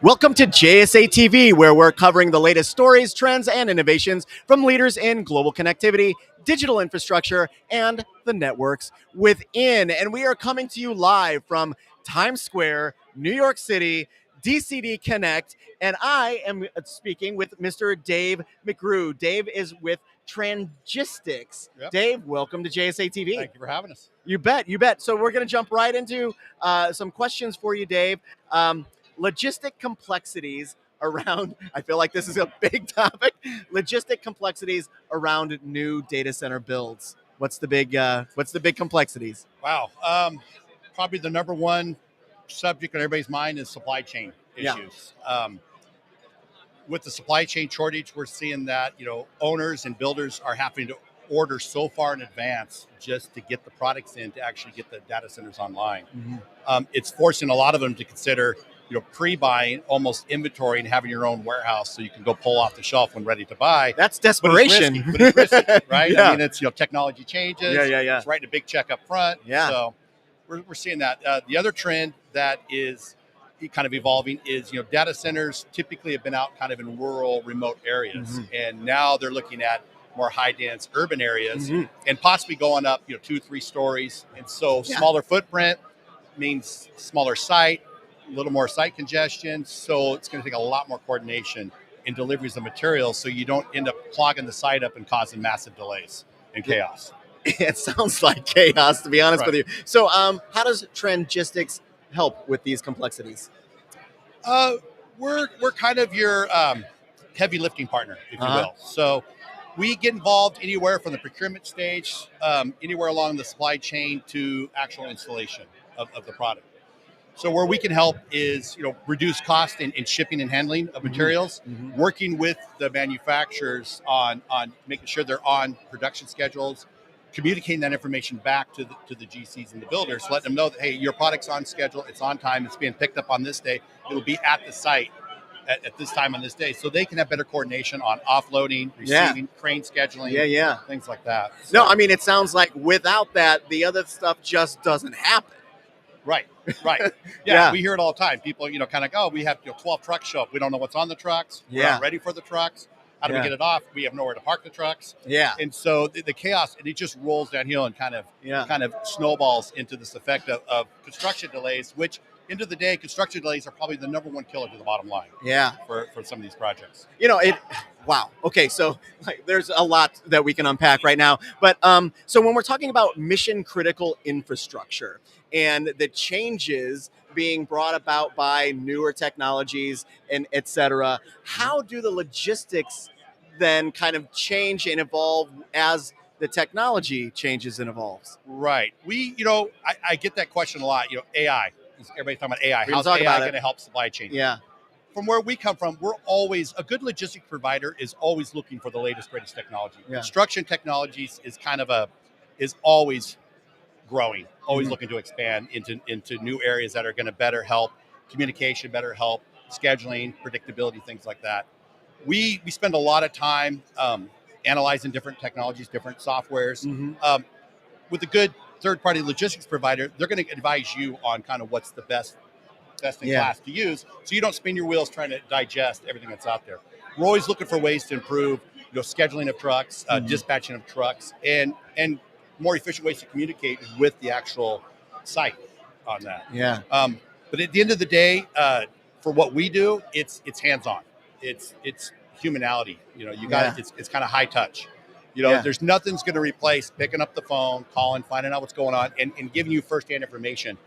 Welcome to JSA TV, where we're covering the latest stories, trends, and innovations from leaders in global connectivity, digital infrastructure, and the networks within. And we are coming to you live from Times Square, New York City, DCD Connect, and I am speaking with Mr. Dave McGrew. Dave is with Trangistics. Yep. Dave, welcome to JSA TV. Thank you for having us. You bet, you bet. So we're going to jump right into some questions for you, Dave. Logistic complexities around, I feel like this is a big topic, logistic complexities around new data center builds. What's the big complexities? Wow. Probably the number one subject on everybody's mind is supply chain issues. With the supply chain shortage, we're seeing that, owners and builders are having to order so far in advance just to get the products in to actually get the data centers online. Mm-hmm. It's forcing a lot of them to consider pre-buying almost inventory and having your own warehouse so you can go pull off the shelf when ready to buy. That's desperation. But it's risky, right? Yeah. I mean, it's, technology changes. Yeah. It's writing a big check up front. Yeah. So we're seeing that. The other trend that is kind of evolving is, data centers typically have been out kind of in rural, remote areas. Mm-hmm. And now they're looking at more high dense urban areas and possibly going up, 2-3 stories. And so smaller footprint means smaller site, a little more site congestion, so it's going to take a lot more coordination in deliveries of materials so you don't end up clogging the site up and causing massive delays and chaos. It sounds like chaos, to be honest with you. So how does Trangistics help with these complexities? We're kind of your heavy lifting partner, if you will. So we get involved anywhere from the procurement stage, anywhere along the supply chain to actual installation of the product. So where we can help is, reduce cost in shipping and handling of materials, working with the manufacturers on making sure they're on production schedules, communicating that information back to the GCs and the builders, letting them know that, hey, your product's on schedule, it's on time, it's being picked up on this day, it'll be at the site at this time on this day, so they can have better coordination on offloading, receiving, crane scheduling, things like that. So, no, I mean, it sounds like without that, the other stuff just doesn't happen. Right. Yeah. We hear it all the time. People, kind of go, we have 12 trucks show up. We don't know what's on the trucks. We're not ready for the trucks. How do we get it off? We have nowhere to park the trucks. Yeah. And so the chaos, and it just rolls downhill and kind of snowballs into this effect of construction delays, which, end of the day, construction delays are probably the number one killer to the bottom line. Yeah. For some of these projects. Wow. Okay, so there's a lot that we can unpack right now. But so when we're talking about mission critical infrastructure and the changes being brought about by newer technologies and et cetera, how do the logistics then kind of change and evolve as the technology changes and evolves? Right. I get that question a lot. AI. Everybody's talking about AI. How's talk AI about going to help supply chain? Yeah. From where we come from, we're always, a good logistics provider is always looking for the latest, greatest technology. Yeah. Construction technologies is always growing, always looking to expand into new areas that are going to better help communication, better help scheduling, predictability, things like that. We spend a lot of time analyzing different technologies, different softwares. With a good third-party logistics provider, they're going to advise you on kind of what's the best in class to use, so you don't spin your wheels trying to digest everything that's out there. We're always looking for ways to improve, scheduling of trucks, dispatching of trucks, and more efficient ways to communicate with the actual site on that. Yeah. But at the end of the day, for what we do, it's hands-on. It's humanality. You got it's kind of high touch. There's nothing's going to replace picking up the phone, calling, finding out what's going on, and giving you firsthand information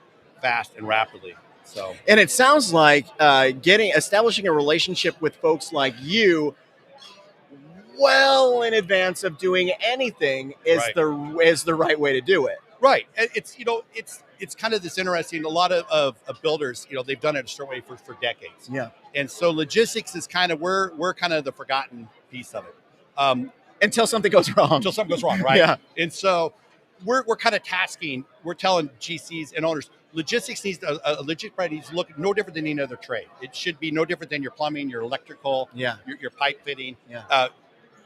fast and rapidly. So, and it sounds like establishing a relationship with folks like you well in advance of doing anything is the right way to do it. Right. It's kind of this interesting. A lot of builders, they've done it a certain way for decades. Yeah. And so logistics is kind of we're kind of the forgotten piece of it. Until something goes wrong. Right? Yeah. And so we're kind of we're telling GCs and owners, logistics needs a logistics provider needs to look no different than any other trade. It should be no different than your plumbing, your electrical, your pipe fitting. Yeah.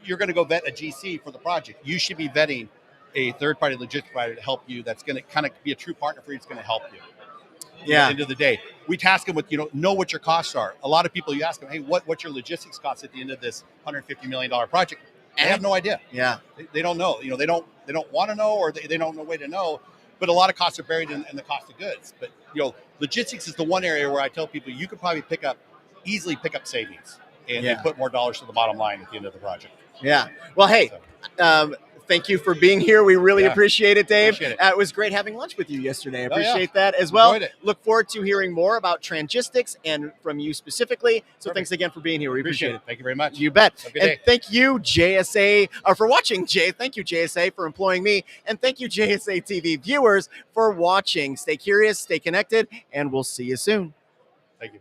You're going to go vet a GC for the project. You should be vetting a third-party logistics provider to help you. That's going to kind of be a true partner for you. It's going to help you. Yeah. At the end of the day, we task them with, know what your costs are. A lot of people, you ask them, hey, what's your logistics cost at the end of this $150 million project? They have no idea. Yeah. They don't know. They don't want to know, or they don't know a way to know. But a lot of costs are buried in the cost of goods. But logistics is the one area where I tell people you could probably easily pick up savings and put more dollars to the bottom line at the end of the project. Yeah. Well, hey, thank you for being here. We really appreciate it, Dave. Appreciate it. It was great having lunch with you yesterday. I appreciate that as well. Enjoyed it. Look forward to hearing more about Trangistics and from you specifically. So thanks again for being here. We appreciate it. Thank you very much. You bet. Have a good And day. thank you, JSA, for watching. Thank you, JSA, for employing me. And thank you, JSA TV viewers, for watching. Stay curious, stay connected, and we'll see you soon. Thank you.